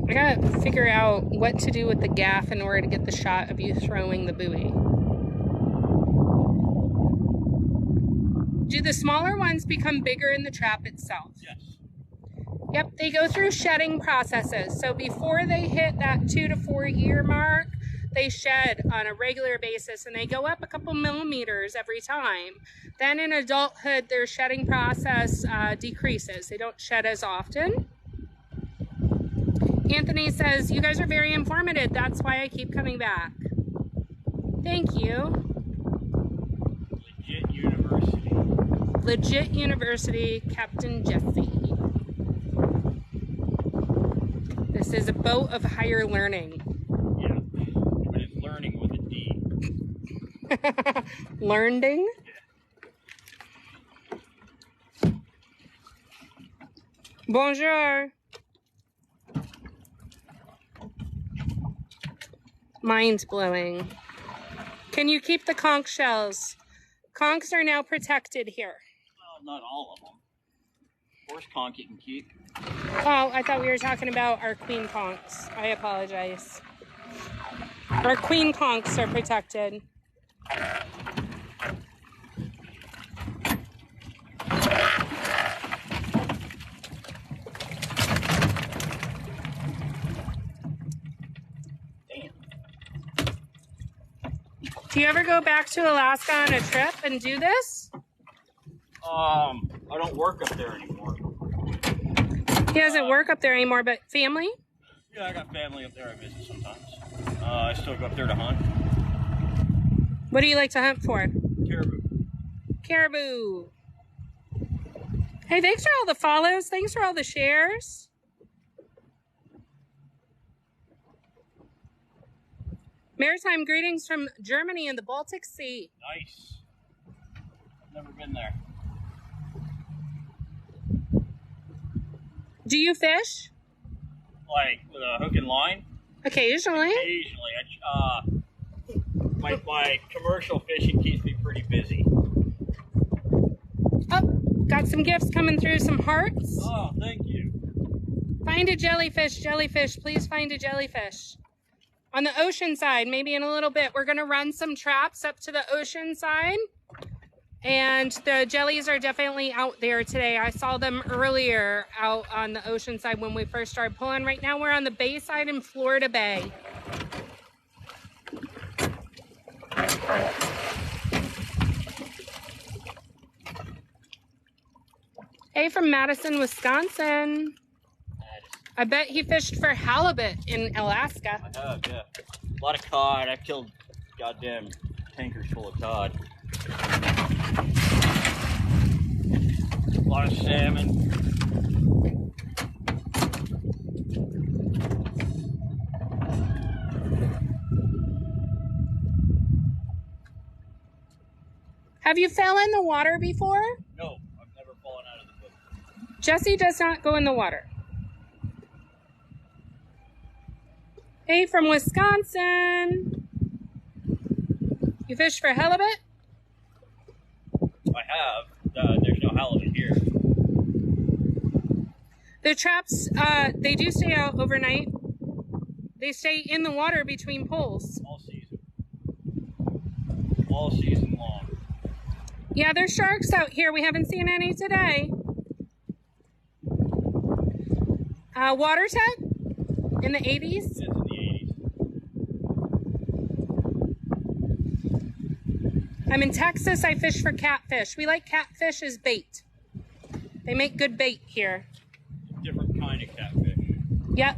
I gotta figure out what to do with the gaff in order to get the shot of you throwing the buoy. Do the smaller ones become bigger in the trap itself? Yes. Yep, they go through shedding processes. So before they hit that 2 to 4 year mark, they shed on a regular basis, and they go up a couple millimeters every time. Then in adulthood, their shedding process decreases. They don't shed as often. Anthony says, you guys are very informative. That's why I keep coming back. Thank you. Legit university. Legit university, Captain Jesse. This is a boat of higher learning. Yeah, but it's learning with a D. Learning? Yeah. Bonjour. Mind blowing. Can you keep the conch shells? Conchs are now protected here. Well, not all of them. Horse conch you can keep. Oh, I thought we were talking about our queen conchs. I apologize. Our queen conchs are protected. Do you ever go back to Alaska on a trip and do this? I don't work up there anymore. He doesn't work up there anymore, but family? Yeah, I got family up there I visit sometimes. I still go up there to hunt. What do you like to hunt for? Caribou. Caribou. Hey, thanks for all the follows. Thanks for all the shares. Maritime greetings from Germany and the Baltic Sea. Nice. I've never been there. Do you fish? Like with a hook and line? Occasionally. Occasionally. My commercial fishing keeps me pretty busy. Oh, got some gifts coming through, some hearts. Oh, thank you. Find a jellyfish, jellyfish. Please find a jellyfish. On the ocean side, maybe in a little bit, we're going to run some traps up to the ocean side. And the jellies are definitely out there today. I saw them earlier out on the ocean side when we first started pulling. Right now we're on the bay side in Florida Bay. Hey, from Madison, Wisconsin. I bet he fished for halibut in Alaska. I have, yeah. A lot of cod. I've killed goddamn tankers full of cod. A lot of salmon. Have you fell in the water before? No, I've never fallen out of the boat. Jesse does not go in the water. Hey, from Wisconsin. You fish for halibut? I have. There's no halibut here. The traps, they do stay out overnight. They stay in the water between pulls. All season. All season long. Yeah, there's sharks out here. We haven't seen any today. Water tent in the 80s. It's in the 80s. I'm in Texas. I fish for catfish. We like catfish as bait. They make good bait here. Different kind of catfish. Yep.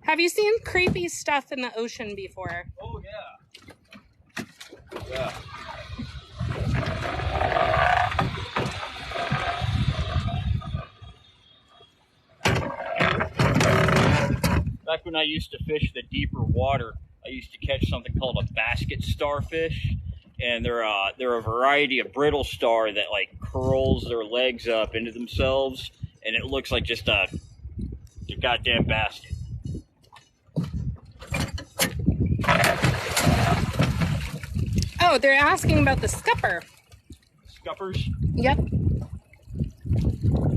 Have you seen creepy stuff in the ocean before? Oh, yeah. Yeah. Back when I used to fish the deeper water, I used to catch something called a basket starfish, and they're a variety of brittle star that like curls their legs up into themselves, and it looks like just a goddamn basket. Oh, they're asking about the scupper. Scuppers? Yep.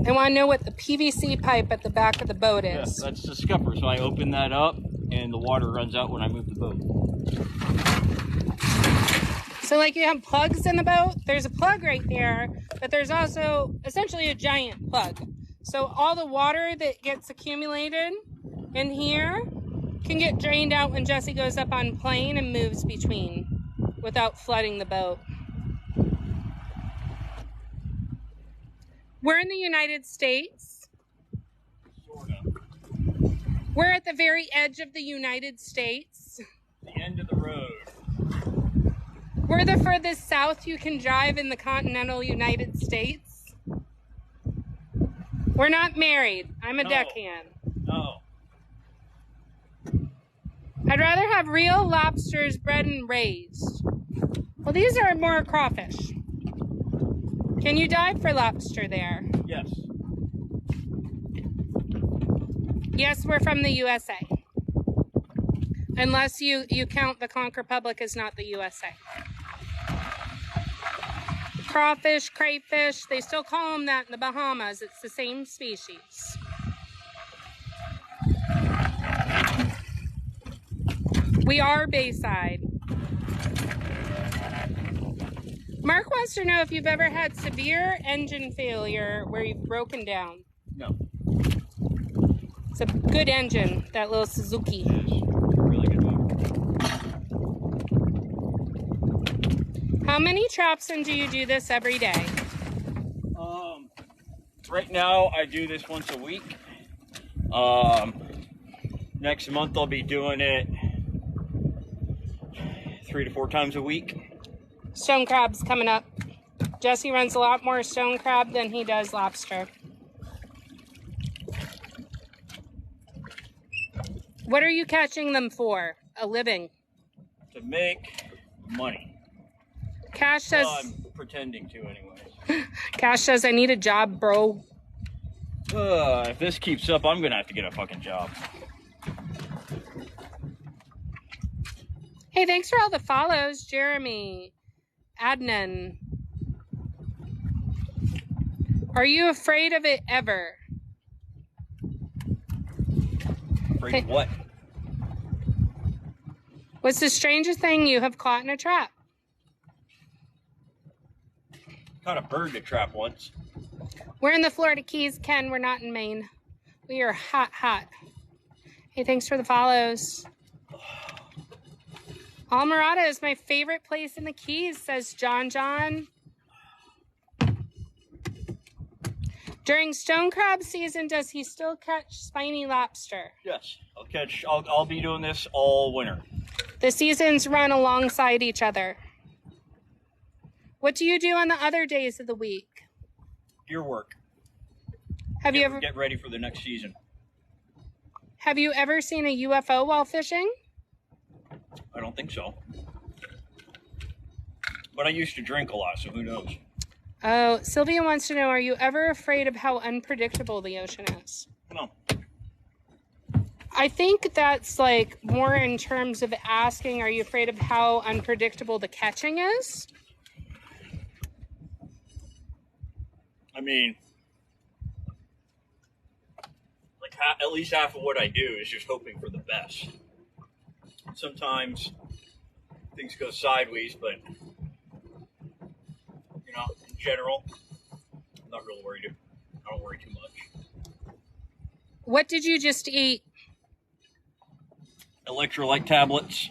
They want to know what the PVC pipe at the back of the boat Yeah, is. that's the scupper. So I open that up, and the water runs out when I move the boat. So like you have plugs in the boat, there's a plug right there, but there's also essentially a giant plug. So all the water that gets accumulated in here can get drained out when Jesse goes up on plane and moves between without flooding the boat. We're in the United States. Sort of. We're at the very edge of the United States. The end of the road. We're the furthest south you can drive in the continental United States. We're not married. I'm a deckhand. No. I'd rather have real lobsters bred and raised. Well, these are more crawfish. Can you dive for lobster there? Yes. Yes, we're from the USA. Unless you count the Conch Republic as not the USA. Crawfish, crayfish, they still call them that in the Bahamas. It's the same species. We are Bayside. Mark wants to know if you've ever had severe engine failure where you've broken down. No. It's a good engine, that little Suzuki. It is. Really good motor. How many traps and do you do this every day? Right now I do this once a week. Next month I'll be doing it 3 to 4 times a week. Stone crab's coming up. Jesse runs a lot more stone crab than he does lobster. What are you catching them for? A living? To make money. Cash says... Well, I'm pretending to anyways. Cash says, I need a job, bro. If this keeps up, I'm gonna have to get a fucking job. Hey, thanks for all the follows, Jeremy. Adnan. Are you afraid of it ever? Afraid of what? What's the strangest thing you have caught in a trap? Caught a bird in a trap once. We're in the Florida Keys, Ken. We're not in Maine. We are hot, hot. Hey, thanks for the follows. Almirada is my favorite place in the Keys, says John John. During stone crab season, does he still catch spiny lobster? Yes, I'll be doing this all winter. The seasons run alongside each other. What do you do on the other days of the week? Gear work. Have you ever get ready for the next season? Have you ever seen a UFO while fishing? I don't think so. But I used to drink a lot, so who knows? Oh, Sylvia wants to know, are you ever afraid of how unpredictable the ocean is? No. I think that's like more in terms of asking, are you afraid of how unpredictable the catching is? I mean, like at least half of what I do is just hoping for the best. Sometimes things go sideways, but you know, in general, I'm not real worried. I don't worry too much. What did you just eat? Electrolyte tablets,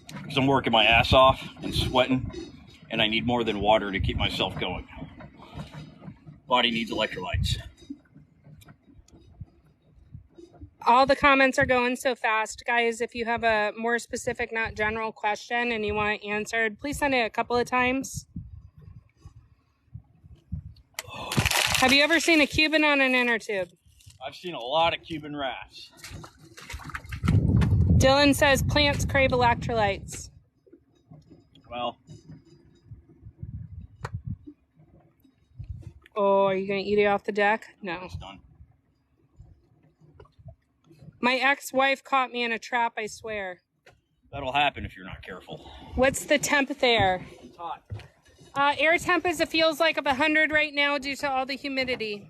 because I'm working my ass off and sweating, and I need more than water to keep myself going. Body needs electrolytes. All the comments are going so fast. Guys, if you have a more specific, not general question and you want it answered, please send it a couple of times. Have you ever seen a Cuban on an inner tube? I've seen a lot of Cuban wrasse. Dylan says plants crave electrolytes. Well. Oh, are you going to eat it off the deck? No. It's done. My ex-wife caught me in a trap, I swear. That'll happen if you're not careful. What's the temp there? It's hot. Air temp is, it feels like of 100 right now due to all the humidity.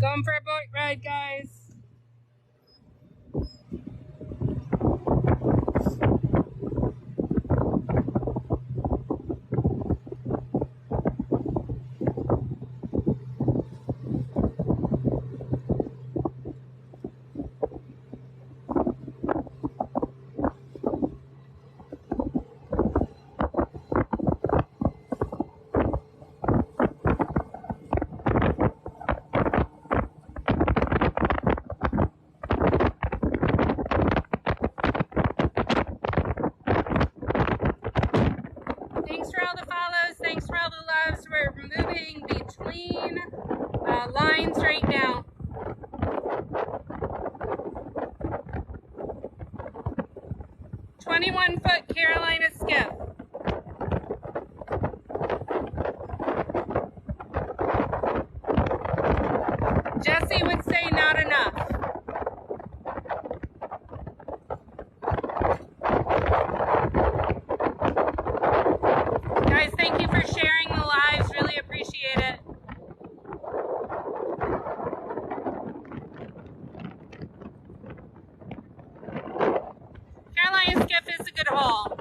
Going for a boat ride, guys. Thanks for all the follows. Thanks for all the loves. We're moving between lines right now. "21-foot Carolina skiff." Jesse would say not enough. Guys, thank you for sharing the lives. Really appreciate it. Carolina skiff is a good haul.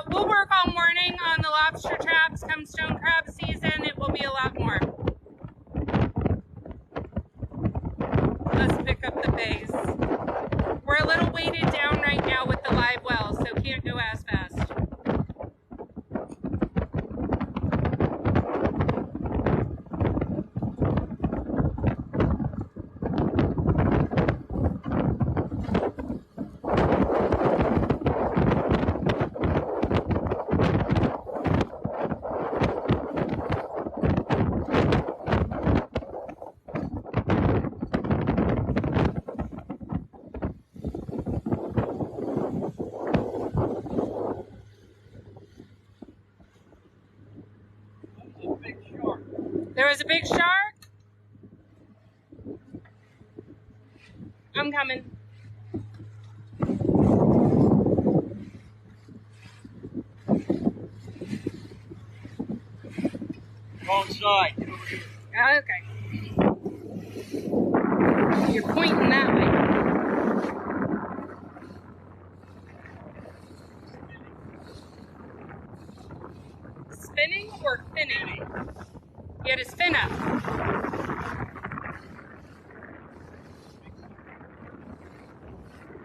We'll work all morning on the lobster traps. Come stone crab season, it will be a lot more. Let's pick up the pace. We're a little weighted down right now with the live well, so can't go as fast. There was a big shark. I'm coming. Wrong side. Okay. You're pointing that way. Spinning or finning? You had his fin up.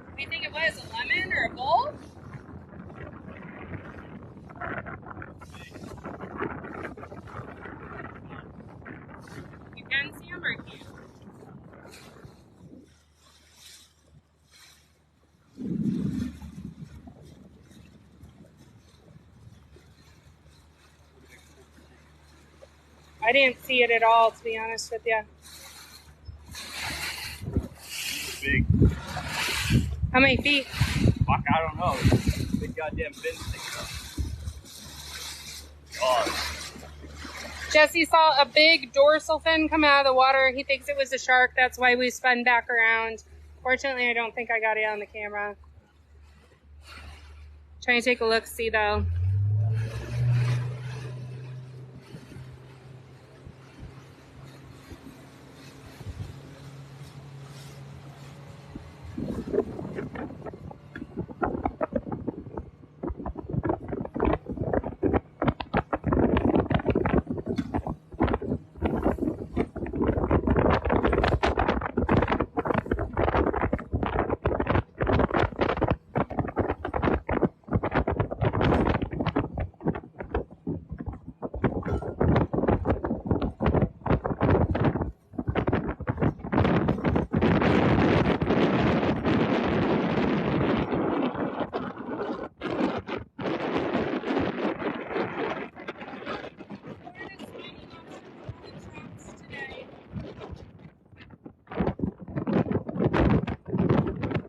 What do you think it was? A lemon or a bowl? You can see him or you can't? I didn't see it at all, to be honest with you. Big. How many feet? Fuck, I don't know. Big goddamn fin sticking up. God. Jesse saw a big dorsal fin come out of the water. He thinks it was a shark. That's why we spun back around. Fortunately, I don't think I got it on the camera. Trying to take a look, see though.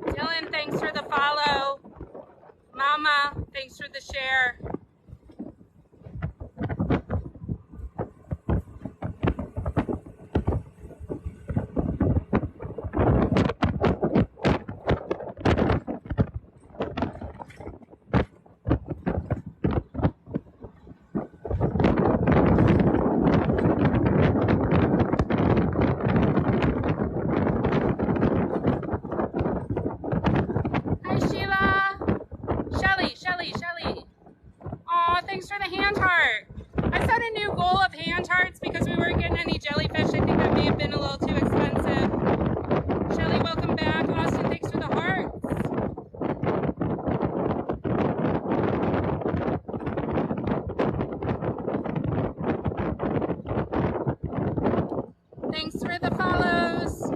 Dylan, thanks for the follow. Mama, thanks for the share. Hi, Sheila. Shelly. Aw, thanks for the hand heart. I set a new goal of hand hearts because we weren't getting any jellyfish. I think that may have been a little too expensive. Shelly, welcome back. Austin, thanks for the hearts. Thanks for the follows.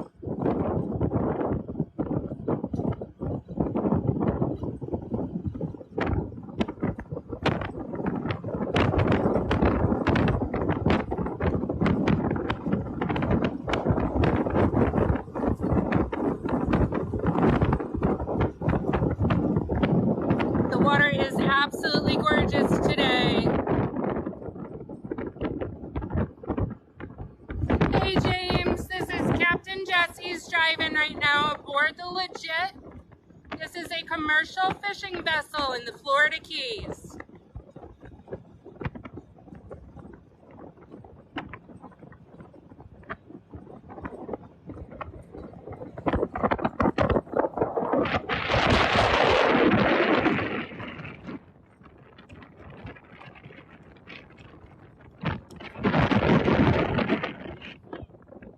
The water is absolutely gorgeous today. Hey James, this is Captain Jesse's driving right now aboard the Legit. This is a commercial fishing vessel in the Florida Keys.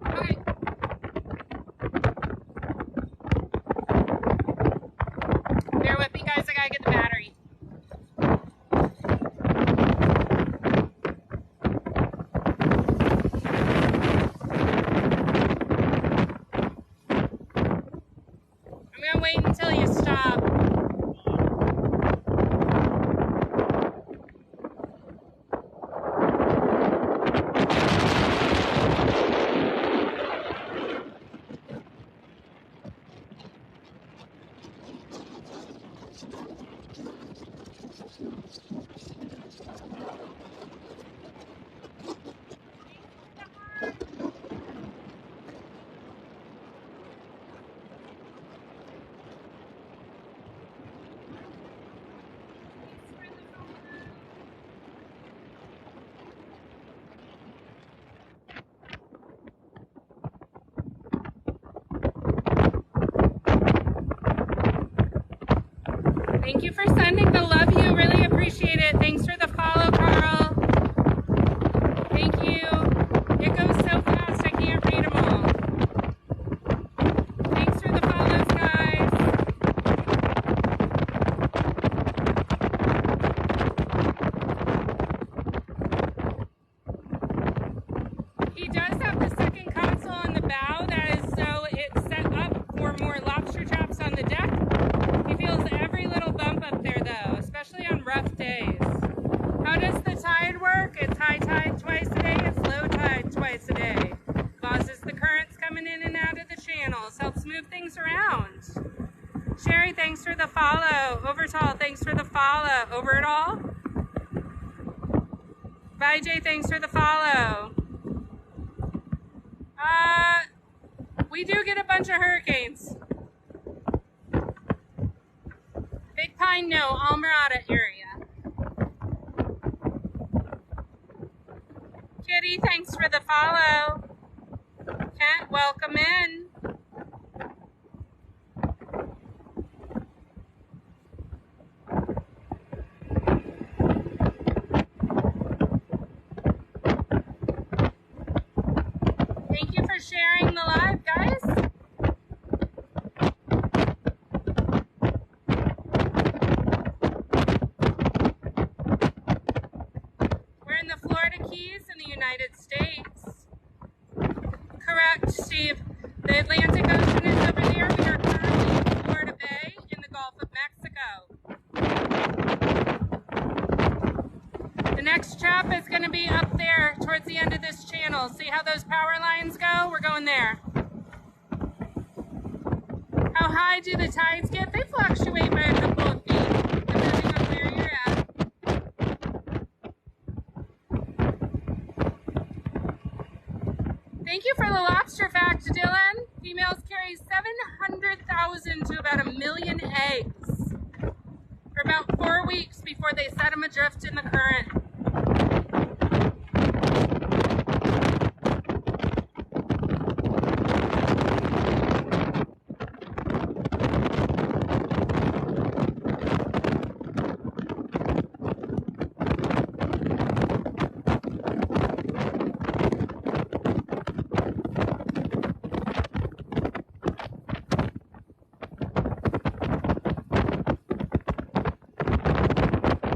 Okay. Bear with me, guys. I gotta get the battery. I'm gonna wait until you stop. Thank you for sending the love you. Really appreciate it. Thanks for the follow, Carl. Thank you. It goes so fast, I can't read them all. Thanks for the follows, guys. He does have the second console on the bow. That is so it's set up for more lobster traps on the deck. He feels every little bump up there though, especially on rough days. How does the tide work? It's high tide twice a day, it's low tide twice a day. Causes the currents coming in and out of the channels, helps move things around. Sherry, thanks for the follow. Overtall, thanks for the follow. Over it all? Vijay, thanks for the follow. We do get a bunch of hurricanes. Big Pine, no. Almirada area. Kitty, thanks for the follow. Kent, welcome in. Thank you for sharing the live, guys. We're in the Florida Keys in the United States. Correct, Steve. The Atlantic Ocean is over there. We are currently in Florida Bay in the Gulf of Mexico. The next trap is going to be up there towards the end of this channel. See how those power lines go? We're going there. How high do the tides get? They fluctuate by a couple of feet, depending on where you're at. Thank you for the lobster fact, Dylan. Females carry 700,000 to about 1 million eggs for about 4 weeks before they set them adrift in the current.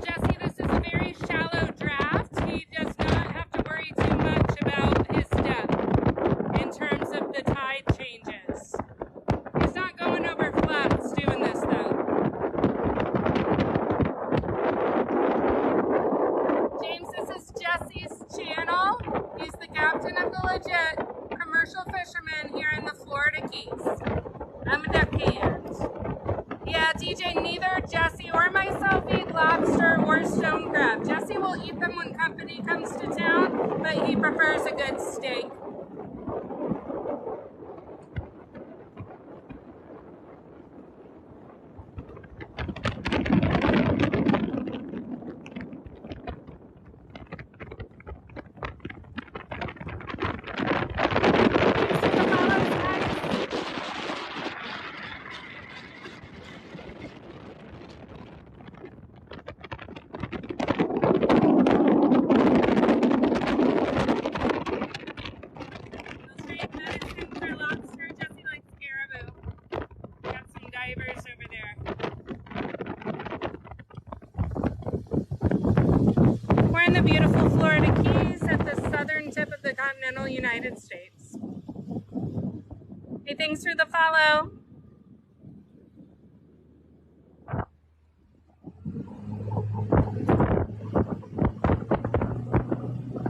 Jesse, this is a very shallow draft. He does not have to worry too much about his depth in terms of the tide changes. He's not going over flats doing this though. James, this is Jesse's channel. He's the captain of the legit commercial fisherman here in the Florida Keys. I'm a deckhand. Yeah, DJ, neither Jesse or myself eat lobster or stone crab. Jesse will eat them when company comes to town, but he prefers a good steak. The beautiful Florida Keys at the southern tip of the continental United States. Hey, thanks for the follow.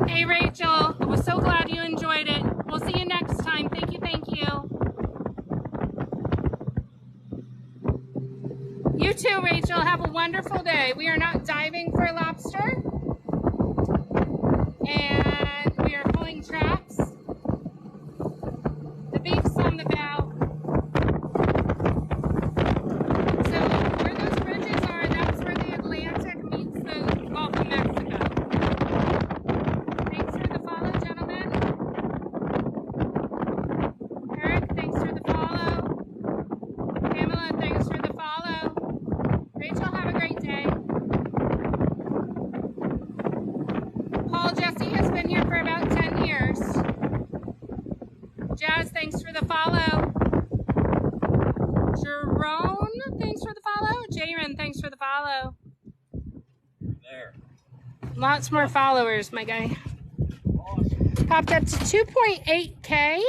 Hey, Rachel. I was so glad you enjoyed it. We'll see you next time. Thank you, thank you. You too, Rachel. Have a wonderful day. We are not diving for lobster. And we are pulling traps. The beef's on the bow. So where those bridges are, that's where the Atlantic meets the Gulf of Mexico. Thanks for the follow, gentlemen. Eric, thanks for the follow. Pamela, thanks for the follow. Rachel, the follow. There. Lots more followers, my guy. Awesome. Popped up to 2.8K.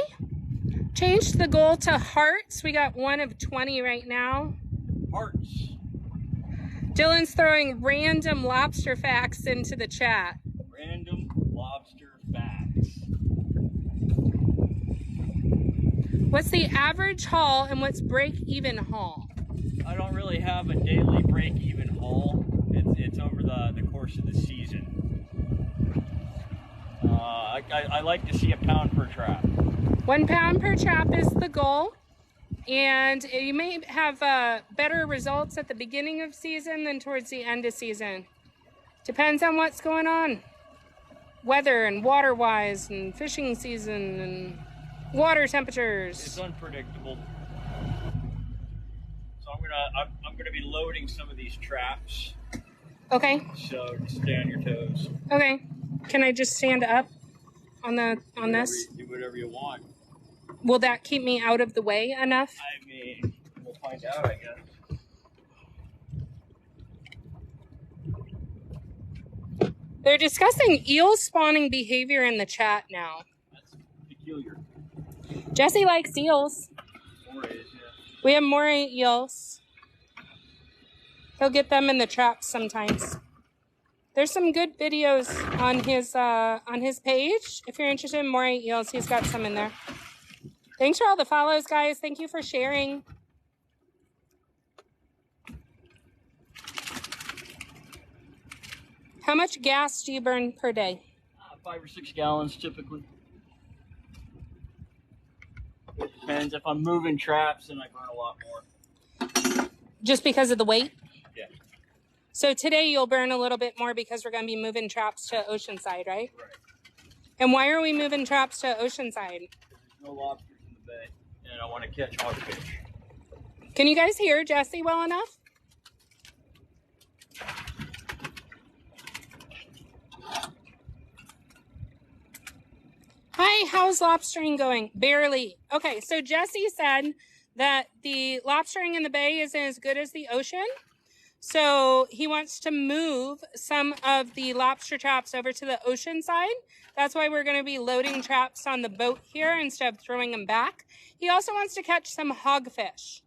Changed the goal to hearts. We got 1 of 20 right now. Hearts. Dylan's throwing random lobster facts into the chat. Random lobster facts. What's the average haul and what's break-even haul? I don't really have a daily break-even haul. It's over the course of the season. I like to see a pound per trap. 1 pound per trap is the goal. And you may have better results at the beginning of season than towards the end of season. Depends on what's going on. Weather and water-wise and fishing season and water temperatures. It's unpredictable. So I'm gonna be loading some of these traps. Okay. So just stay on your toes. Okay. Can I just stand up on this? Do whatever you want. Will that keep me out of the way enough? I mean, we'll find out, I guess. They're discussing eel spawning behavior in the chat now. That's peculiar. Jesse likes eels. Morays, yeah. We have moray eels. He'll get them in the traps sometimes. There's some good videos on his page. If you're interested in moray eels, he's got some in there. Thanks for all the follows, guys. Thank you for sharing. How much gas do you burn per day? 5 or 6 gallons typically. It depends. If I'm moving traps, then I burn a lot more. Just because of the weight? Yeah. So today you'll burn a little bit more because we're going to be moving traps to Oceanside, right? Right. And why are we moving traps to Oceanside? There's no lobsters in the bay, and I want to catch hogfish. Can you guys hear Jesse well enough? Hi, how's lobstering going? Barely. Okay, so Jesse said that the lobstering in the bay isn't as good as the ocean. So he wants to move some of the lobster traps over to the ocean side. That's why we're going to be loading traps on the boat here instead of throwing them back. He also wants to catch some hogfish.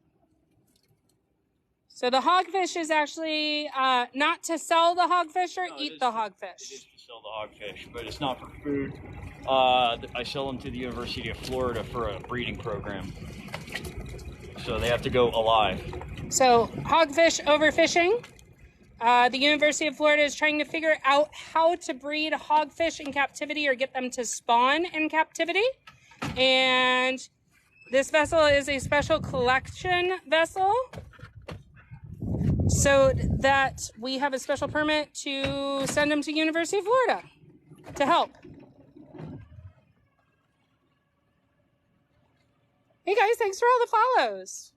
So the hogfish is actually not to sell the hogfish or eat the hogfish. It is to sell the hogfish, but it's not for food. I sell them to the University of Florida for a breeding program. So they have to go alive. So hogfish overfishing. The University of Florida is trying to figure out how to breed hogfish in captivity or get them to spawn in captivity. And this vessel is a special collection vessel, so that we have a special permit to send them to University of Florida to help. Hey guys, thanks for all the follows.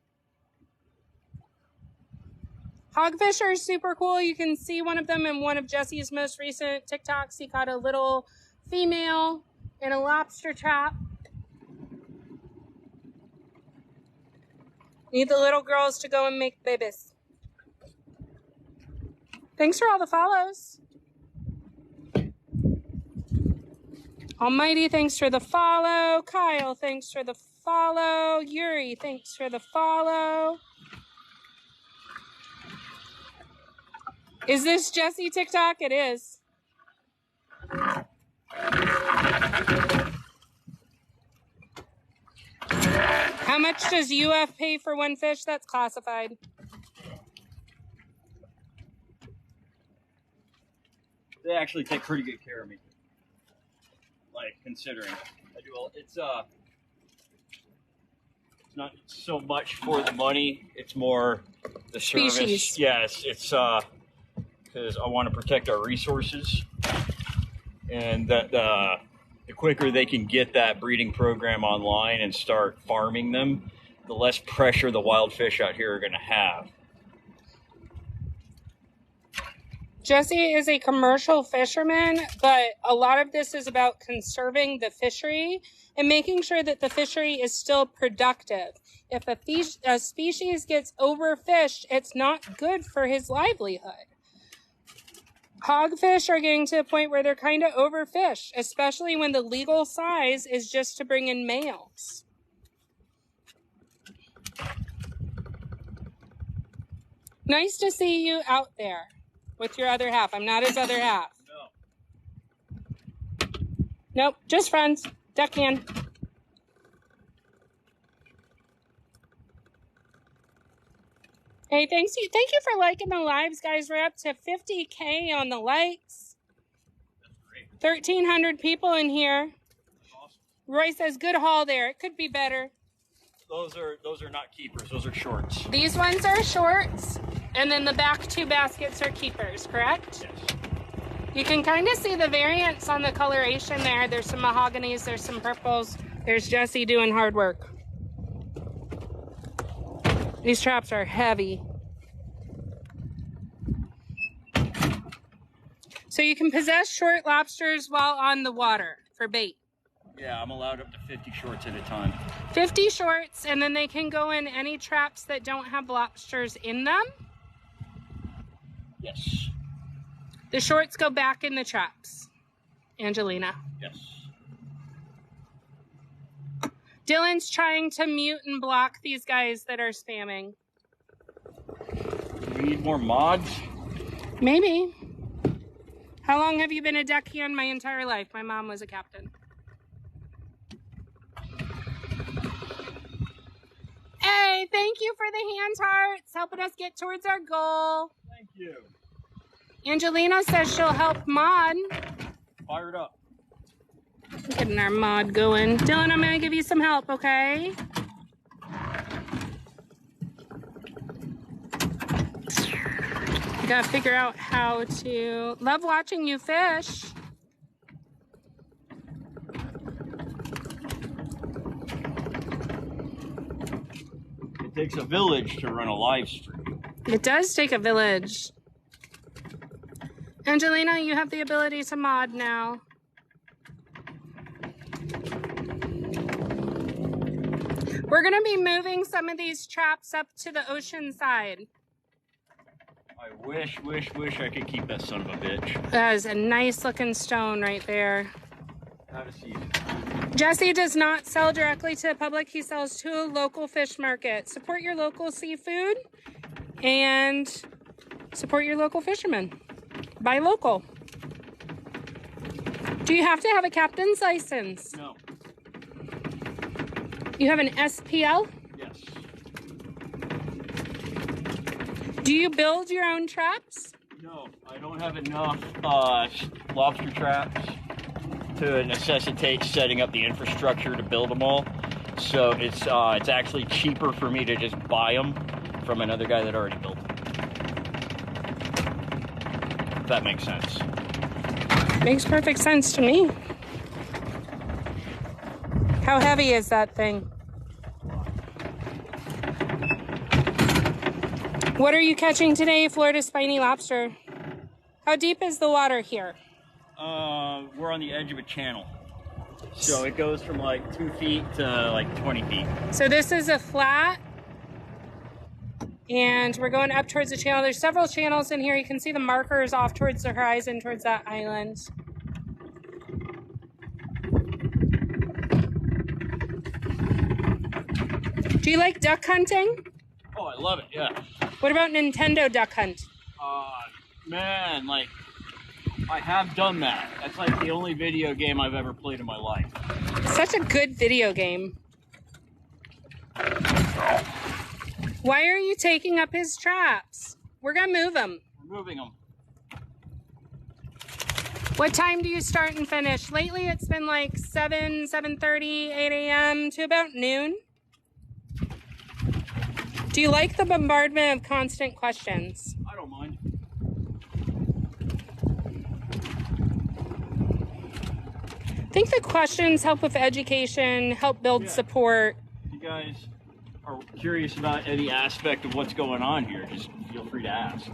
Hogfish are super cool. You can see one of them in one of Jesse's most recent TikToks. He caught a little female in a lobster trap. Need the little girls to go and make babies. Thanks for all the follows. Almighty, thanks for the follow. Kyle, thanks for the follow. Yuri, thanks for the follow. Is this Jesse TikTok? It is. How much does UF pay for one fish that's classified? They actually take pretty good care of me. Like, considering I do, it's not so much for the money. It's more the service. Species. Yes, it's because I want to protect our resources, and that the quicker they can get that breeding program online and start farming them, the less pressure the wild fish out here are going to have. Jesse is a commercial fisherman, but a lot of this is about conserving the fishery and making sure that the fishery is still productive. If a species gets overfished, it's not good for his livelihood. Hogfish are getting to a point where they're kind of overfished, especially when the legal size is just to bring in males. Nice to see you out there with your other half. I'm not his other half. No. Nope, just friends. Deckhand. Hey, thank you for liking the lives, guys. We're up to 50K on the likes. That's great. 1,300 people in here. That's awesome. Roy says, good haul there. It could be better. Those are not keepers. Those are shorts. These ones are shorts, and then the back two baskets are keepers, correct? Yes. You can kind of see the variance on the coloration there. There's some mahoganies, there's some purples. There's Jesse doing hard work. These traps are heavy. So you can possess short lobsters while on the water for bait. Yeah, I'm allowed up to 50 shorts at a time. 50 shorts, and then they can go in any traps that don't have lobsters in them? Yes. The shorts go back in the traps. Angelina. Yes. Dylan's trying to mute and block these guys that are spamming. We need more mods? Maybe. How long have you been a deckhand? My entire life. My mom was a captain. Hey, thank you for the hand hearts, helping us get towards our goal. Thank you. Angelina says she'll help mod. Fire it up. Getting our mod going. Dylan, I'm gonna give you some help, okay? You gotta figure out how to... Love watching you fish. It takes a village to run a live stream. It does take a village. Angelina, you have the ability to mod now. We're gonna be moving some of these traps up to the ocean side. I wish I could keep that son of a bitch. That is a nice looking stone right there. Have a seat. Jesse does not sell directly to the public. He sells to a local fish market. Support your local seafood and support your local fishermen. Buy local. Do you have to have a captain's license? No. You have an SPL? Yes. Do you build your own traps? No, I don't have enough lobster traps to necessitate setting up the infrastructure to build them all. So it's actually cheaper for me to just buy them from another guy that already built them. If that makes sense. Makes perfect sense to me. How heavy is that thing? What are you catching today, Florida spiny lobster? How deep is the water here? We're on the edge of a channel. So it goes from like 2 feet to like 20 feet. So this is a flat, and we're going up towards the channel. There's several channels in here. You can see the markers off towards the horizon, towards that island. Do you like duck hunting? Oh, I love it, yeah. What about Nintendo Duck Hunt? Man, like, I have done that. That's like the only video game I've ever played in my life. Such a good video game. Why are you taking up his traps? We're gonna move them. We're moving them. What time do you start and finish? Lately it's been like 7, 7:30, 8 a.m. to about noon. Do you like the bombardment of constant questions? I don't mind. I think the questions help with education, help build support. If you guys are curious about any aspect of what's going on here, just feel free to ask.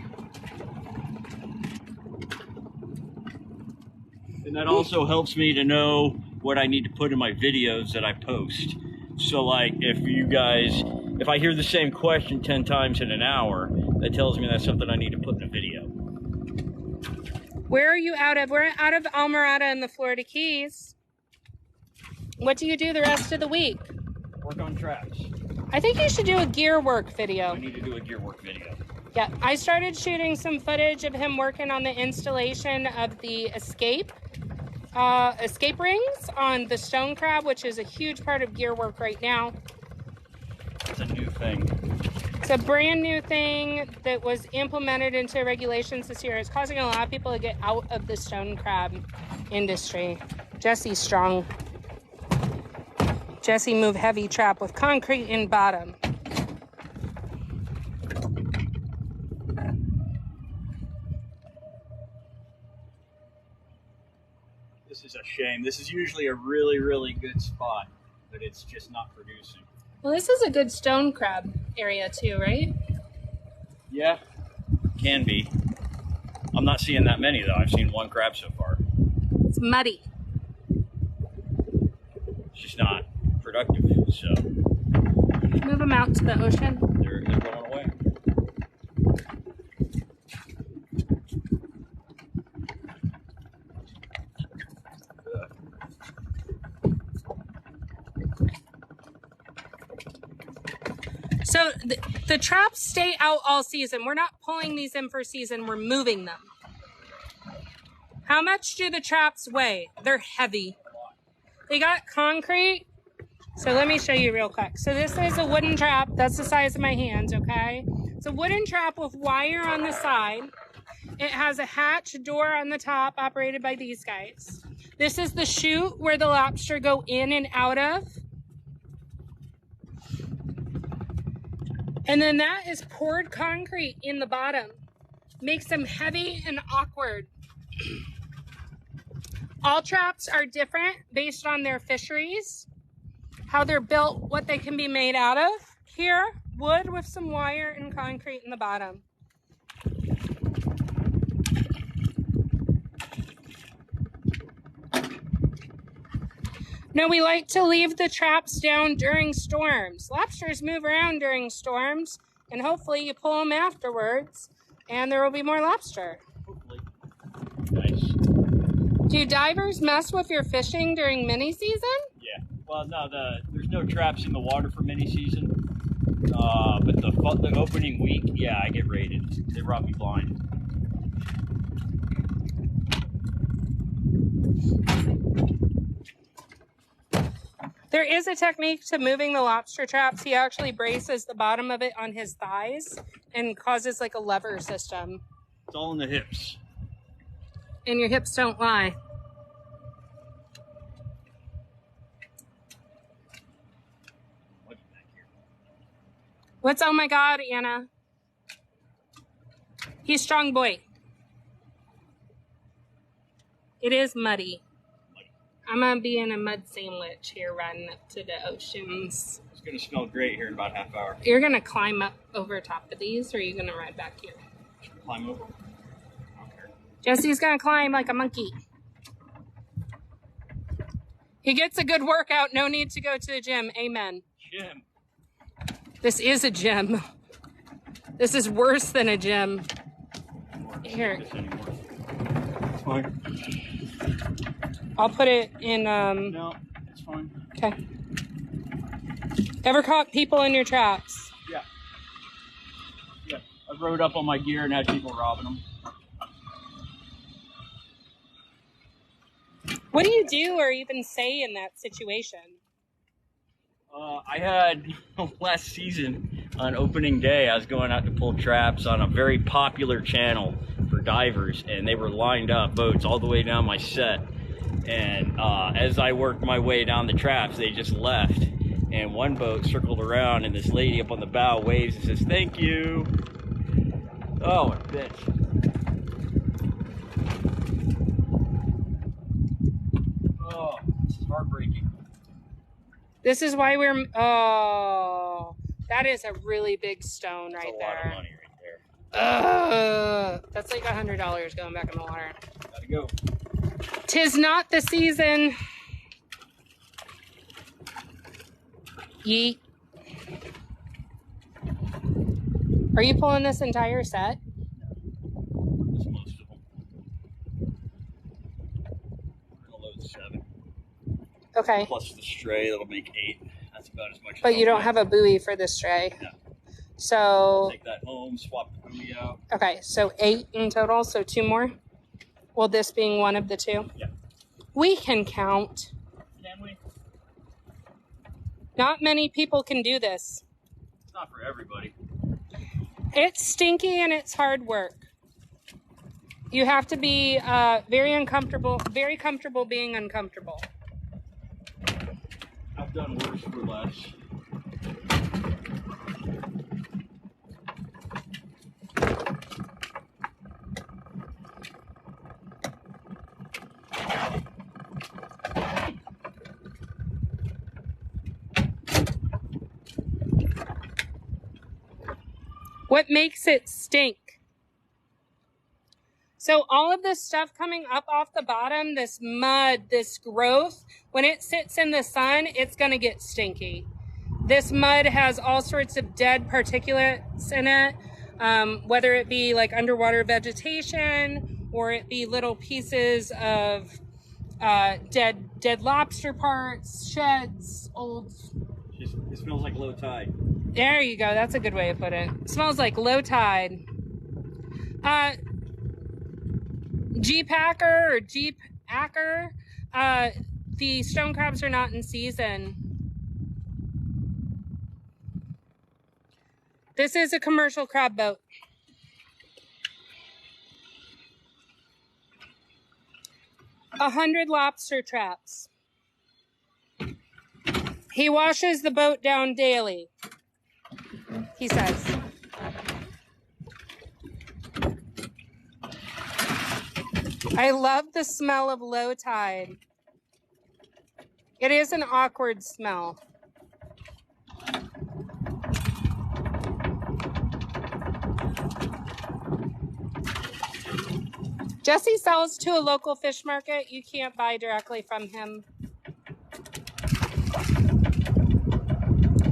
And that also helps me to know what I need to put in my videos that I post. So like if I hear the same question 10 times in an hour, that tells me that's something I need to put in a video. Where are you out of? We're out of Almirada in the Florida Keys. What do you do the rest of the week? Work on traps. I think you should do a gear work video. I need to do a gear work video. Yeah, I started shooting some footage of him working on the installation of the escape rings on the stone crab, which is a huge part of gear work right now. It's a new thing. It's a brand new thing that was implemented into regulations this year. It's causing a lot of people to get out of the stone crab industry. Jesse's strong. Jesse move heavy trap with concrete in bottom. This is a shame. This is usually a really, really good spot, but it's just not producing. Well, this is a good stone crab area too, right? Yeah, can be. I'm not seeing that many though. I've seen one crab so far. It's muddy. It's just not productive, so. Move them out to the ocean. They're going away. So the traps stay out all season. We're not pulling these in for season. We're moving them. How much do the traps weigh? They're heavy. They got concrete. So let me show you real quick. So this is a wooden trap. That's the size of my hands, okay? It's a wooden trap with wire on the side. It has a hatch door on the top operated by these guys. This is the chute where the lobster go in and out of. And then that is poured concrete in the bottom. Makes them heavy and awkward. All traps are different based on their fisheries, how they're built, what they can be made out of. Here, wood with some wire and concrete in the bottom. No, we like to leave the traps down during storms. Lobsters move around during storms, and hopefully you pull them afterwards, and there will be more lobster. Hopefully. Nice. Do divers mess with your fishing during mini season? Yeah. Well, no, there's no traps in the water for mini season. But the opening week, yeah, I get raided. They rob me blind. There is a technique to moving the lobster traps. He actually braces the bottom of it on his thighs and causes like a lever system. It's all in the hips. And your hips don't lie. What's, oh my God, Anna? He's strong boy. It is muddy. I'm gonna be in a mud sandwich here riding up to the oceans. It's gonna smell great here in about a half hour. You're gonna climb up over top of these, or are you gonna ride back here? Climb over. Okay. Jesse's gonna climb like a monkey. He gets a good workout, no need to go to the gym. Amen. Gym. This is a gym. This is worse than a gym. Here. It's fine. I'll put it in, No, it's fine. Okay. Ever caught people in your traps? Yeah. Yeah. I rode up on my gear and had people robbing them. What do you do or even say in that situation? I had last season on opening day, I was going out to pull traps on a very popular channel for divers, and they were lined up boats all the way down my set. And as I worked my way down the traps, they just left. And one boat circled around, and this lady up on the bow waves and says, "Thank you." Oh, what a bitch. Oh, this is heartbreaking. This is why we're, oh, that is a really big stone right That's a lot there. of money right there. That's like $100 going back in the water. Gotta go. 'Tis not the season. Yeet. Are you pulling this entire set? That's most of them. We're gonna load 7. Okay. Plus the stray, that'll make 8. That's about as much. But you don't have a buoy for the stray. No. So Take that home, swap the buoy out. okay, so 8 in total, so 2 more. Well, this being one of the 2. Yeah. We can count. Can we? Not many people can do this. It's not for everybody. It's stinky and it's hard work. You have to be very comfortable being uncomfortable. I've done worse for less. What makes it stink? So all of this stuff coming up off the bottom, this mud, this growth, when it sits in the sun, it's going to get stinky. This mud has all sorts of dead particulates in it, whether it be like underwater vegetation or it be little pieces of dead lobster parts, sheds, old... It smells like low tide. There you go. That's a good way to put it. It smells like low tide. Jeep-acker or Jeep-acker, the stone crabs are not in season. This is a commercial crab boat. A 100 lobster traps. He washes the boat down daily, he says. I love the smell of low tide. It is an awkward smell. Jesse sells to a local fish market. You can't buy directly from him.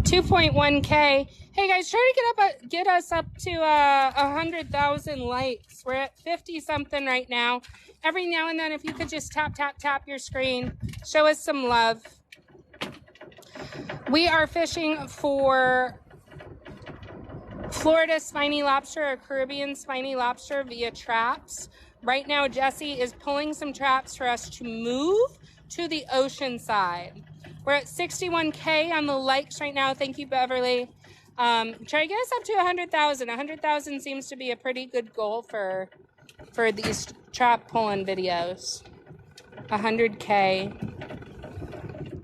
2.1K. Hey guys, try to get us up to 100,000 likes. We're at 50 something right now. Every now and then, if you could just tap your screen, show us some love. We are fishing for Florida spiny lobster or Caribbean spiny lobster via traps. Right now, Jesse is pulling some traps for us to move to the ocean side. We're at 61K on the likes right now. Thank you, Beverly. Try to get us up to 100,000. 100,000 seems to be a pretty good goal for these trap pulling videos. 100K.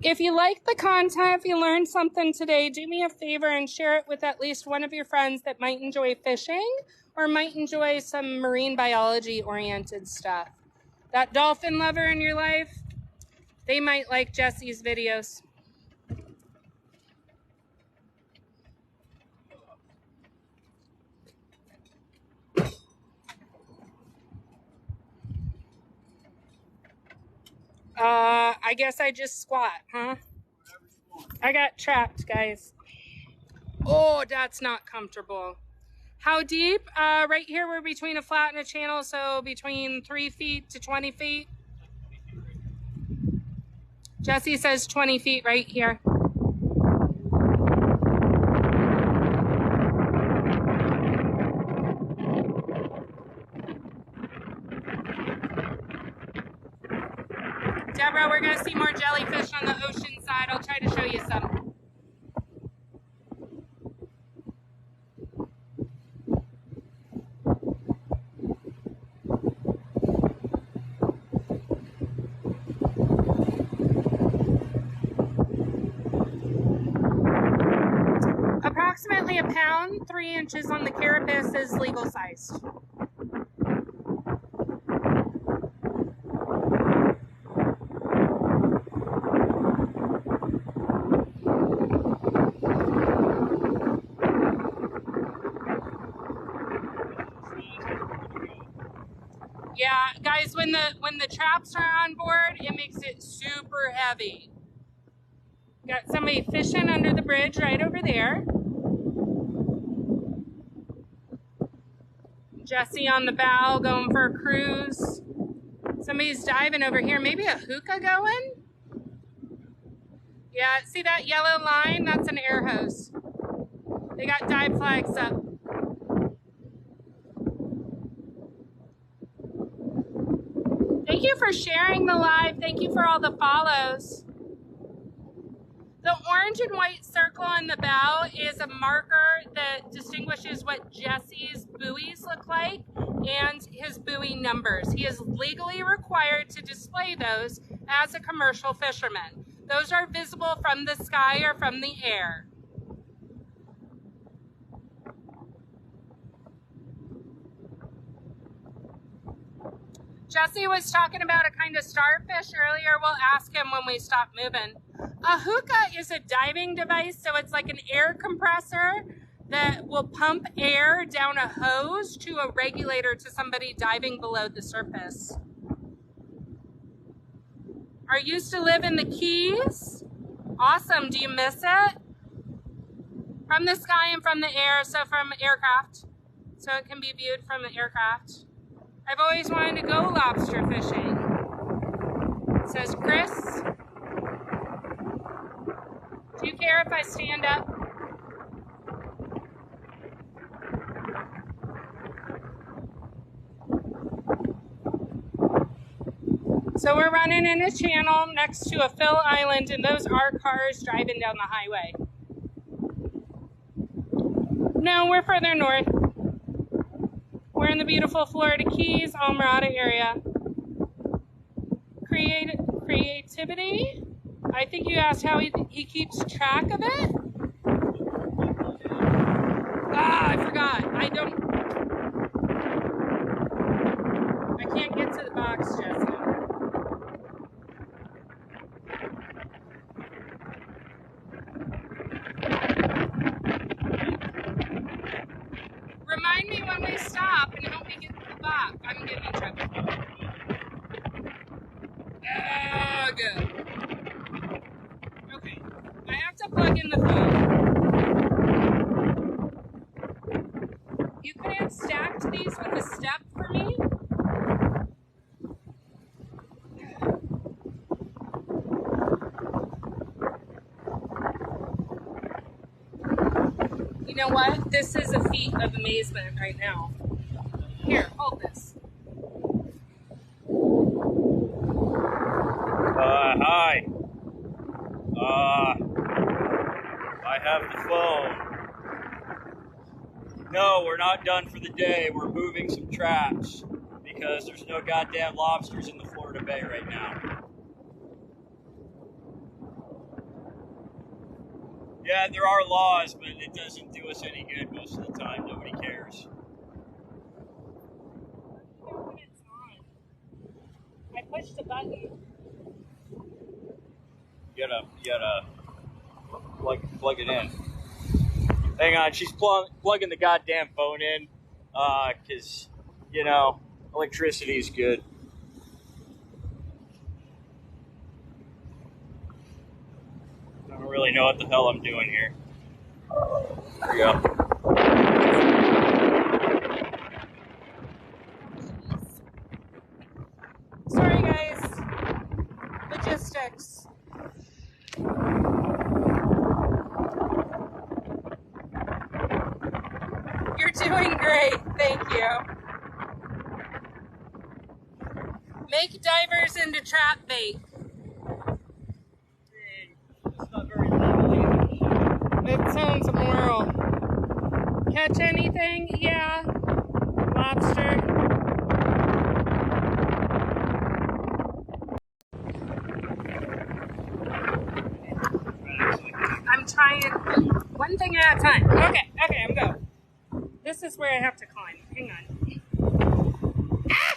If you like the content, if you learned something today, do me a favor and share it with at least one of your friends that might enjoy fishing or might enjoy some marine biology oriented stuff. That dolphin lover in your life, they might like Jesse's videos. I guess I just squat, huh? I got trapped, guys. Oh, that's not comfortable. How deep? Right here, we're between a flat and a channel, so between 3 feet to 20 feet. Jesse says 20 feet right here. Deborah, we're going to see more jellyfish on the ocean side. I'll try to show you some. Approximately a pound, 3 inches on the carapace is legal sized. Yeah, guys, when the traps are on board, it makes it super heavy. Got somebody fishing under the bridge right over there. Jesse on the bow going for a cruise. Somebody's diving over here. Maybe a hookah going? Yeah, see that yellow line? That's an air hose. They got dive flags up. Thank you for sharing the live. Thank you for all the follows. The orange and white circle on the bow is a marker that distinguishes what Jesse's buoys look like and his buoy numbers. He is legally required to display those as a commercial fisherman. Those are visible from the sky or from the air. Jesse was talking about a kind of starfish earlier. We'll ask him when we stop moving. A hookah is a diving device, so it's like an air compressor that will pump air down a hose to a regulator to somebody diving below the surface. Are you used to live in the Keys? Awesome. Do you miss it? From the sky and from the air, so from aircraft. So it can be viewed from the aircraft. I've always wanted to go lobster fishing. It says Chris. Do you care if I stand up? So we're running in a channel next to a fill island, and those are cars driving down the highway. No, we're further north. We're in the beautiful Florida Keys, Almirada area. Creativity? I think you asked how he keeps track of it? Ah, I forgot. I can't get to the box, Jesse. Remind me when we stop and help me get to the box. I'm getting in trouble. Oh, good. Okay, I have to plug in the phone. You could have stacked these with a step for me? You know what? This is a feat of amazement right now. Here, hold this. Hi. I have the phone. No, we're not done for the day. We're moving some traps because there's no goddamn lobsters in the Florida Bay right now. Yeah, there are laws, but it doesn't do us any good most of the time. Nobody cares. When it's on. I pushed the button. You gotta plug it in. Hang on, she's plugging the goddamn phone in, cause you know electricity's good. I don't really know what the hell I'm doing here. There we go. Sorry, guys. Logistics. You're doing great. Thank you. Make divers into trap bait. It's not very legal. It sounds immoral. Catch anything? Yeah. Lobster. I'm trying one thing at a time. Okay, I'm going. This is where I have to climb. Hang on. Ah!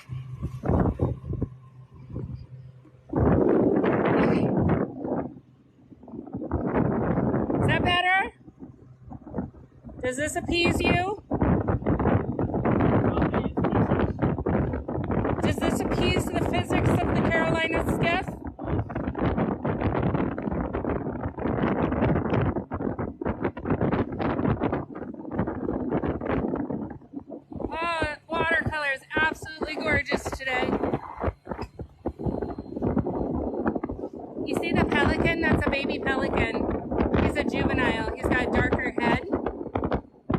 Is that better? Does this appease you? Does just appease the physics of the Carolina skiff. Oh, watercolor is absolutely gorgeous today. You see the pelican? That's a baby pelican. He's a juvenile. He's got a darker head.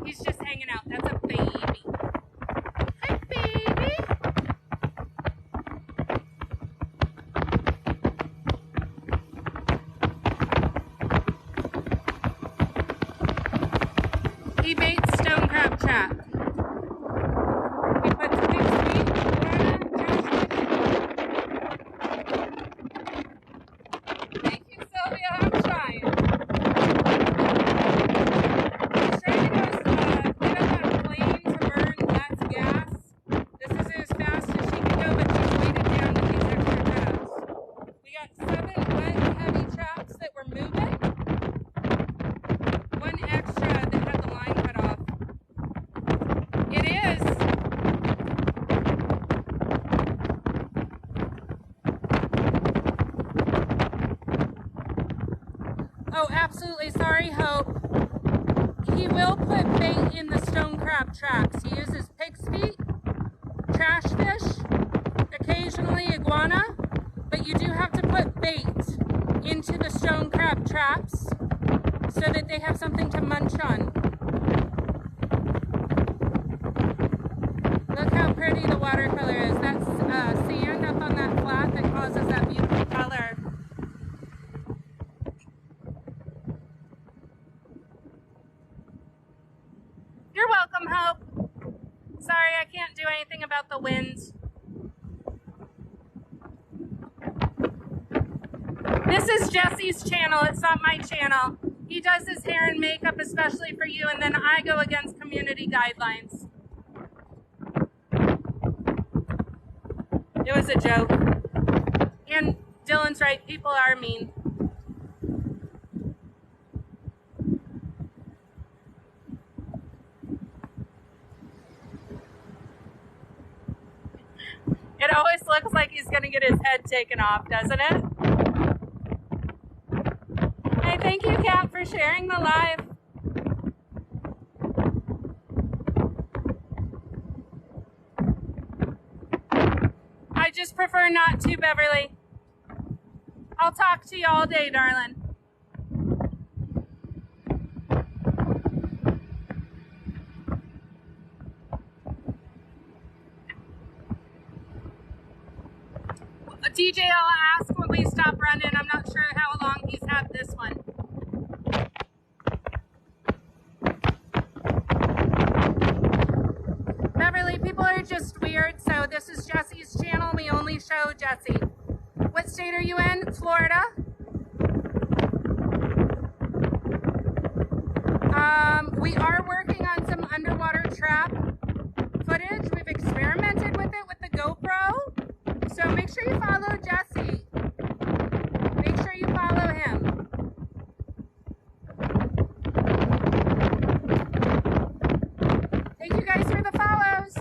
He's just hanging out. That's a baby. Hi, baby. He baits stone crab trap. He puts pig's feet. Thank you, Sylvia. I'm trying. He's trying to get on that plane to burn less gas. This is as fast as she can go, but she's weighted down with these extra traps. We got 7 wet, heavy traps that were moving. 1 extra that had the line cut off. It is. Oh, absolutely. Sorry, Hope. He will put bait in the stone crab traps. He uses pig's feet, trash fish, occasionally iguana, but you do have to put bait into the stone crab traps so that they have something to munch on. Look how pretty the watercolor is. That's sand up on that flat that causes that beautiful color. You're welcome, Hope. Sorry, I can't do anything about the wind. This is Jesse's channel. It's not my channel. He does his hair and makeup especially for you, and then I go against community guidelines. It was a joke. And Dylan's right, people are mean. It always looks like he's gonna get his head taken off, doesn't it? Hey, thank you, Kat, for sharing the live. I just prefer not to, Beverly. I'll talk to you all day, darling. DJ, I'll ask when we stop running. I'm not sure how long he's had this one. Beverly, people are just weird, so this is Jesse's channel. We only show Jesse. What state are you in? Florida? We are working on some underwater trap footage. We've experimented with it with the GoPro. So make sure you follow Jesse. Make sure you follow him. Thank you guys for the follows.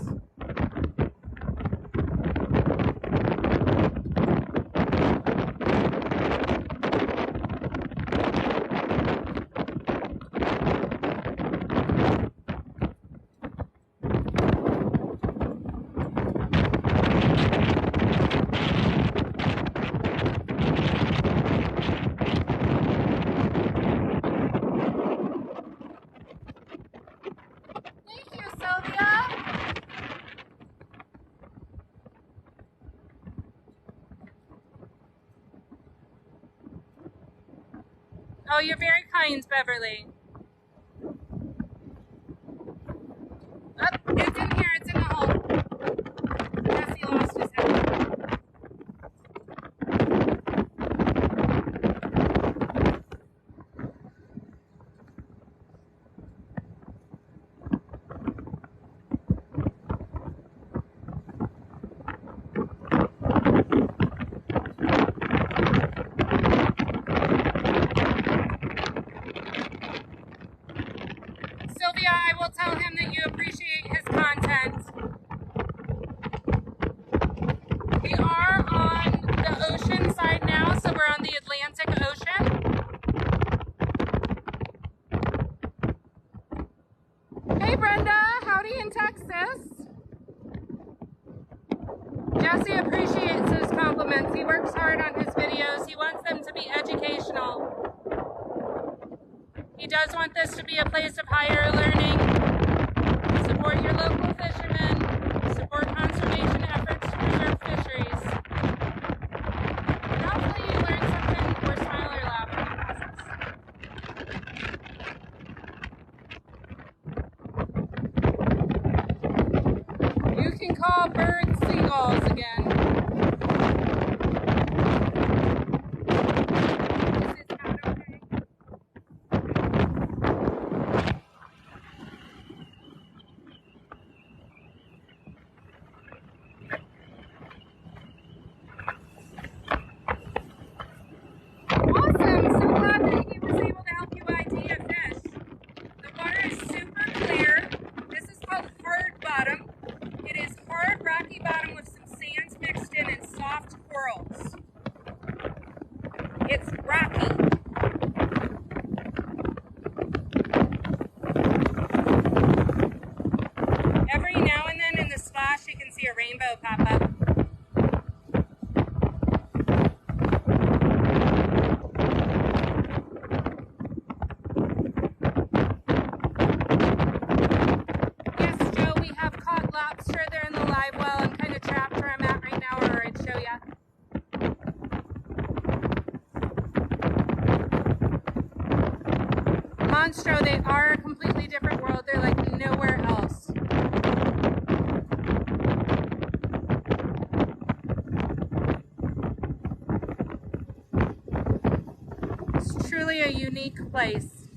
Oh, you're very kind, Beverly. Oh, it's in here. It's in the hole. Jesse lost his head. Jesse appreciates his compliments. He works hard on his videos. He wants them to be educational. He does want this to be a place of higher learning. Support your local fishermen. Support conservation efforts to preserve fisheries. And hopefully you learn something or smile or laugh in the process. You can call birds seagulls again. It's rocky. Every now and then in the splash you can see a rainbow pop up. Yes, Joe, we have caught lobster. They're in the live well. I'm kind of trapped where I'm at right now, or I'd show ya. Monstro, they are a completely different world. They're like nowhere else. It's truly a unique place.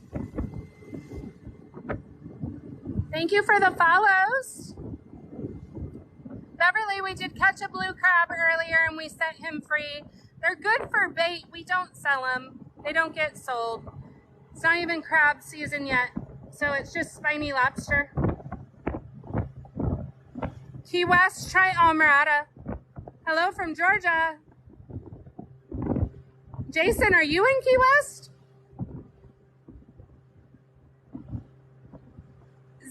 Thank you for the follows. Beverly, we did catch a blue crab earlier and we set him free. They're good for bait. We don't sell them. They don't get sold. It's not even crab season yet, so it's just spiny lobster. Key West, try Almirada. Hello from Georgia. Jason, are you in Key West?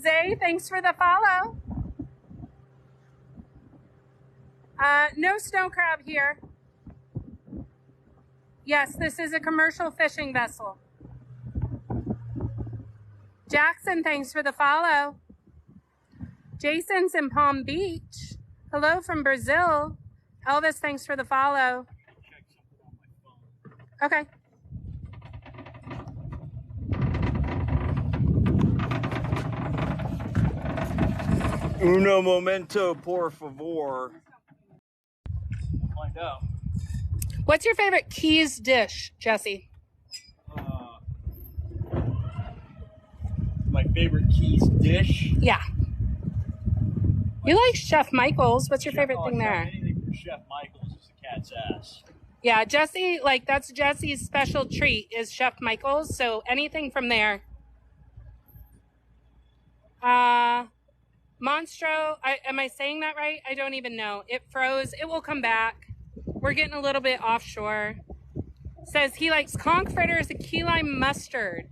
Zay, thanks for the follow. No snow crab here. Yes, this is a commercial fishing vessel. Jackson, thanks for the follow. Jason's in Palm Beach. Hello from Brazil. Elvis, thanks for the follow. Okay. Uno momento, por favor. We'll find out. What's your favorite Keys dish, Jesse? My favorite Keys dish? Yeah. You like Chef Michael's. What's your favorite thing there? Anything from Chef Michael's is a cat's ass. Yeah, Jesse, like that's Jesse's special treat is Chef Michael's. So anything from there. Monstro, am I saying that right? I don't even know. It froze. It will come back. We're getting a little bit offshore. Says he likes conch fritters and key lime mustard.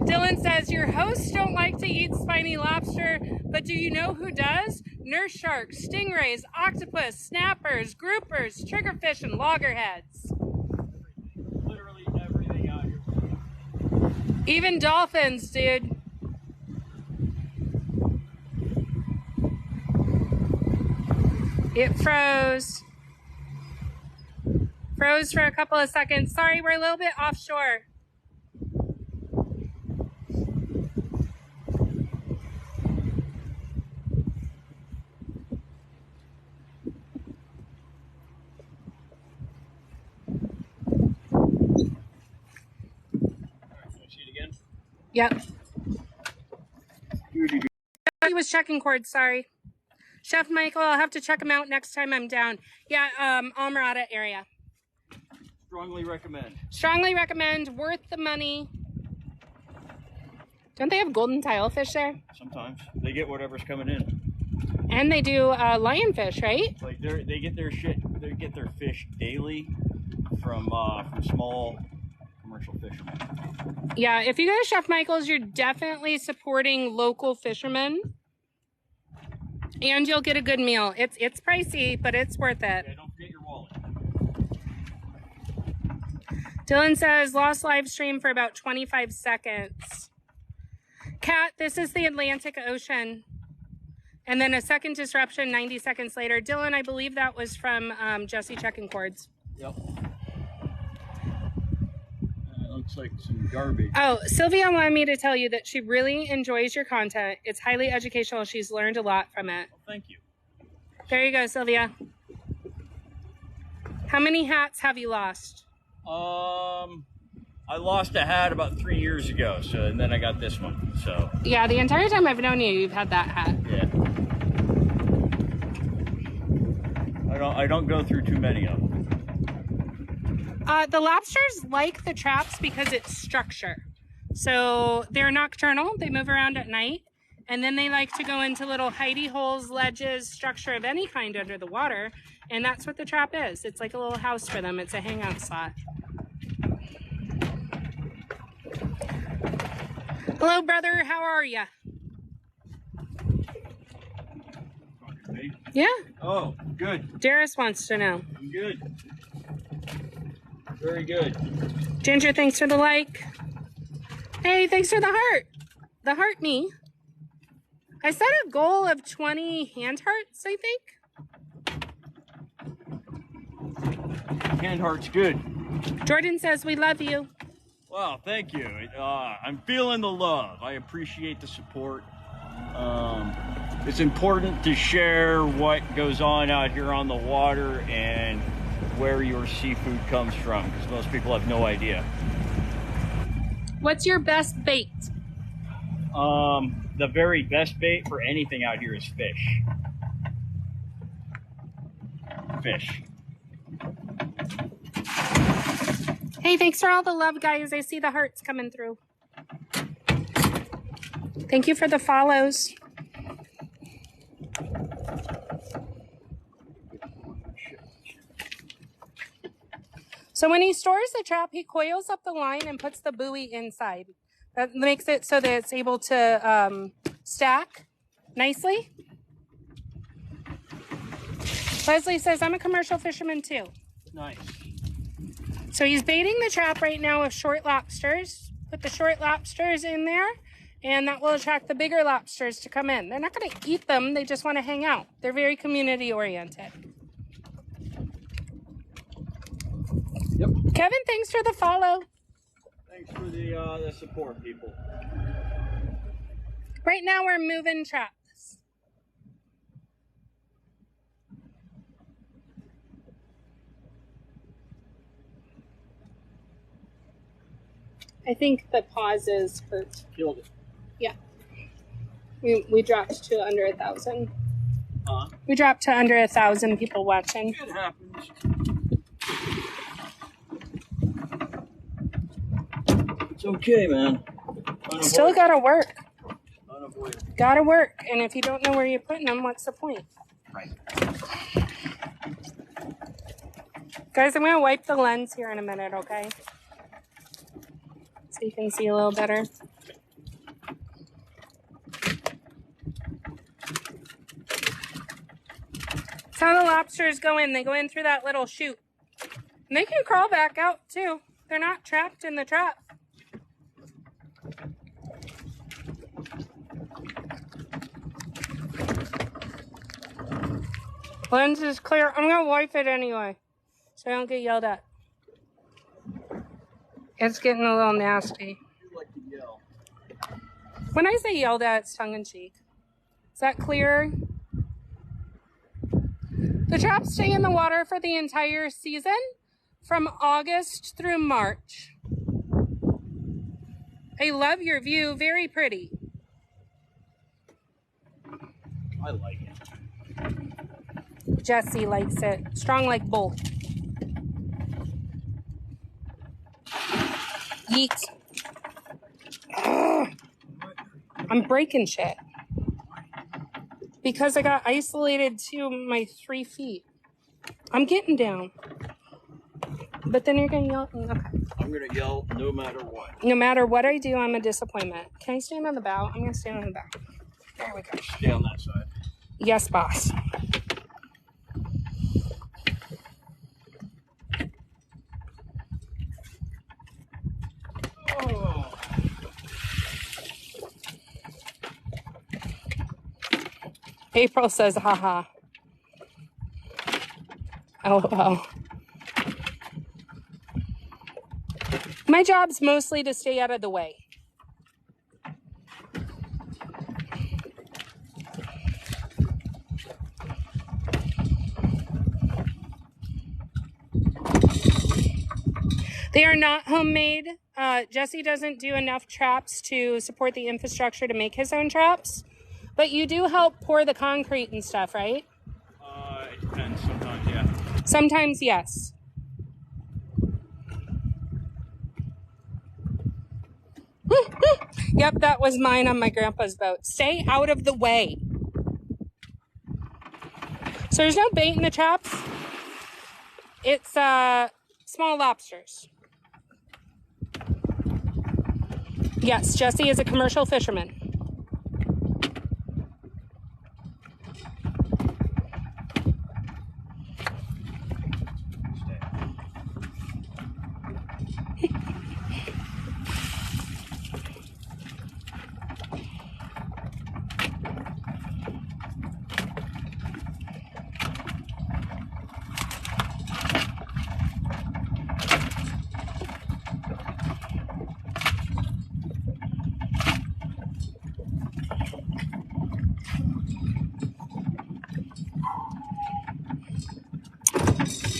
Dylan says, your hosts don't like to eat spiny lobster, but do you know who does? Nurse sharks, stingrays, octopus, snappers, groupers, triggerfish, and loggerheads. Literally everything out here. Even dolphins, dude. It froze. Froze for a couple of seconds. Sorry, we're a little bit offshore. Yep. He was checking cords, sorry. Chef Michael, I'll have to check him out next time I'm down. Yeah, Almirada area. Strongly recommend. Strongly recommend, worth the money. Don't they have golden tilefish there? Sometimes. They get whatever's coming in. And they do lionfish, right? Like they get their fish daily from small commercial fishermen. Yeah, if you go to Chef Michael's, you're definitely supporting local fishermen. And you'll get a good meal. It's pricey, but it's worth it. Yeah, don't forget your wallet. Dylan says, lost live stream for about 25 seconds. Kat, this is the Atlantic Ocean. And then a second disruption 90 seconds later. Dylan, I believe that was from Jesse Checking Cords. Yep. Looks like some garbage. Oh, Sylvia wanted me to tell you that she really enjoys your content. It's highly educational. She's learned a lot from it. Well, thank you. There you go, Sylvia. How many hats have you lost? I lost a hat about 3 years ago, and then I got this one. So yeah, the entire time I've known you, you've had that hat. Yeah. I don't go through too many of them. The lobsters like the traps because it's structure. So they're nocturnal. They move around at night. And then they like to go into little hidey holes, ledges, structure of any kind under the water. And that's what the trap is. It's like a little house for them. It's a hangout spot. Hello, brother. How are you? Yeah. Oh, good. Darius wants to know. I'm good. Very good. Ginger, thanks for the like. Hey, thanks for the heart. The heart me. I set a goal of 20 hand hearts, I think. Hand heart's good. Jordan says we love you. Wow, thank you. I'm feeling the love. I appreciate the support. It's important to share what goes on out here on the water and where your seafood comes from, because most people have no idea. What's your best bait? The very best bait for anything out here is fish. Fish. Hey, thanks for all the love, guys. I see the hearts coming through. Thank you for the follows. So when he stores the trap, he coils up the line and puts the buoy inside. That makes it so that it's able to stack nicely. Leslie says, I'm a commercial fisherman too. Nice. So he's baiting the trap right now with short lobsters. Put the short lobsters in there, and that will attract the bigger lobsters to come in. They're not going to eat them. They just want to hang out. They're very community oriented. Yep. Kevin, thanks for the follow. Thanks for the support, people. Right now we're moving traps. I think the pauses hurt. Killed it. Yeah. We dropped to under 1,000. Huh? We dropped to under 1,000 people watching. It happens. It's okay, man. Still gotta work. Unavoidable. Gotta work. And if you don't know where you're putting them, what's the point? Right. Guys, I'm gonna wipe the lens here in a minute, okay? So you can see a little better. That's how the lobsters go in. They go in through that little chute. And they can crawl back out too. They're not trapped in the trap. Lens is clear. I'm gonna wipe it anyway, so I don't get yelled at. It's getting a little nasty. You like to yell. When I say yelled at, it's tongue-in-cheek. Is that clear? The traps stay in the water for the entire season, from August through March. I love your view. Very pretty. I like it. Jesse likes it. Strong like bull. Yeet. Ugh. I'm breaking shit. Because I got isolated to my 3 feet. I'm getting down. But then you're going to yell at me. Okay. I'm gonna yell no matter what. No matter what I do, I'm a disappointment. Can I stand on the bow? I'm gonna stand on the bow. There we go. Stay on that side. Yes, boss. Oh. April says, haha. LOL. My job's mostly to stay out of the way. They are not homemade. Jesse doesn't do enough traps to support the infrastructure to make his own traps. But you do help pour the concrete and stuff, right? It depends. Sometimes, yeah. Sometimes, yes. Yep, that was mine on my grandpa's boat. Stay out of the way. So there's no bait in the traps. It's small lobsters. Yes, Jesse is a commercial fisherman.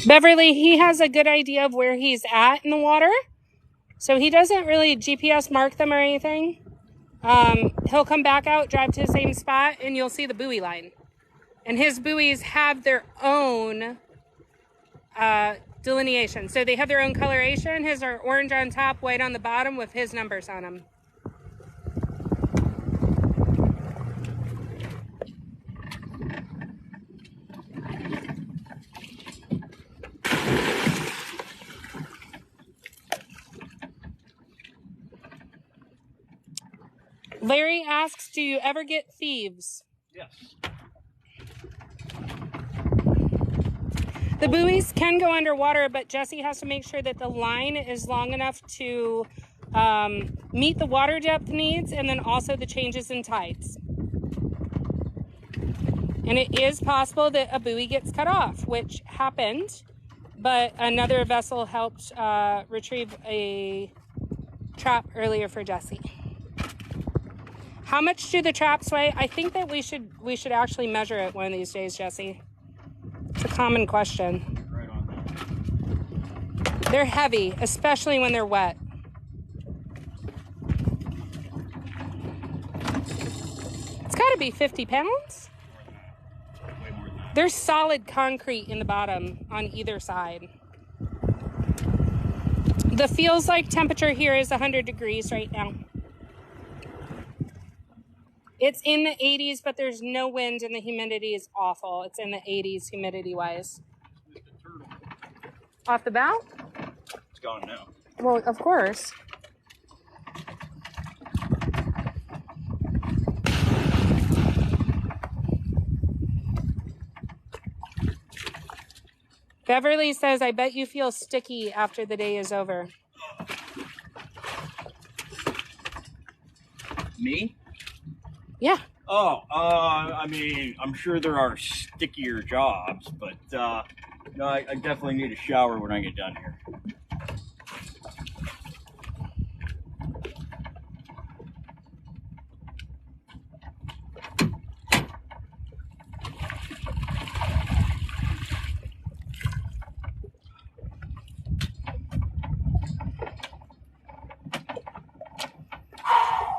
Beverly, he has a good idea of where he's at in the water. So he doesn't really GPS mark them or anything. He'll come back out, drive to the same spot, and you'll see the buoy line. And his buoys have their own delineation. So they have their own coloration. His are orange on top, white on the bottom with his numbers on them. Larry asks, do you ever get thieves? Yes. The buoys can go underwater, but Jesse has to make sure that the line is long enough to meet the water depth needs and then also the changes in tides. And it is possible that a buoy gets cut off, which happened, but another vessel helped retrieve a trap earlier for Jesse. How much do the traps weigh? I think that we should actually measure it one of these days, Jesse. It's a common question. Right on that. They're heavy, especially when they're wet. It's got to be 50 pounds. Way more than that. There's solid concrete in the bottom on either side. The feels like temperature here is 100 degrees right now. It's in the 80s, but there's no wind and the humidity is awful. It's in the 80s humidity-wise. Off the bow? It's gone now. Well, of course. Beverly says, I bet you feel sticky after the day is over. Me? Yeah. Oh, I mean, I'm sure there are stickier jobs, but no, I definitely need a shower when I get done here.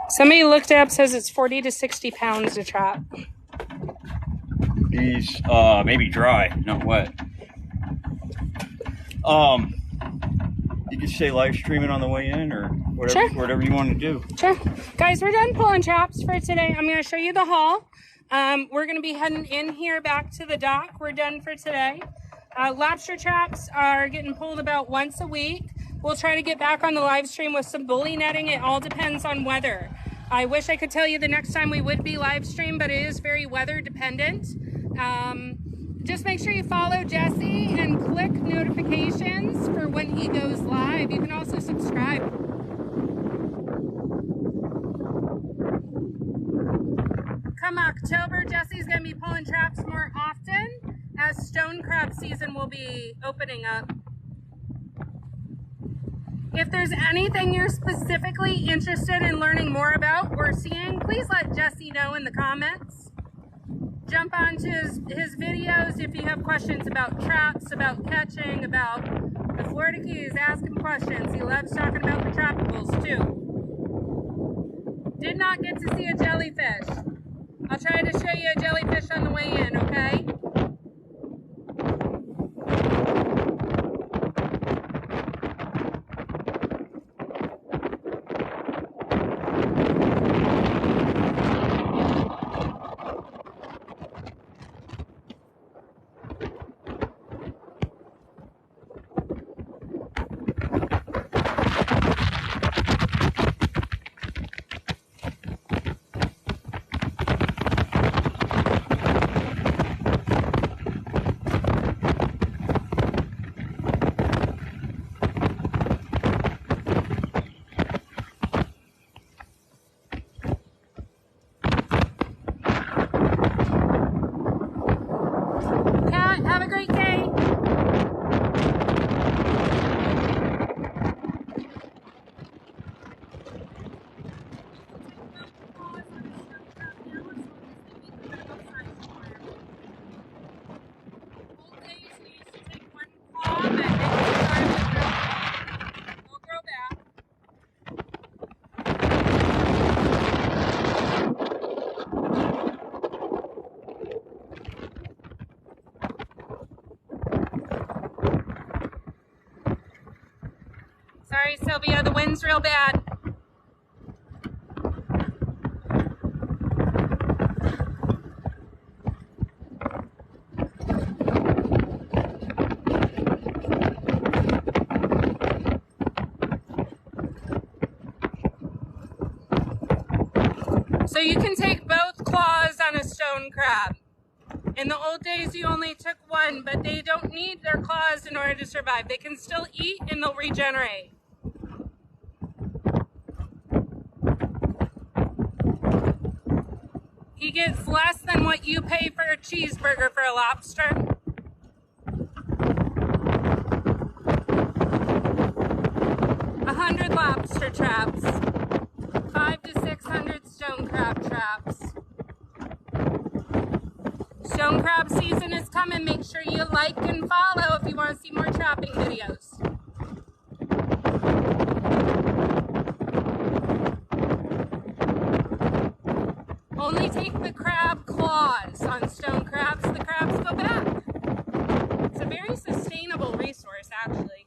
Somebody looked up, says it's 40 to 60 pounds to trap. These maybe dry, not wet. You could say live streaming on the way in or whatever, Sure. whatever you want to do. Sure. Guys, we're done pulling traps for today. I'm going to show you the haul. We're going to be heading in here back to the dock. We're done for today. Lobster traps are getting pulled about once a week. we'll try to get back on the live stream with some bully netting. It all depends on weather. I wish I could tell you the next time we would be live stream, but it is very weather dependent. Just make sure you follow Jesse and click notifications for when he goes live. You can also subscribe. Come October, Jesse's going to be pulling traps more often as stone crab season will be opening up. If there's anything you're specifically interested in learning more about or seeing, please let Jesse know in the comments. Jump onto his videos if you have questions about traps, about catching, about the Florida Keys. Ask him questions. He loves talking about the tropicals too. Did not get to see a jellyfish. I'll try to show you a jellyfish on the way in, okay? Have a great day. Sorry, Sylvia, the wind's real bad. So you can take both claws on a stone crab. In the old days, you only took one, but they don't need their claws in order to survive. They can still eat and they'll regenerate. He gets less than what you pay for a cheeseburger for a lobster. 100 lobster traps, 500 to 600 stone crab traps. Stone crab season is coming. Make sure you like and follow if you want to see more trapping videos. Only take the crab claws on stone crabs. The crabs go back. It's a very sustainable resource, actually.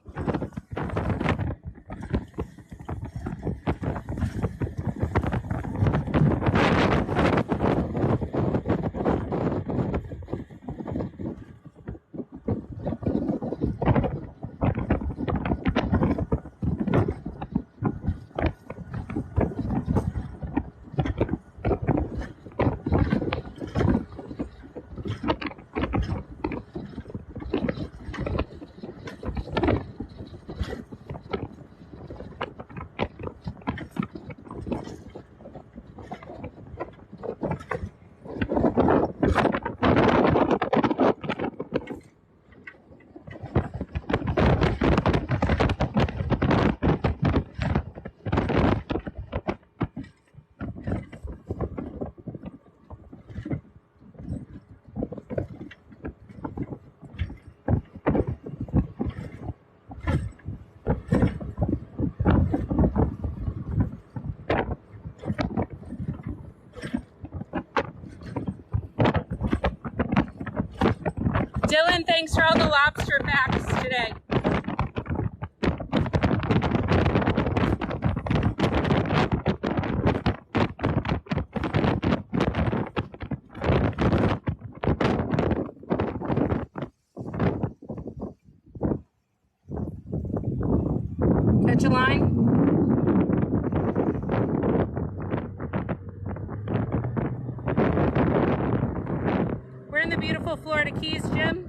Dylan, thanks for all the lobster facts today. the line? We're in the beautiful Florida Keys, Jim.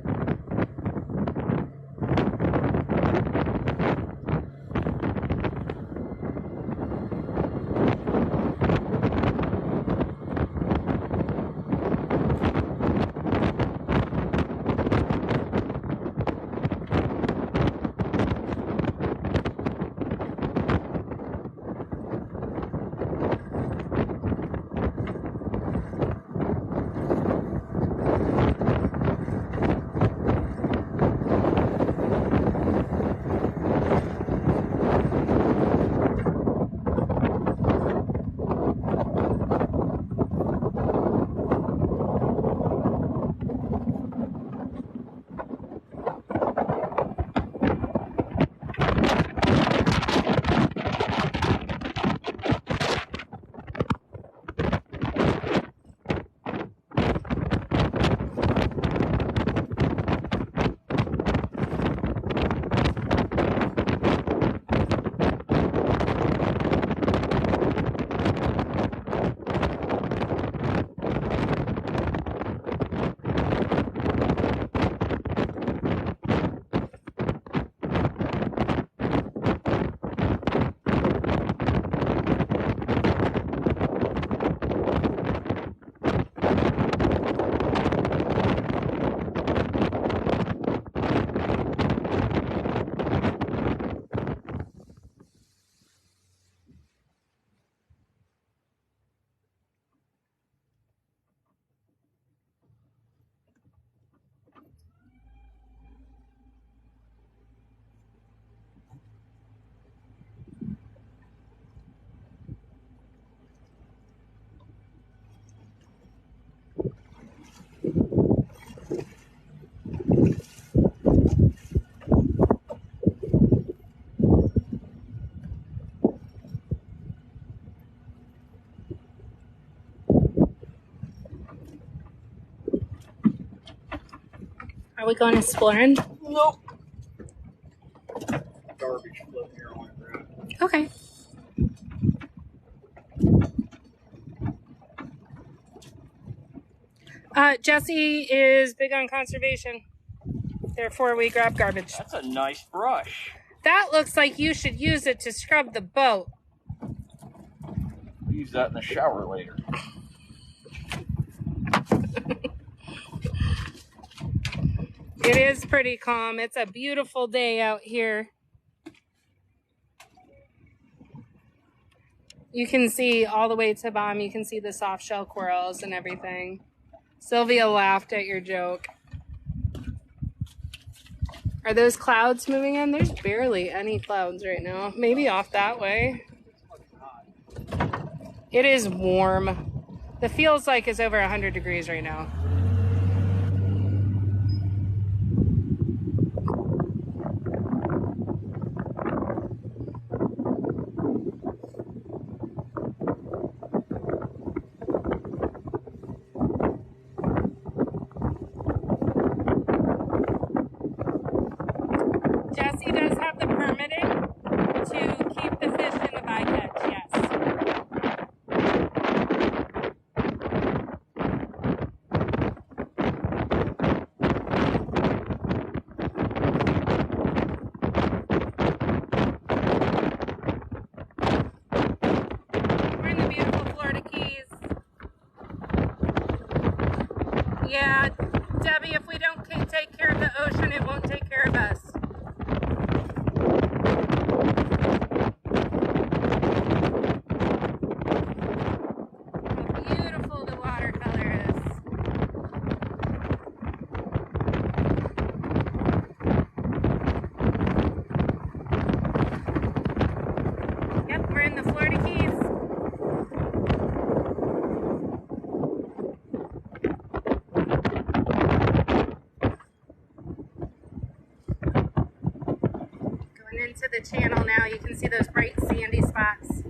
Are we going exploring? Nope. Garbage floating here on the ground. Okay. Jesse is big on conservation. Therefore, we grab garbage. That's a nice brush. That looks like you should use it to scrub the boat. I'll use that in the shower later. It is pretty calm. It's a beautiful day out here. You can see all the way to the bottom. You can see the soft shell corals and everything. Sylvia laughed at your joke. Are those clouds moving in? There's barely any clouds right now. Maybe off that way. It is warm. The feels like it's over 100 degrees right now. Jesse does have the permitting to keep the fish in the bycatch, yes. We're in the beautiful Florida Keys. Yeah, Debbie, if we don't take care of the ocean, it won't take care of us. How beautiful the watercolor is. Yep, we're in the Florida Keys. Into the channel now, you can see those bright sandy spots.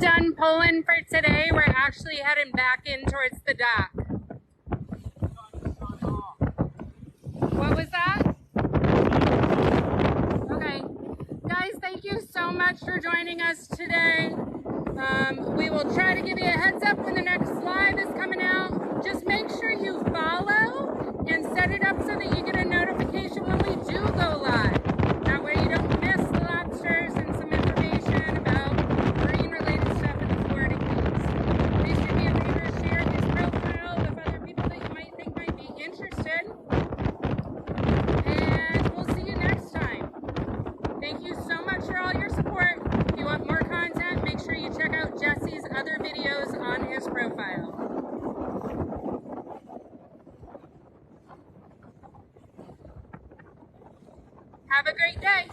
done pulling for today. We're actually heading back in towards the dock. What was that? Okay. Guys, thank you so much for joining us today. We will try to give you a heads up when the next live is coming out. Just make sure you follow and set it up so that you get a notification when we do go live. That way you don't miss the lobsters and some information about marine-related stuff in the Florida Keys. Please do me a favor, share his profile with other people that you might think might be interested. And we'll see you next time. Thank you so much for all your support. If you want more content, make sure you check out Jesse's other videos on his profile. Have a great day.